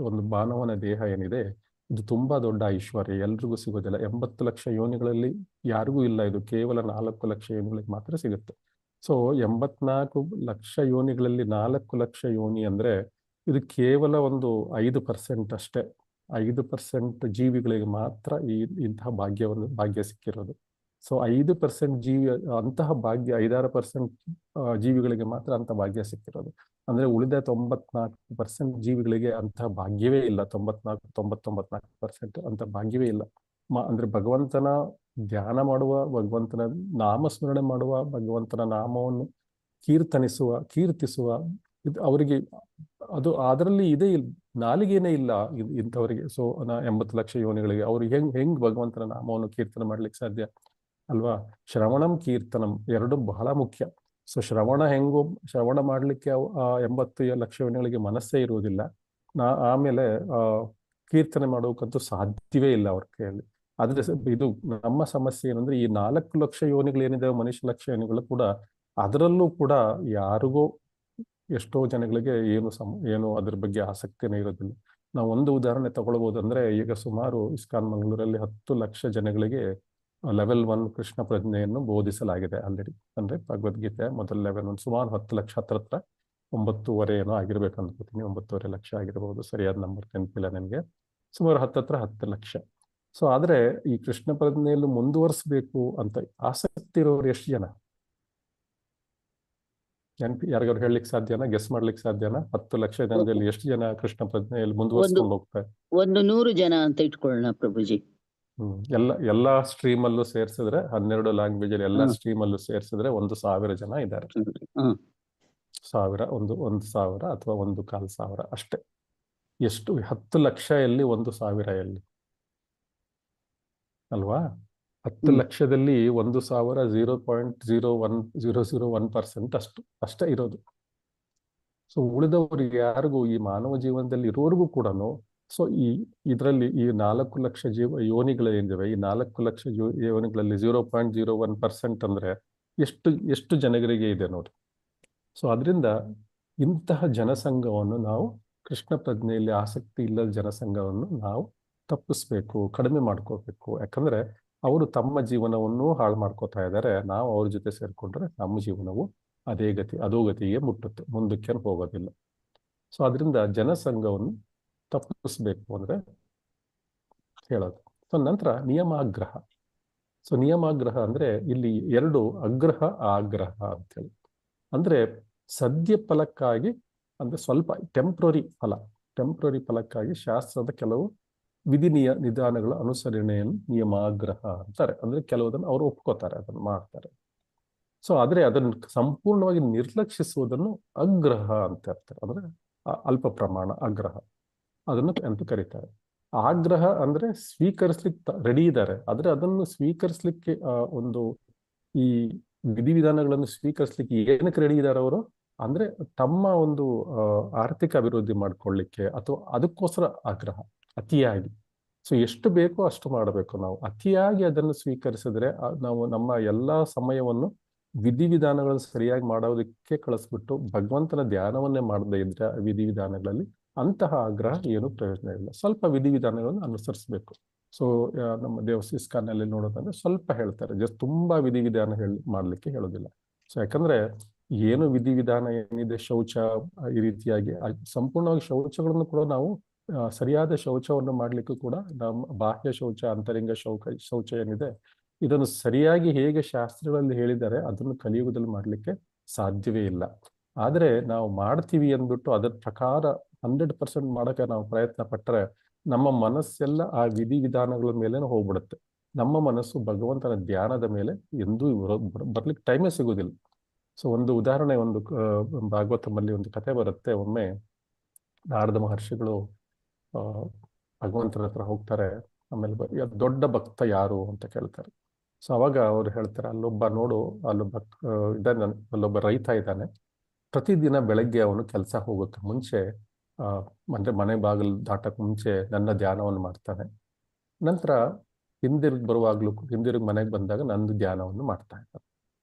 ಒಂದು ಮಾನವನ ದೇಹ ಏನಿದೆ, ಇದು ತುಂಬಾ ದೊಡ್ಡ ಐಶ್ವರ್ಯ, ಎಲ್ರಿಗೂ ಸಿಗೋದಿಲ್ಲ. 80 ಲಕ್ಷ ಯೋನಿಗಳಲ್ಲಿ ಯಾರಿಗೂ ಇಲ್ಲ, ಇದು ಕೇವಲ 4 ಲಕ್ಷ ಯೋನಿಗಳಿಗೆ ಮಾತ್ರ ಸಿಗುತ್ತೆ. ಸೊ 84 ಲಕ್ಷ ಯೋನಿಗಳಲ್ಲಿ 4 ಲಕ್ಷ ಯೋನಿ ಅಂದ್ರೆ ಇದು ಕೇವಲ ಒಂದು 5% ಅಷ್ಟೇ. 5% ಜೀವಿಗಳಿಗೆ ಮಾತ್ರ ಇಂತಹ ಭಾಗ್ಯ ಸಿಕ್ಕಿರೋದು. ಸೊ 5% ಜೀವಿ ಅಂತಹ ಭಾಗ್ಯ, 5-6% ಜೀವಿಗಳಿಗೆ ಮಾತ್ರ ಅಂತಹ ಭಾಗ್ಯ ಸಿಕ್ಕಿರೋದು. ಅಂದ್ರೆ ಉಳಿದ 94% ಜೀವಿಗಳಿಗೆ ಅಂತಹ ಭಾಗ್ಯವೇ ಇಲ್ಲ. 99% ಅಂತ ಭಾಗ್ಯವೇ ಇಲ್ಲ. ಅಂದ್ರೆ ಭಗವಂತನ ಧ್ಯಾನ ಮಾಡುವ, ಭಗವಂತನ ನಾಮಸ್ಮರಣೆ ಮಾಡುವ, ಭಗವಂತನ ನಾಮವನ್ನು ಕೀರ್ತಿಸುವ ಇದು ಅವರಿಗೆ ಅದರಲ್ಲಿ ಇದೇ ಇಲ್ಲ, ನಾಲಿಗೆನೇ ಇಲ್ಲ ಇಂಥವರಿಗೆ. ಸೊ 80 ಲಕ್ಷ ಯೋನಿಗಳಿಗೆ ಅವರು ಹೆಂಗ್ ಭಗವಂತನ ನಾಮವನ್ನು ಕೀರ್ತನೆ ಮಾಡ್ಲಿಕ್ಕೆ ಸಾಧ್ಯ ಅಲ್ವಾ? ಶ್ರವಣಂ ಕೀರ್ತನಂ ಎರಡು ಬಹಳ ಮುಖ್ಯ. ಸೊ ಶ್ರವಣ ಮಾಡ್ಲಿಕ್ಕೆ 80 ಲಕ್ಷ ಯೋನಿಗಳಿಗೆ ಮನಸ್ಸೇ ಇರುವುದಿಲ್ಲ. ಆಮೇಲೆ ಕೀರ್ತನೆ ಮಾಡೋಕ್ಕಂತೂ ಸಾಧ್ಯವೇ ಇಲ್ಲ ಅವ್ರ ಕೈಯಲ್ಲಿ. ಆದ್ರೆ ಇದು ನಮ್ಮ ಸಮಸ್ಯೆ ಏನಂದ್ರೆ, ಈ 4 ಲಕ್ಷ ಯೋನಿಗಳು ಏನಿದೆ, ಮನುಷ್ಯ ಲಕ್ಷ ಯೋನಿಗಳು ಕೂಡ, ಅದರಲ್ಲೂ ಕೂಡ ಯಾರಿಗೋ ಎಷ್ಟೋ ಜನಗಳಿಗೆ ಏನು ಅದ್ರ ಬಗ್ಗೆ ಆಸಕ್ತಿನೇ ಇರೋದಿಲ್ಲ. ನಾವು ಒಂದು ಉದಾಹರಣೆ ತಗೊಳ್ಬಹುದು. ಅಂದ್ರೆ ಈಗ ಸುಮಾರು ಇಸ್ಕಾನ್ ಮಂಗಳೂರಲ್ಲಿ 10 ಲಕ್ಷ ಜನಗಳಿಗೆ ಲೆವೆಲ್ 1 ಕೃಷ್ಣ ಪ್ರಜ್ಞೆಯನ್ನು ಬೋಧಿಸಲಾಗಿದೆ ಆಲ್ರೆಡಿ. ಅಂದ್ರೆ ಭಗವದ್ಗೀತೆ ಮೊದಲ ಲೆವೆಲ್ 1 ಸುಮಾರು 10 ಲಕ್ಷ, ಹತ್ರ 9.5 ಏನೋ ಆಗಿರ್ಬೇಕು ಅನ್ಕೋತೀನಿ, 9.5 ಲಕ್ಷ ಆಗಿರ್ಬೋದು, ಸರಿಯಾದ ನಂಬರ್ ನೆನಪಿಲ್ಲ ನನಗೆ. ಸುಮಾರು 10 ಲಕ್ಷ. ಸೊ ಆದ್ರೆ ಈ ಕೃಷ್ಣ ಪ್ರಜ್ಞೆಯಲ್ಲಿ ಮುಂದುವರಿಸಬೇಕು ಅಂತ ಆಸಕ್ತಿ ಇರೋರು ಎಷ್ಟು ಜನ? ಯಾರಿಗಾರು ಹೇಳಲಿಕ್ಕೆ ಸಾಧ್ಯನಾ? ಗೆಸ್ ಮಾಡ್ಲಿಕ್ಕೆ ಸಾಧ್ಯನಾ? 10 ಲಕ್ಷ ಜನದಲ್ಲಿ ಎಷ್ಟು ಜನ ಕೃಷ್ಣ ಪ್ರಜ್ಞೆಯಲ್ಲಿ ಮುಂದುವರಿಸ್ಕೊಂಡು ಹೋಗ್ತಾರೆ? 100 ಜನ ಅಂತ ಇಟ್ಕೊಳ್ಳೋಣ ಪ್ರಭುಜಿ. ಎಲ್ಲಾ ಸ್ಟ್ರೀಮ್ ಅಲ್ಲೂ ಸೇರ್ಸಿದ್ರೆ 12 ಲ್ಯಾಂಗ್ವೇಜ್ ಅಲ್ಲಿ ಎಲ್ಲಾ ಸ್ಟ್ರೀಮ್ ಅಲ್ಲೂ ಸೇರ್ಸಿದ್ರೆ 1,000 ಜನ ಇದ್ದಾರೆ. 1,000 ಅಥವಾ 1,500 ಅಷ್ಟೇ. ಎಷ್ಟು? 10 ಲಕ್ಷ ಎಲ್ಲಿ, 1,000 ಎಲ್ಲಿ ಅಲ್ವಾ? 10 ಲಕ್ಷದಲ್ಲಿ 1,000 0.001% ಅಷ್ಟೇ ಇರೋದು. ಸೊ ಉಳಿದವರಿಗೆ ಯಾರಿಗೂ, ಈ ಮಾನವ ಜೀವನದಲ್ಲಿ ಇರೋರಿಗೂ ಕೂಡ, ಸೊ ಇದರಲ್ಲಿ ಈ 4 ಲಕ್ಷ ಯೋನಿಗಳೇನಿವೆ, ಈ 4 ಲಕ್ಷ ಯೋನಿಗಳಲ್ಲಿ 0.01% ಅಂದ್ರೆ ಎಷ್ಟು ಜನಗಳಿಗೆ ಇದೆ ನೋಡಿ. ಸೊ ಅದರಿಂದ ಇಂತಹ ಜನಸಂಘವನ್ನು ನಾವು, ಕೃಷ್ಣ ಪ್ರಜ್ಞೆಯಲ್ಲಿ ಆಸಕ್ತಿ ಇಲ್ಲದ ಜನಸಂಘವನ್ನು ನಾವು ತಪ್ಪಿಸ್ಬೇಕು, ಕಡಿಮೆ ಮಾಡ್ಕೋಬೇಕು. ಯಾಕಂದ್ರೆ ಅವರು ತಮ್ಮ ಜೀವನವನ್ನು ಹಾಳು ಮಾಡ್ಕೋತಾ ಇದ್ದಾರೆ. ನಾವು ಅವ್ರ ಜೊತೆ ಸೇರ್ಕೊಂಡ್ರೆ ನಮ್ಮ ಜೀವನವು ಅಧೋಗತಿಗೆ ಮುಟ್ಟುತ್ತೆ, ಮುಂದಕ್ಕೆ ಹೋಗೋದಿಲ್ಲ. ಸೊ ಅದರಿಂದ ಜನಸಂಘವನ್ನು ತಪ್ಪಿಸ್ಬೇಕು ಅಂದ್ರೆ ಹೇಳೋದು. ಸೊ ನಂತರ ನಿಯಮಾಗ್ರಹ. ಸೊ ನಿಯಮಾಗ್ರಹ ಅಂದ್ರೆ ಇಲ್ಲಿ 2 ಅಗ್ರಹ ಆಗ್ರಹ ಅಂತೇಳಿ. ಅಂದ್ರೆ ಸದ್ಯ ಫಲಕ್ಕಾಗಿ, ಅಂದ್ರೆ ಸ್ವಲ್ಪ ಟೆಂಪ್ರರಿ ಫಲಕ್ಕಾಗಿ ಶಾಸ್ತ್ರದ ಕೆಲವು ವಿಧಾನಗಳ ಅನುಸರಣೆಯನ್ನು ನಿಯಮಾಗ್ರಹ ಅಂತಾರೆ. ಅಂದ್ರೆ ಕೆಲವುದನ್ನು ಅವರು ಒಪ್ಕೋತಾರೆ, ಅದನ್ನು ಮಾಡ್ತಾರೆ. ಸೊ ಆದ್ರೆ ಅದನ್ನು ಸಂಪೂರ್ಣವಾಗಿ ನಿರ್ಲಕ್ಷಿಸುವುದನ್ನು ಅಗ್ರಹ ಅಂತ ಇರ್ತಾರೆ. ಅಂದ್ರೆ ಅಲ್ಪ ಪ್ರಮಾಣ ಆಗ್ರಹ ಅಂತ ಕರೀತಾರೆ. ಆಗ್ರಹ ಅಂದ್ರೆ ಸ್ವೀಕರಿಸ್ಲಿಕ್ಕೆ ರೆಡಿ ಇದ್ದಾರೆ, ಆದ್ರೆ ಅದನ್ನು ಸ್ವೀಕರಿಸ್ಲಿಕ್ಕೆ ಈ ವಿಧಿವಿಧಾನಗಳನ್ನು ಸ್ವೀಕರಿಸ್ಲಿಕ್ಕೆ ಏನಕ್ಕೆ ರೆಡಿ ಇದ್ದಾರೆ ಅವರು ಅಂದ್ರೆ, ತಮ್ಮ ಒಂದು ಆರ್ಥಿಕ ಅಭಿವೃದ್ಧಿ ಮಾಡ್ಕೊಳ್ಳಿಕ್ಕೆ ಅಥವಾ ಅದಕ್ಕೋಸ್ಕರ ಆಗ್ರಹ ಅತಿಯಾಗಿ. ಸೊ ಎಷ್ಟು ಬೇಕೋ ಅಷ್ಟು ಮಾಡಬೇಕು. ನಾವು ಅತಿಯಾಗಿ ಅದನ್ನು ಸ್ವೀಕರಿಸಿದ್ರೆ ನಾವು ನಮ್ಮ ಎಲ್ಲಾ ಸಮಯವನ್ನು ವಿಧಿವಿಧಾನಗಳನ್ನು ಸರಿಯಾಗಿ ಮಾಡೋದಕ್ಕೆ ಕಳಿಸ್ಬಿಟ್ಟು ಭಗವಂತನ ಧ್ಯಾನವನ್ನೇ ಮಾಡದೇ ಇದ್ರೆ ವಿಧಿವಿಧಾನಗಳಲ್ಲಿ ಅಂತಹ ಆಗ್ರಹ ಏನು ಪ್ರಯೋಜನ ಇಲ್ಲ. ಸ್ವಲ್ಪ ವಿಧಿವಿಧಾನಗಳನ್ನು ಅನುಸರಿಸಬೇಕು. ಸೊ ನಮ್ಮ ಇಸ್ಕಾನ್ನಲ್ಲಿ ನೋಡೋದಂದ್ರೆ ಸ್ವಲ್ಪ ಹೇಳ್ತಾರೆ, ಜಸ್ಟ್ ತುಂಬಾ ವಿಧಿವಿಧಾನ ಮಾಡ್ಲಿಕ್ಕೆ ಹೇಳೋದಿಲ್ಲ. ಸೊ ಯಾಕಂದ್ರೆ ಏನು ವಿಧಿವಿಧಾನ ಏನಿದೆ, ಶೌಚ ಈ ರೀತಿಯಾಗಿ ಸಂಪೂರ್ಣವಾಗಿ ಶೌಚಗಳನ್ನು ಕೂಡ ನಾವು ಸರಿಯಾದ ಶೌಚವನ್ನು ಮಾಡ್ಲಿಕ್ಕೂ ಕೂಡ ನಮ್ಮ ಬಾಹ್ಯ ಶೌಚ, ಅಂತರಂಗ ಶೌಚ ಏನಿದೆ, ಇದನ್ನು ಸರಿಯಾಗಿ ಹೇಗೆ ಶಾಸ್ತ್ರಗಳಲ್ಲಿ ಹೇಳಿದ್ದಾರೆ ಅದನ್ನು ಕಲಿಯುಗದಲ್ಲಿ ಮಾಡ್ಲಿಕ್ಕೆ ಸಾಧ್ಯವೇ ಇಲ್ಲ. ಆದರೆ ನಾವು ಮಾಡ್ತೀವಿ ಅಂದ್ಬಿಟ್ಟು ಅದ್ರ ಪ್ರಕಾರ 100% ಮಾಡೋಕ್ಕೆ ನಾವು ಪ್ರಯತ್ನ ಪಟ್ಟರೆ ನಮ್ಮ ಮನಸ್ಸೆಲ್ಲ ಆ ವಿಧಿವಿಧಾನಗಳ ಮೇಲೆ ಹೋಗ್ಬಿಡುತ್ತೆ. ನಮ್ಮ ಮನಸ್ಸು ಭಗವಂತನ ಧ್ಯಾನದ ಮೇಲೆ ಎಂದೂ ಬರ್ಲಿಕ್ಕೆ ಟೈಮೇ ಸಿಗೋದಿಲ್ಲ. ಸೊ ಒಂದು ಉದಾಹರಣೆ, ಒಂದು ಭಾಗವತಮಲ್ಲಿ ಒಂದು ಕಥೆ ಬರುತ್ತೆ. ಒಮ್ಮೆ ನಾರದ ಮಹರ್ಷಿಗಳು ಭಗವಂತನ ಹತ್ರ ಹೋಗ್ತಾರೆ. ಆಮೇಲೆ ದೊಡ್ಡ ಭಕ್ತ ಯಾರು ಅಂತ ಕೇಳ್ತಾರೆ. ಸೊ ಅವಾಗ ಅವ್ರು ಹೇಳ್ತಾರೆ, ಅಲ್ಲೊಬ್ಬ ರೈತ ಇದ್ದಾನೆ. ಪ್ರತಿದಿನ ಬೆಳಗ್ಗೆ ಅವನು ಕೆಲಸ ಹೋಗೋಕ್ಕೆ ಮುಂಚೆ ಅಂದ್ರೆ ಮನೆ ಬಾಗಿಲು ದಾಟಕ್ಕೆ ಮುಂಚೆ ನನ್ನ ಧ್ಯಾನವನ್ನು ಮಾಡ್ತಾನೆ. ನಂತರ ಹಿಂದಿರುಗಿ ಮನೆಗೆ ಬಂದಾಗ ನಂದು ಧ್ಯಾನವನ್ನು ಮಾಡ್ತಾ ಇದ್ದಾನೆ.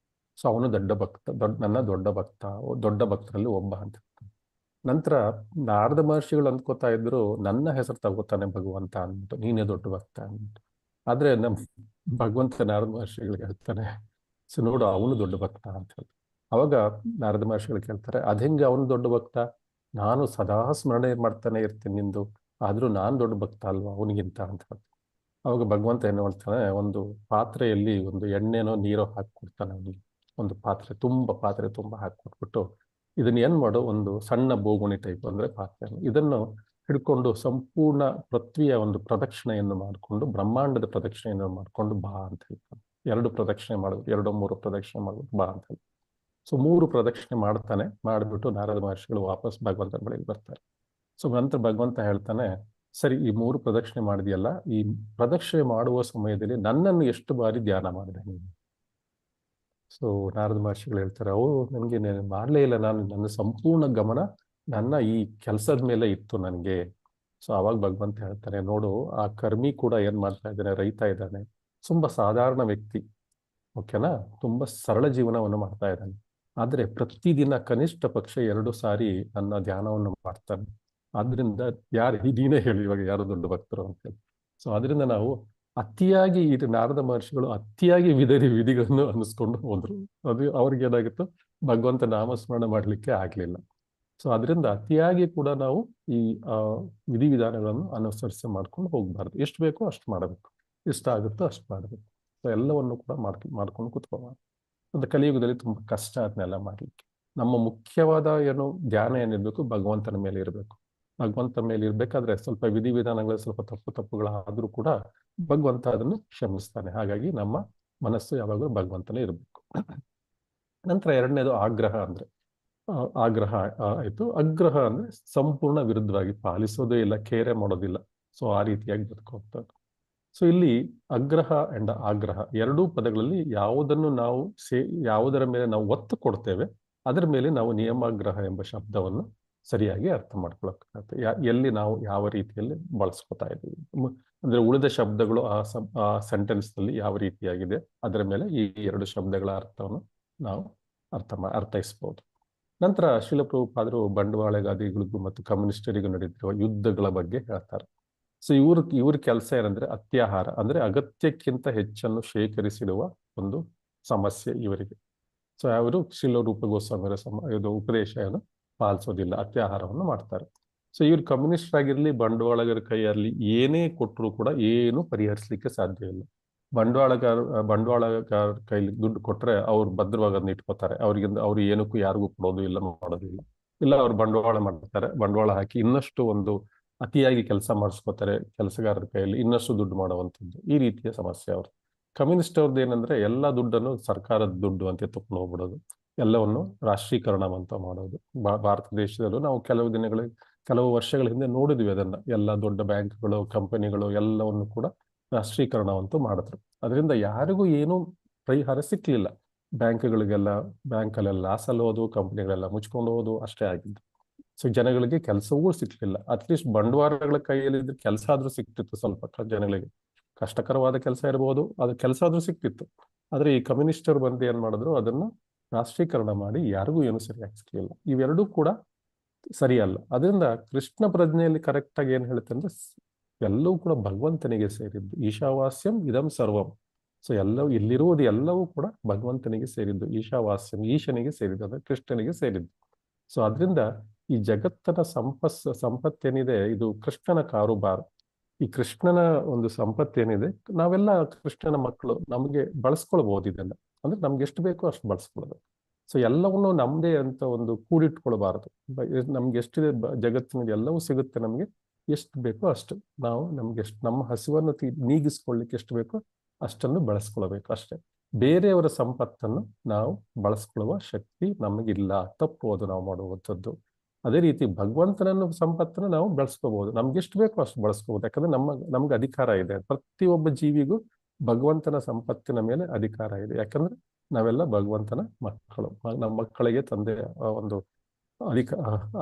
ಸೊ ಅವನು ದೊಡ್ಡ ಭಕ್ತರಲ್ಲಿ ಒಬ್ಬ ಅಂತ. ನಂತರ ನಾರದ ಮಹರ್ಷಿಗಳು ಅಂದ್ಕೋತಾ ಇದ್ರು, ನನ್ನ ಹೆಸರು ತಗೋತಾನೆ ಭಗವಂತ ಅಂದ್ಬಿಟ್ಟು, ನೀನೇ ದೊಡ್ಡ ಭಕ್ತ ಅಂದ್ಬಿಟ್ಟು. ಆದ್ರೆ ಭಗವಂತ ನಾರದ ಮಹರ್ಷಿಗಳಿಗೆ ಹೇಳ್ತಾನೆ, ಸೊ ನೋಡು ಅವನು ದೊಡ್ಡ ಭಕ್ತ ಅಂತ ಹೇಳ್ತಾರೆ. ಅವಾಗ ನಾರದ ಮಹರ್ಷಿಗಳು ಕೇಳ್ತಾರೆ, ಅದೆಂಗೆ ಅವನು ದೊಡ್ಡ ಭಕ್ತ? ನಾನು ಸದಾ ಸ್ಮರಣೆ ಮಾಡ್ತಾನೆ ಇರ್ತೀನಿ ನಿಂದು, ಆದ್ರೂ ನಾನು ದೊಡ್ಡ ಭಕ್ತ ಅಲ್ವಾ ಅವನಿಗಿಂತ ಅಂತ ಹೇಳ್ತಾರೆ. ಅವಾಗ ಭಗವಂತ ಏನು ಮಾಡ್ತಾನೆ, ಒಂದು ಪಾತ್ರೆಯಲ್ಲಿ ಒಂದು ಎಣ್ಣೆನೋ ನೀರೋ ಹಾಕಿಕೊಡ್ತಾನೆ ಅವನಿಗೆ. ಒಂದು ಪಾತ್ರೆ ತುಂಬ ಹಾಕಿಕೊಟ್ಬಿಟ್ಟು, ಇದನ್ನ ಏನ್ ಮಾಡು, ಒಂದು ಸಣ್ಣ ಬೋಗುಣಿ ಟೈಪ್ ಅಂದ್ರೆ ಪಾತ್ರೆ, ಇದನ್ನು ಹಿಡ್ಕೊಂಡು ಸಂಪೂರ್ಣ ಪೃಥ್ವಿಯ ಒಂದು ಪ್ರದಕ್ಷಿಣೆಯನ್ನು ಮಾಡಿಕೊಂಡು, ಬ್ರಹ್ಮಾಂಡದ ಪ್ರದಕ್ಷಿಣೆಯನ್ನು ಮಾಡಿಕೊಂಡು ಬಾ ಅಂತ ಹೇಳ್ತಾನೆ. 2 ಪ್ರದಕ್ಷಿಣೆ ಮಾಡೋದು, 2-3 ಪ್ರದಕ್ಷಿಣೆ ಮಾಡ್ಬಿಟ್ಟು ಬಾ ಅಂತ ಹೇಳಿ. ಸೊ 3 ಪ್ರದಕ್ಷಿಣೆ ಮಾಡಿಬಿಟ್ಟು ನಾರದ ಮಹರ್ಷಿಗಳು ವಾಪಸ್ ಭಗವಂತನ ಬಳಿಗೆ ಬರ್ತಾರೆ. ಸೊ ನಂತರ ಭಗವಂತ ಹೇಳ್ತಾನೆ, ಸರಿ ಈ 3 ಪ್ರದಕ್ಷಿಣೆ ಮಾಡಿದೆಯಲ್ಲ, ಈ ಪ್ರದಕ್ಷಿಣೆ ಮಾಡುವ ಸಮಯದಲ್ಲಿ ನನ್ನನ್ನು ಎಷ್ಟು ಬಾರಿ ಧ್ಯಾನ ಮಾಡಿದೆ ನೀನು? ಸೊ ನಾರದ ಮಹರ್ಷಿಗಳು ಹೇಳ್ತಾರೆ, ನನಗೆ ಮಾಡಲೇ ಇಲ್ಲ, ನನ್ನ ಸಂಪೂರ್ಣ ಗಮನ ನನ್ನ ಈ ಕೆಲಸದ ಮೇಲೆ ಇತ್ತು ನನಗೆ. ಸೊ ಅವಾಗ ಭಗವಂತ ಹೇಳ್ತಾನೆ, ನೋಡು ಆ ಕರ್ಮಿ ಕೂಡ ಏನ್ ಮಾಡ್ತಾ ಇದ್ದಾನೆ, ರೈತ ಇದ್ದಾನೆ, ತುಂಬಾ ಸಾಧಾರಣ ವ್ಯಕ್ತಿ, ಓಕೆನಾ, ತುಂಬಾ ಸರಳ ಜೀವನವನ್ನು ಮಾಡ್ತಾ ಇದ್ದಾನೆ. ಆದ್ರೆ ಪ್ರತಿದಿನ ಕನಿಷ್ಠ ಪಕ್ಷ 2 ಸಾರಿ ನನ್ನ ಧ್ಯಾನವನ್ನು ಮಾಡ್ತಾನೆ. ಆದ್ರಿಂದ ನೀನೇ ಹೇಳಿ ಇವಾಗ ಯಾರು ದೊಡ್ಡ ಭಕ್ತರು ಅಂತ ಹೇಳಿ. ಸೊ ಅದರಿಂದ ನಾವು ಅತಿಯಾಗಿ ಇದು ನಾರದ ಮಹರ್ಷಿಗಳು ಅತಿಯಾಗಿ ವಿಧಿಗಳನ್ನು ಅನ್ನಿಸ್ಕೊಂಡು ಹೋದ್ರು. ಅದು ಅವ್ರಿಗೆ ಏನಾಗಿತ್ತು, ಭಗವಂತ ನಾಮಸ್ಮರಣೆ ಮಾಡ್ಲಿಕ್ಕೆ ಆಗ್ಲಿಲ್ಲ. ಸೊ ಅದರಿಂದ ಅತಿಯಾಗಿ ಕೂಡ ನಾವು ಈ ವಿಧಿವಿಧಾನಗಳನ್ನು ಅನುಸರಿಸಿ ಮಾಡ್ಕೊಂಡು ಹೋಗ್ಬಾರ್ದು. ಎಷ್ಟು ಬೇಕೋ ಅಷ್ಟು ಮಾಡಬೇಕು, ಇಷ್ಟ ಆಗುತ್ತೋ ಅಷ್ಟು ಮಾಡಬೇಕು. ಸೊ ಎಲ್ಲವನ್ನು ಕೂಡ ಮಾಡ್ಕೊಂಡು ಕೂತ್ಕೋಬಾರ್ದು. ಅದು ಕಲಿಯುಗದಲ್ಲಿ ತುಂಬಾ ಕಷ್ಟ ಅದನ್ನೆಲ್ಲ ಮಾಡ್ಲಿಕ್ಕೆ. ನಮ್ಮ ಮುಖ್ಯವಾದ ಧ್ಯಾನ ಏನಿರ್ಬೇಕು, ಭಗವಂತನ ಮೇಲೆ ಇರಬೇಕು. ಭಗವಂತನ ಮೇಲೆ ಇರ್ಬೇಕಾದ್ರೆ ಸ್ವಲ್ಪ ವಿಧಿವಿಧಾನಗಳ ಸ್ವಲ್ಪ ತಪ್ಪುಗಳಾದ್ರೂ ಕೂಡ ಭಗವಂತ ಅದನ್ನು ಕ್ಷಮಿಸ್ತಾನೆ. ಹಾಗಾಗಿ ನಮ್ಮ ಮನಸ್ಸು ಯಾವಾಗಲೂ ಭಗವಂತನೇ ಇರಬೇಕು. ನಂತರ 2ನೇದು ಆಗ್ರಹ ಆಯ್ತು. ಆಗ್ರಹ ಅಂದ್ರೆ ಸಂಪೂರ್ಣ ವಿರುದ್ಧವಾಗಿ ಪಾಲಿಸೋದೇ ಇಲ್ಲ, ಕೇರೆ ಮಾಡೋದಿಲ್ಲ. ಸೊ ಆ ರೀತಿಯಾಗಿ ಬದುಕೋಗ್ತಾರೆ. ಸೊ ಇಲ್ಲಿ ಅಗ್ರಹ ಅಂಡ್ ಆಗ್ರಹ 2 ಪದಗಳಲ್ಲಿ ಯಾವುದರ ಮೇಲೆ ನಾವು ಒತ್ತು ಕೊಡ್ತೇವೆ, ಅದರ ಮೇಲೆ ನಾವು ನಿಯಮಾಗ್ರಹ ಎಂಬ ಶಬ್ದವನ್ನು ಸರಿಯಾಗಿ ಅರ್ಥ ಮಾಡ್ಕೊಳಕ್ಕಾಗತ್ತೆ. ಎಲ್ಲಿ ನಾವು ಯಾವ ರೀತಿಯಲ್ಲಿ ಬಳಸ್ಕೊತಾ ಇದ್ದೀವಿ, ಅಂದ್ರೆ ಉಳಿದ ಶಬ್ದಗಳು ಆ ಸೆಂಟೆನ್ಸ್ ನಲ್ಲಿ ಯಾವ ರೀತಿಯಾಗಿದೆ ಅದರ ಮೇಲೆ ಈ 2 ಶಬ್ದಗಳ ಅರ್ಥವನ್ನು ನಾವು ಅರ್ಥೈಸಬಹುದು. ನಂತರ ಶ್ರೀಲ ಪ್ರಭುಪಾದರು ಬಂಡವಾಳವಾದಿಗಳಿಗೂ ಮತ್ತು ಕಮ್ಯುನಿಸ್ಟರಿಗೂ ನಡೆದಿರುವ ಯುದ್ಧಗಳ ಬಗ್ಗೆ ಹೇಳ್ತಾರೆ. ಸೊ ಇವ್ರ ಕೆಲಸ ಏನಂದ್ರೆ ಅತ್ಯಾಹಾರ, ಅಂದ್ರೆ ಅಗತ್ಯಕ್ಕಿಂತ ಹೆಚ್ಚನ್ನು ಶೇಖರಿಸಿಡುವ ಒಂದು ಸಮಸ್ಯೆ ಇವರಿಗೆ. ಸೊ ಅವರು ಶ್ರೀಲ ರೂಪ ಗೋಸ್ವಾಮಿಯವರ ಉಪದೇಶವನ್ನು ಪಾಲಿಸೋದಿಲ್ಲ, ಅತ್ಯಾಹಾರವನ್ನು ಮಾಡ್ತಾರೆ. ಸೊ ಇವ್ರು ಕಮ್ಯುನಿಸ್ಟ್ ಆಗಿರ್ಲಿ, ಬಂಡವಾಳಗಾರ ಕೈಯಲ್ಲಿ ಏನೇ ಕೊಟ್ಟರು ಕೂಡ ಏನು ಪರಿಹರಿಸಲಿಕ್ಕೆ ಸಾಧ್ಯ ಇಲ್ಲ. ಬಂಡವಾಳಗಾರ ಕೈಲಿ ದುಡ್ಡು ಕೊಟ್ರೆ ಅವ್ರು ಭದ್ರವಾಗಿ ಅದನ್ನ ಇಟ್ಕೋತಾರೆ. ಅವ್ರು ಏನಕ್ಕೂ ಯಾರಿಗೂ ಕೊಡೋದು ಇಲ್ಲ, ಮಾಡೋದಿಲ್ಲ. ಇಲ್ಲ ಅವ್ರು ಬಂಡವಾಳ ಮಾಡ್ತಾರೆ, ಬಂಡವಾಳ ಹಾಕಿ ಇನ್ನಷ್ಟು ಒಂದು ಅತಿಯಾಗಿ ಕೆಲಸ ಮಾಡಿಸ್ಕೋತಾರೆ, ಕೆಲಸಗಾರರ ಕೈಯಲ್ಲಿ ಇನ್ನಷ್ಟು ದುಡ್ಡು ಮಾಡುವಂಥದ್ದು. ಈ ರೀತಿಯ ಸಮಸ್ಯೆ ಅವ್ರು. ಕಮ್ಯುನಿಸ್ಟ್ ಅವ್ರದ್ದು ಏನಂದ್ರೆ ಎಲ್ಲ ದುಡ್ಡನ್ನು ಸರ್ಕಾರದ ದುಡ್ಡು ಅಂತ ತಕೊಂಡು ಹೋಗ್ಬಿಡೋದು, ಎಲ್ಲವನ್ನು ರಾಷ್ಟ್ರೀಕರಣ ಅಂತ ಮಾಡೋದು. ಭಾರತ ದೇಶದಲ್ಲೂ ನಾವು ಕೆಲವು ವರ್ಷಗಳ ಹಿಂದೆ ನೋಡಿದ್ವಿ ಅದನ್ನ. ಎಲ್ಲ ದೊಡ್ಡ ಬ್ಯಾಂಕ್ಗಳು, ಕಂಪನಿಗಳು ಎಲ್ಲವನ್ನು ಕೂಡ ರಾಷ್ಟ್ರೀಕರಣವಂತೂ ಮಾಡಿದ್ರು. ಅದರಿಂದ ಯಾರಿಗೂ ಏನೂ ಪರಿಹಾರ ಸಿಕ್ಲಿಲ್ಲ. ಬ್ಯಾಂಕಲ್ಲೆಲ್ಲ ಲಾಸ್ ಅಲ್ಲಿ ಹೋದು, ಕಂಪನಿಗಳೆಲ್ಲ ಮುಚ್ಕೊಂಡು ಹೋದು, ಅಷ್ಟೇ ಆಗಿದ್ದು. ಸೊ ಜನಗಳಿಗೆ ಕೆಲಸವೂ ಸಿಕ್ಲಿಲ್ಲ. ಅಟ್ಲೀಸ್ಟ್ ಬಂಡವಾಳಗಳ ಕೈಯಲ್ಲಿ ಕೆಲಸ ಆದ್ರೂ ಸಿಕ್ತಿತ್ತು. ಸ್ವಲ್ಪ ಜನಗಳಿಗೆ ಕಷ್ಟಕರವಾದ ಕೆಲಸ ಇರಬಹುದು, ಅದು ಕೆಲಸ ಆದ್ರೂ ಸಿಕ್ತಿತ್ತು. ಆದ್ರೆ ಈ ಕಮ್ಯುನಿಸ್ಟರು ಬಂದು ಏನ್ ಮಾಡಿದ್ರು, ಅದನ್ನ ರಾಷ್ಟ್ರೀಕರಣ ಮಾಡಿ ಯಾರಿಗೂ ಏನು ಸರಿಯಾಗಿ ಸಿಕ್ಲಿಲ್ಲ. ಇವೆರಡೂ ಕೂಡ ಸರಿಯಲ್ಲ. ಅದರಿಂದ ಕೃಷ್ಣ ಪ್ರಜ್ಞೆಯಲ್ಲಿ ಕರೆಕ್ಟ್ ಆಗಿ ಏನ್ ಹೇಳುತ್ತೆ ಅಂದ್ರೆ, ಎಲ್ಲವೂ ಕೂಡ ಭಗವಂತನಿಗೆ ಸೇರಿದ್ದು. ಈಶಾವಾಸ್ಯಂ ಇದಂ ಸರ್ವಂ. ಸೊ ಇಲ್ಲಿರುವುದು ಎಲ್ಲವೂ ಕೂಡ ಭಗವಂತನಿಗೆ ಸೇರಿದ್ದು. ಈಶಾವಾಸ್ಯಂ ಈಶನಿಗೆ ಸೇರಿದ್ದು, ಅಂದ್ರೆ ಕೃಷ್ಣನಿಗೆ ಸೇರಿದ್ದು. ಸೊ ಅದರಿಂದ ಈ ಜಗತ್ತನ ಸಂಪತ್ತೇನಿದೆ, ಇದು ಕೃಷ್ಣನ ಕಾರುಬಾರು. ಈ ಕೃಷ್ಣನ ಒಂದು ಸಂಪತ್ತೇನಿದೆ, ನಾವೆಲ್ಲ ಕೃಷ್ಣನ ಮಕ್ಕಳು, ನಮಗೆ ಬಳಸ್ಕೊಳ್ಬಹುದು ಇದನ್ನ. ಅಂದ್ರೆ ನಮ್ಗೆ ಎಷ್ಟು ಬೇಕೋ ಅಷ್ಟು ಬಳಸ್ಕೊಳ್ಳೋದು. ಸೊ ಎಲ್ಲವನ್ನು ನಮ್ದೇ ಅಂತ ಒಂದು ಕೂಡಿಟ್ಕೊಳ್ಬಾರದು. ನಮ್ಗೆ ಎಷ್ಟಿದೆ ಜಗತ್ತಿನಲ್ಲಿ ಎಲ್ಲವೂ ಸಿಗುತ್ತೆ, ನಮ್ಗೆ ಎಷ್ಟು ಬೇಕೋ ಅಷ್ಟು ನಾವು ನಮ್ಗೆ ಎಷ್ಟು ನಮ್ಮ ಹಸಿವನ್ನು ನೀಗಿಸ್ಕೊಳ್ಳಿಕ್ಕೆ ಎಷ್ಟು ಬೇಕೋ ಅಷ್ಟನ್ನು ಬಳಸ್ಕೊಳ್ಬೇಕು ಅಷ್ಟೇ. ಬೇರೆಯವರ ಸಂಪತ್ತನ್ನು ನಾವು ಬಳಸ್ಕೊಳ್ಳುವ ಶಕ್ತಿ ನಮಗಿಲ್ಲ, ತಪ್ಪು ಅದು ನಾವು ಮಾಡುವಂಥದ್ದು. ಅದೇ ರೀತಿ ಭಗವಂತನನ್ನು ಸಂಪತ್ತನ್ನು ನಾವು ಬಳಸ್ಕೋಬಹುದು, ನಮ್ಗೆ ಎಷ್ಟು ಬೇಕೋ ಅಷ್ಟು ಬಳಸ್ಕೋಬಹುದು. ಯಾಕಂದ್ರೆ ನಮ್ಗೆ ಅಧಿಕಾರ ಇದೆ, ಪ್ರತಿಯೊಬ್ಬ ಜೀವಿಗೂ ಭಗವಂತನ ಸಂಪತ್ತಿನ ಮೇಲೆ ಅಧಿಕಾರ ಇದೆ. ಯಾಕಂದ್ರೆ ನಾವೆಲ್ಲ ಭಗವಂತನ ಮಕ್ಕಳು, ನಮ್ಮ ಮಕ್ಕಳಿಗೆ ತಂದೆ ಒಂದು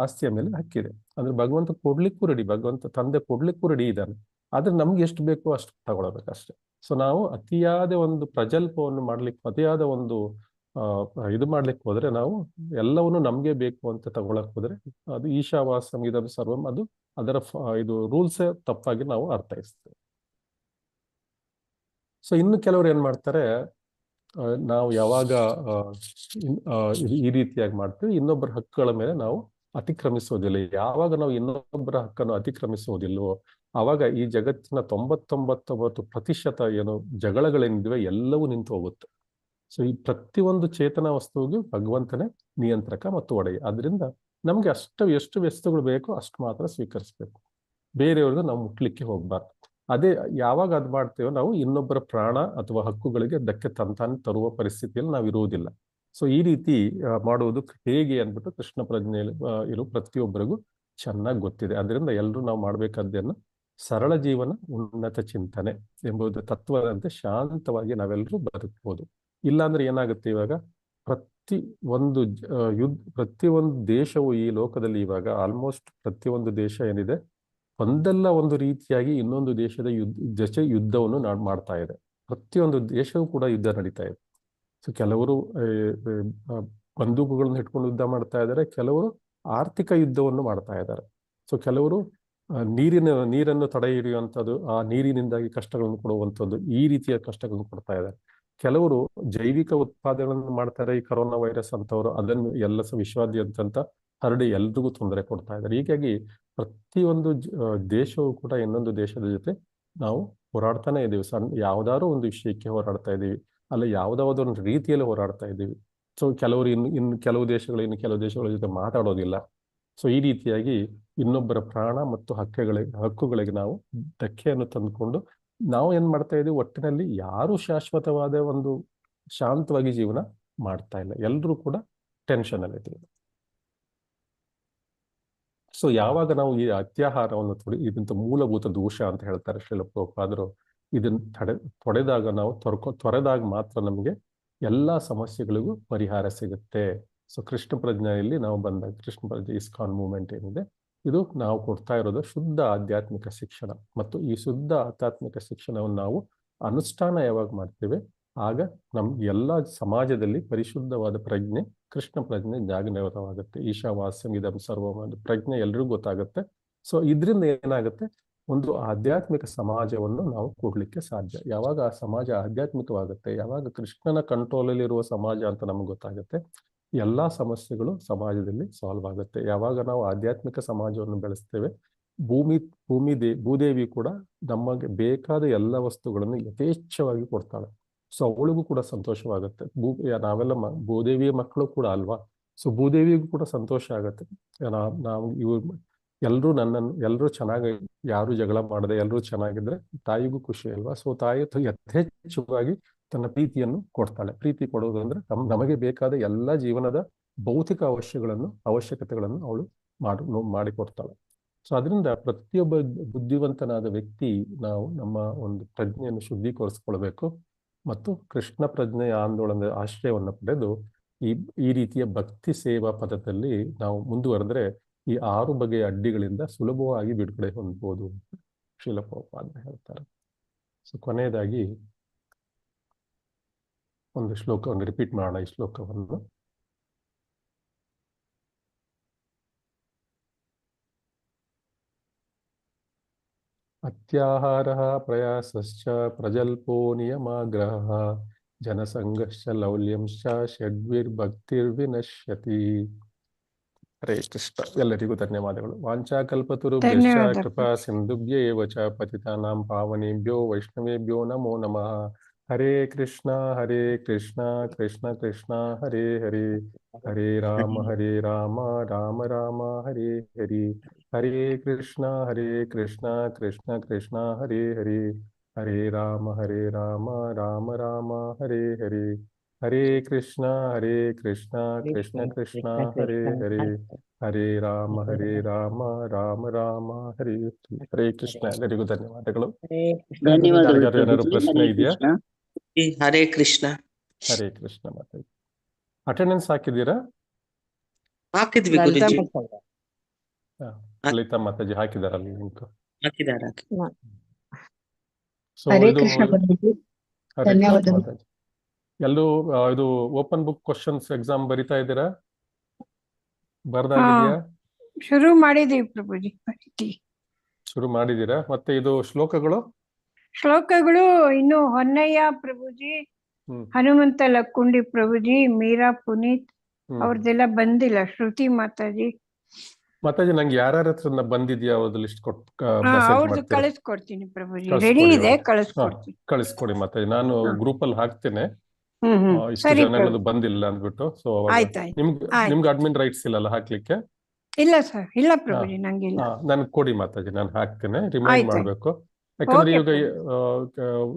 ಆಸ್ತಿಯ ಮೇಲೆ ಹಕ್ಕಿದೆ. ಅಂದ್ರೆ ಭಗವಂತ ಕೊಡ್ಲಿಕ್ಕೂ ರೆಡಿ, ಭಗವಂತ ತಂದೆ ಕೊಡ್ಲಿಕ್ಕೂ ರೆಡಿ ಇದ್ದಾನೆ. ಆದ್ರೆ ನಮ್ಗೆ ಎಷ್ಟು ಬೇಕೋ ಅಷ್ಟು ತಗೊಳ್ಬೇಕಷ್ಟೇ. ಸೊ ನಾವು ಅತಿಯಾದ ಒಂದು ಪ್ರಜಲ್ಪವನ್ನು ಮಾಡ್ಲಿಕ್ಕೆ, ಅತಿಯಾದ ಒಂದು ಇದು ಮಾಡ್ಲಿಕ್ಕೆ ಹೋದ್ರೆ, ನಾವು ಎಲ್ಲವನ್ನು ನಮ್ಗೆ ಬೇಕು ಅಂತ ತಗೊಳಕ್ ಹೋದ್ರೆ ಅದು ಈಶಾವಾಸ್ಯಂ ಇದಂ ಸರ್ವಂ, ಅದು ಅದರ ಇದು ರೂಲ್ಸೇ ತಪ್ಪಾಗಿ ನಾವು ಅರ್ಥೈಸ್ತೇವೆ. ಸೊ ಇನ್ನು ಕೆಲವರು ಏನ್ ಮಾಡ್ತಾರೆ, ನಾವು ಯಾವಾಗ ಈ ರೀತಿಯಾಗಿ ಮಾಡ್ತೀವಿ, ಇನ್ನೊಬ್ಬರ ಹಕ್ಕುಗಳ ಮೇಲೆ ನಾವು ಅತಿಕ್ರಮಿಸೋದಿಲ್ಲ. ಯಾವಾಗ ನಾವು ಇನ್ನೊಬ್ಬರ ಹಕ್ಕನ್ನು ಅತಿಕ್ರಮಿಸೋದಿಲ್ವೋ ಆವಾಗ ಈ ಜಗತ್ತಿನ 99% ಏನು ಜಗಳಗಳೇನಿವೆ ಎಲ್ಲವೂ ನಿಂತು ಹೋಗುತ್ತೆ. ಸೊ ಈ ಪ್ರತಿಯೊಂದು ಚೇತನ ವಸ್ತುವಿಗೂ ಭಗವಂತನೇ ನಿಯಂತ್ರಕ ಮತ್ತು ಒಡೆಯ. ಆದ್ರಿಂದ ನಮ್ಗೆ ಎಷ್ಟು ವಸ್ತುಗಳು ಬೇಕೋ ಅಷ್ಟು ಮಾತ್ರ ಸ್ವೀಕರಿಸ್ಬೇಕು, ಬೇರೆಯವ್ರದ್ದು ನಾವು ಮುಟ್ಲಿಕ್ಕೆ ಹೋಗ್ಬಾರ್ದು. ಅದೇ ಯಾವಾಗ ಅದ್ ಮಾಡ್ತೇವೋ ನಾವು ಇನ್ನೊಬ್ಬರ ಪ್ರಾಣ ಅಥವಾ ಹಕ್ಕುಗಳಿಗೆ ಧಕ್ಕೆ ತಂತಾನೆ ತರುವ ಪರಿಸ್ಥಿತಿಯಲ್ಲಿ ನಾವು ಇರುವುದಿಲ್ಲ. ಸೊ ಈ ರೀತಿ ಮಾಡುವುದು ಹೇಗೆ ಅಂದ್ಬಿಟ್ಟು ಕೃಷ್ಣ ಪ್ರಜ್ಞೆಯಲ್ಲಿ ಇರೋ ಪ್ರತಿಯೊಬ್ಬರಿಗೂ ಚೆನ್ನಾಗಿ ಗೊತ್ತಿದೆ. ಅದರಿಂದ ಎಲ್ಲರೂ ನಾವು ಮಾಡ್ಬೇಕಾದ್ದೇನು, ಸರಳ ಜೀವನ ಉನ್ನತ ಚಿಂತನೆ ಎಂಬುದು ತತ್ವದಂತೆ ಶಾಂತವಾಗಿ ನಾವೆಲ್ಲರೂ ಬದುಕಬಹುದು. ಇಲ್ಲಾಂದ್ರೆ ಏನಾಗುತ್ತೆ, ಇವಾಗ ಪ್ರತಿಯೊಂದು ದೇಶವು ಈ ಲೋಕದಲ್ಲಿ ಇವಾಗ ಆಲ್ಮೋಸ್ಟ್ ಪ್ರತಿಯೊಂದು ದೇಶ ಏನಿದೆ ಒಂದಲ್ಲ ಒಂದು ರೀತಿಯಾಗಿ ಇನ್ನೊಂದು ದೇಶದ ಯುದ್ಧವನ್ನು ಮಾಡ್ತಾ ಇದೆ. ಪ್ರತಿಯೊಂದು ದೇಶವೂ ಕೂಡ ಯುದ್ಧ ನಡೀತಾ ಇದೆ. ಸೊ ಕೆಲವರು ಬಂದೂಕುಗಳನ್ನು ಇಟ್ಕೊಂಡು ಯುದ್ಧ ಮಾಡ್ತಾ ಇದ್ದಾರೆ, ಕೆಲವರು ಆರ್ಥಿಕ ಯುದ್ಧವನ್ನು ಮಾಡ್ತಾ ಇದ್ದಾರೆ. ಸೊ ಕೆಲವರು ನೀರನ್ನು ತಡೆ ಹಿಡಿಯುವಂಥದ್ದು, ಆ ನೀರಿನಿಂದಾಗಿ ಕಷ್ಟಗಳನ್ನು ಕೊಡುವಂಥದ್ದು, ಈ ರೀತಿಯ ಕಷ್ಟಗಳನ್ನು ಕೊಡ್ತಾ ಇದ್ದಾರೆ. ಕೆಲವರು ಜೈವಿಕ ಉತ್ಪಾದನೆಗಳನ್ನು ಮಾಡ್ತಾರೆ, ಈ ಕೊರೋನಾ ವೈರಸ್ ಅಂತವರು ಅದನ್ನು ಎಲ್ಲ ವಿಶ್ವಾದ್ಯಂತ ಹರಡಿ ಎಲ್ರಿಗೂ ತೊಂದರೆ ಕೊಡ್ತಾ ಇದ್ದಾರೆ. ಹೀಗಾಗಿ ಪ್ರತಿಯೊಂದು ದೇಶವು ಕೂಡ ಇನ್ನೊಂದು ದೇಶದ ಜೊತೆ ನಾವು ಹೋರಾಡ್ತಾನೆ ಇದ್ದೀವಿ. ಯಾವ್ದಾದ್ರು ಒಂದು ವಿಷಯಕ್ಕೆ ಹೋರಾಡ್ತಾ ಇದ್ದೀವಿ, ಅಲ್ಲ ಯಾವುದಾದ್ರು ಒಂದು ರೀತಿಯಲ್ಲಿ ಹೋರಾಡ್ತಾ ಇದ್ದೀವಿ. ಸೊ ಕೆಲವರು ಇನ್ನು ಕೆಲವು ದೇಶಗಳ ಜೊತೆ ಮಾತಾಡೋದಿಲ್ಲ. ಸೊ ಈ ರೀತಿಯಾಗಿ ಇನ್ನೊಬ್ಬರ ಪ್ರಾಣ ಮತ್ತು ಹಕ್ಕುಗಳಿಗೆ ನಾವು ಧಕ್ಕೆಯನ್ನು ತಂದುಕೊಂಡು ನಾವು ಏನ್ ಮಾಡ್ತಾ ಇದೀವಿ, ಒಟ್ಟಿನಲ್ಲಿ ಯಾರು ಶಾಶ್ವತವಾದ ಒಂದು ಶಾಂತವಾಗಿ ಜೀವನ ಮಾಡ್ತಾ ಇಲ್ಲ, ಎಲ್ಲರೂ ಕೂಡ ಟೆನ್ಷನ್ ಅಲ್ಲಿ ಇದ್ದೀವಿ. ಸೊ ಯಾವಾಗ ನಾವು ಈ ಅತ್ಯಾಹಾರವನ್ನು ಇದಂತ ಮೂಲಭೂತ ದೋಷ ಅಂತ ಹೇಳ್ತಾರೆ ಶ್ರೀಲ ಪ್ರಭುಪಾದರು, ಇದನ್ನ ತೊಡೆದಾಗ ನಾವು ತೊರೆದಾಗ ಮಾತ್ರ ನಮಗೆ ಎಲ್ಲಾ ಸಮಸ್ಯೆಗಳಿಗೂ ಪರಿಹಾರ ಸಿಗುತ್ತೆ. ಸೊ ಕೃಷ್ಣ ಪ್ರಜ್ಞೆಯಲ್ಲಿ ನಾವು ಬಂದಾಗ, ಕೃಷ್ಣ ಪ್ರಜ್ಞೆ ಇಸ್ಕಾನ್ ಮೂವ್ಮೆಂಟ್ ಏನಿದೆ, ಇದು ನಾವು ಕೊಡ್ತಾ ಇರೋದು ಶುದ್ಧ ಆಧ್ಯಾತ್ಮಿಕ ಶಿಕ್ಷಣ. ಮತ್ತು ಈ ಶುದ್ಧ ಆಧ್ಯಾತ್ಮಿಕ ಶಿಕ್ಷಣವನ್ನು ನಾವು ಅನುಷ್ಠಾನ ಯಾವಾಗ ಮಾಡ್ತೇವೆ, ಆಗ ಎಲ್ಲಾ ಸಮಾಜದಲ್ಲಿ ಪರಿಶುದ್ಧವಾದ ಪ್ರಜ್ಞೆ, ಕೃಷ್ಣ ಪ್ರಜ್ಞೆ ಜಾಗೃತವಾಗುತ್ತೆ. ಈಶಾವಾಸ್ಯಂ ಇದಂ ಸರ್ವಂ ಪ್ರಜ್ಞೆ ಎಲ್ರಿಗೂ ಗೊತ್ತಾಗುತ್ತೆ. ಸೊ ಇದರಿಂದ ಏನಾಗುತ್ತೆ, ಒಂದು ಆಧ್ಯಾತ್ಮಿಕ ಸಮಾಜವನ್ನು ನಾವು ಕೊಡ್ಲಿಕ್ಕೆ ಸಾಧ್ಯ. ಯಾವಾಗ ಆ ಸಮಾಜ ಆಧ್ಯಾತ್ಮಿಕವಾಗುತ್ತೆ, ಯಾವಾಗ ಕೃಷ್ಣನ ಕಂಟ್ರೋಲಲ್ಲಿ ಇರುವ ಸಮಾಜ ಅಂತ ನಮ್ಗೆ ಗೊತ್ತಾಗುತ್ತೆ, ಎಲ್ಲಾ ಸಮಸ್ಯೆಗಳು ಸಮಾಜದಲ್ಲಿ ಸಾಲ್ವ್ ಆಗುತ್ತೆ. ಯಾವಾಗ ನಾವು ಆಧ್ಯಾತ್ಮಿಕ ಸಮಾಜವನ್ನು ಬೆಳೆಸ್ತೇವೆ, ಭೂದೇವಿ ಕೂಡ ನಮಗೆ ಬೇಕಾದ ಎಲ್ಲ ವಸ್ತುಗಳನ್ನು ಯಥೇಚ್ಛವಾಗಿ ಕೊಡ್ತಾಳೆ. ಸೊ ಅವಳಿಗೂ ಕೂಡ ಸಂತೋಷವಾಗುತ್ತೆ. ನಾವೆಲ್ಲ ಭೂದೇವಿಯ ಮಕ್ಕಳು ಕೂಡ ಅಲ್ವಾ. ಸೊ ಭೂದೇವಿಗೂ ಕೂಡ ಸಂತೋಷ ಆಗುತ್ತೆ. ನಾವು ಎಲ್ಲರೂ ಚೆನ್ನಾಗಿ, ಯಾರು ಜಗಳ ಮಾಡದೆ ಎಲ್ಲರೂ ಚೆನ್ನಾಗಿದ್ರೆ ತಾಯಿಗೂ ಖುಷಿ ಅಲ್ವಾ. ಸೊ ತಾಯಿ ಯಥೇಚ್ಛವಾಗಿ ತನ್ನ ಪ್ರೀತಿಯನ್ನು ಕೊಡ್ತಾಳೆ. ಪ್ರೀತಿ ಕೊಡುವುದಂದ್ರೆ ನಮಗೆ ಬೇಕಾದ ಎಲ್ಲ ಜೀವನದ ಭೌತಿಕ ಅವಶ್ಯಕತೆಗಳನ್ನು ಅವಳು ಮಾಡಿಕೊಡ್ತಾಳೆ. ಸೊ ಅದರಿಂದ ಪ್ರತಿಯೊಬ್ಬ ಬುದ್ಧಿವಂತನಾದ ವ್ಯಕ್ತಿ ನಾವು ನಮ್ಮ ಒಂದು ಪ್ರಜ್ಞೆಯನ್ನು ಶುದ್ಧೀಕರಿಸ್ಕೊಳ್ಬೇಕು ಮತ್ತು ಕೃಷ್ಣ ಪ್ರಜ್ಞೆಯ ಆಂದೋಲನದ ಆಶ್ರಯವನ್ನು ಪಡೆದು ಈ ರೀತಿಯ ಭಕ್ತಿ ಸೇವಾ ಪದದಲ್ಲಿ ನಾವು ಮುಂದುವರೆದ್ರೆ ಈ 6 ಬಗೆಯ ಅಡ್ಡಿಗಳಿಂದ ಸುಲಭವಾಗಿ ಬಿಡುಗಡೆ ಹೊಂದಬಹುದು ಅಂತ ಶ್ರೀಲ ಪ್ರಭುಪಾದರು ಹೇಳ್ತಾರೆ. ಸೊ ಕೊನೆಯದಾಗಿ ಒಂದು ಶ್ಲೋಕವನ್ನು ರಿಪೀಟ್ ಮಾಡೋಣ. ಈ ಶ್ಲೋಕವನ್ನು ಅತ್ಯಾಹಾರ ಪ್ರಯಾಸಶ್ಚ ಪ್ರಜಲ್ಪೋ ನಿಯಮಾಗ್ರಹ ಜನಸಂಘಶ್ಚ ಲೌಲ್ಯಂಶ್ಚ ಷಡ್ವಿರ್ಭಕ್ತಿರ್ವಿನಶ್ಯತಿ. ಹರೇ ಕೃಷ್ಣ. ಎಲ್ಲರಿಗೂ ಧನ್ಯವಾದಗಳು. ವಾಂಚಾಕಲ್ಪತರುಭ್ಯಶ್ಚ ಕೃಪಾ ಸಿಂಧುಭ್ಯ ಏವ ಚ ಪತಿತಾನಾಂ ಪಾವನೇಭ್ಯೋ ವೈಷ್ಣವೇಭ್ಯೋ ನಮೋ ನಮಃ. ಹರೇ ಕೃಷ್ಣ ಕೃಷ್ಣ ಕೃಷ್ಣ ಹರೇ ಹರೇ, ಹರೇ ರಾಮ ರಾಮ ರಾಮ ಹರೇ ಹರಿ, ಹರೇ ಕೃಷ್ಣ ಕೃಷ್ಣ ಕೃಷ್ಣ ಹರೇ ಹರೇ, ಹರೇ ರಾಮ ರಾಮ ರಾಮ ಹರೇ ಹರಿ, ಹರೇ ಕೃಷ್ಣ ಕೃಷ್ಣ ಕೃಷ್ಣ ಹರೇ ಹರೇ, ಹರೇ ರಾಮ ರಾಮ ರಾಮ ಹರೇ ಹರಿ. ಹರೇ ಕೃಷ್ಣ. ಎಲ್ಲರಿಗೂ ಧನ್ಯವಾದಗಳು. ಧನ್ಯವಾದಗಳು ಯಾರಿಗಾದ್ರು ಏನಾದ್ರು ಪ್ರಭುಜಿ. ಪ್ರಶ್ನೆ ಹರೇ ಇದೆಯಾ? ಕೃಷ್ಣ. ಹರೇ ಕೃಷ್ಣ. ಹರೇ ಕೃಷ್ಣ ಮಾತಾಡಿ. ಅಟೆಂಡೆನ್ಸ್ ಹಾಕಿದ್ದೀರಾ? ಹಾಕಿದ್ವಿ ಲಲಿತಾ ಗುರುಜಿ. ಮಾತಾಡ್ತಾರೆ. ಲಲಿತಾ ಮಾತಾಜಿ ಹಾಕಿದಾರಲ್ಲ ಲಿಂಕ್. ಹಾಕಿದಾರ. ಸೊ ಹರೇ ಇದು ಕೃಷ್ಣ ಬಂದಿದ್ದು ಹರೇ ಕೃಷ್ಣ ಧನ್ಯವಾದಗಳು. ಮಾತಾಜಿ. ಎಲ್ಲೂ ಇದು ಓಪನ್ ಬುಕ್ ಕ್ವಶನ್ಸ್ ಎಕ್ಸಾಮ್ ಬರಿತಾ ಇದ್ದೀರಾ? ಬರ್ದಾಗಿದ್ಯಾ? ಶುರು ಮಾಡಿದೀವಿ ಪ್ರಭುಜಿ. ಶುರು ಮಾಡಿದ್ದೀರಾ? ಮತ್ತೆ ಇದು ಶ್ಲೋಕಗಳು? ಶ್ಲೋಕಗಳು ಇನ್ನು ಹೊನ್ನಯ್ಯ ಪ್ರಭುಜಿ, ಹ್ಮ್ ಹನುಮಂತ ಲಕ್ಕುಂಡಿ ಪ್ರಭುಜಿ, ಮೀರಾ ಪುನೀತ್ ಹ್ಮ್ ಅವ್ರದ್ದೆಲ್ಲ ಬಂದಿಲ್ಲ. ಶ್ರುತಿ ಮಾತಾಜಿ ಮಾತಾಜಿ, ನಂಗೆ ಯಾರ್ಯಾರ ಹತ್ರ ಬಂದಿದ್ಯಾ ಅವ್ರದ್ದು ಲಿಸ್ಟ್ ಮೆಸೇಜ್ ಅವ್ರದ್ದು ಮಾಡ್ತೀರಾ? ಕಳಿಸ್ಕೊಡ್ತೀನಿ ಪ್ರಭುಜಿ. ಕಳ್ಸ್ಕೊಡಿ ರೆಡಿ ಇದೆ, ಅವ್ರಿಗೆ. ಕಳಿಸ್ಕೊಡ್ತೀನಿ. ಕಳಿಸ್ಕೊಡಿ ಮಾತಾಜಿ. ನಾನು ಗ್ರೂಪ್ ಅಲ್ಲಿ ಹಾಕ್ತೇನೆ. ಇಷ್ಟು ಸರಿ ಜನಗಳದ್ದು ಬಂದಿಲ್ಲ ಅಂದ್ಬಿಟ್ಟು. ಸೊ ಆಯ್ತಾಯ್ತು. ಆಯ್ತು. ನಿಮ್ಗೆ ಅಡ್ಮಿನ್ ರೈಟ್ಸ್ ಇಲ್ಲಲ್ಲ ಹಾಕ್ಲಿಕ್ಕೆ? ಇಲ್ಲ ಸರ್, ಇಲ್ಲ ಪ್ರಭುಜಿ, ನಂಗಿಲ್ಲ. ನನ್ಗೆ ಕೊಡಿ ಮಾತಾಜಿ, ನಾನು ಹಾಕ್ತೇನೆ. ರಿಮೈಂಡ್ ಆಯ್ತಾಯ್ತು. ಮಾಡ್ಬೇಕು. ಯಾಕಂದ್ರೆ ಓಕೆ ಇವಾಗ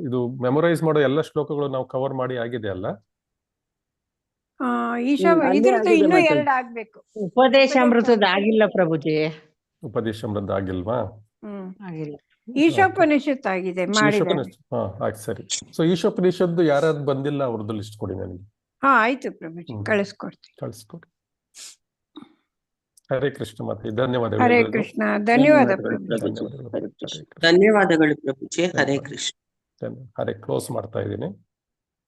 ಇದು ಮೆಮೊರೈಸ್ ಮಾಡೋ ಎಲ್ಲ ಶ್ಲೋಕಗಳು ನಾವು ಕವರ್ ಮಾಡಿ ಆಗಿದೆ ಅಲ್ಲ? ಅಲ್ಲೇ ಇದ್ರದ್ದು ಆಗಿದೆ ಇನ್ನೂ ಮಾತಾಜಿ. 2 ಆಗ್ಬೇಕು. ಉಪದೇಶಾಮೃತದ ಆಗಿಲ್ಲ ಪ್ರಭುಜಿ. ಉಪದೇಶಾಮೃತ ಆಗಿಲ್ವಾ? ಆಗಿಲ್ಲ. ಈಶೋಪನಿಷತ್ ಆಗಿದೆ, ಮಾಡಿದ್ದಾರೆ. ಆಯ್ತು, ಸರಿ. ಸೊ ಈಶೋಪನಿಷದ್ದು ಯಾರ್ಯಾರು ಬಂದಿಲ್ಲ ಅವ್ರದ್ದು ಲಿಸ್ಟ್ ಕೊಡಿ ನನಗೆ. ಆಯ್ತು ಪ್ರಭುಜಿ, ಕಳಿಸ್ಕೊಡ್ತೀನಿ. ಕಳಿಸ್ಕೊಡಿ. ಹರೇ ಕೃಷ್ಣ ಮಾತೆ. ಧನ್ಯವಾದಗಳು. ಹರೇ ಎಲ್ರಿಗೂ. ಕೃಷ್ಣ. ಧನ್ಯವಾದ ಧನ್ಯವಾದಗಳು ಪ್ರಭುಜಿ. ಪ್ರಭುಜಿ. ಧನ್ಯವಾದಗಳು. ಹರೇ ಕೃಷ್ಣ. ಹರೇ ಕೃಷ್ಣ. ಧನ್ಯವಾದಗಳು ಪ್ರಭುಜಿ. ಹರೇ ಕೃಷ್ಣ. ಹರೇ ಕ್ಲೋಸ್ ಮಾಡ್ತಾ ಇದ್ದೀನಿ.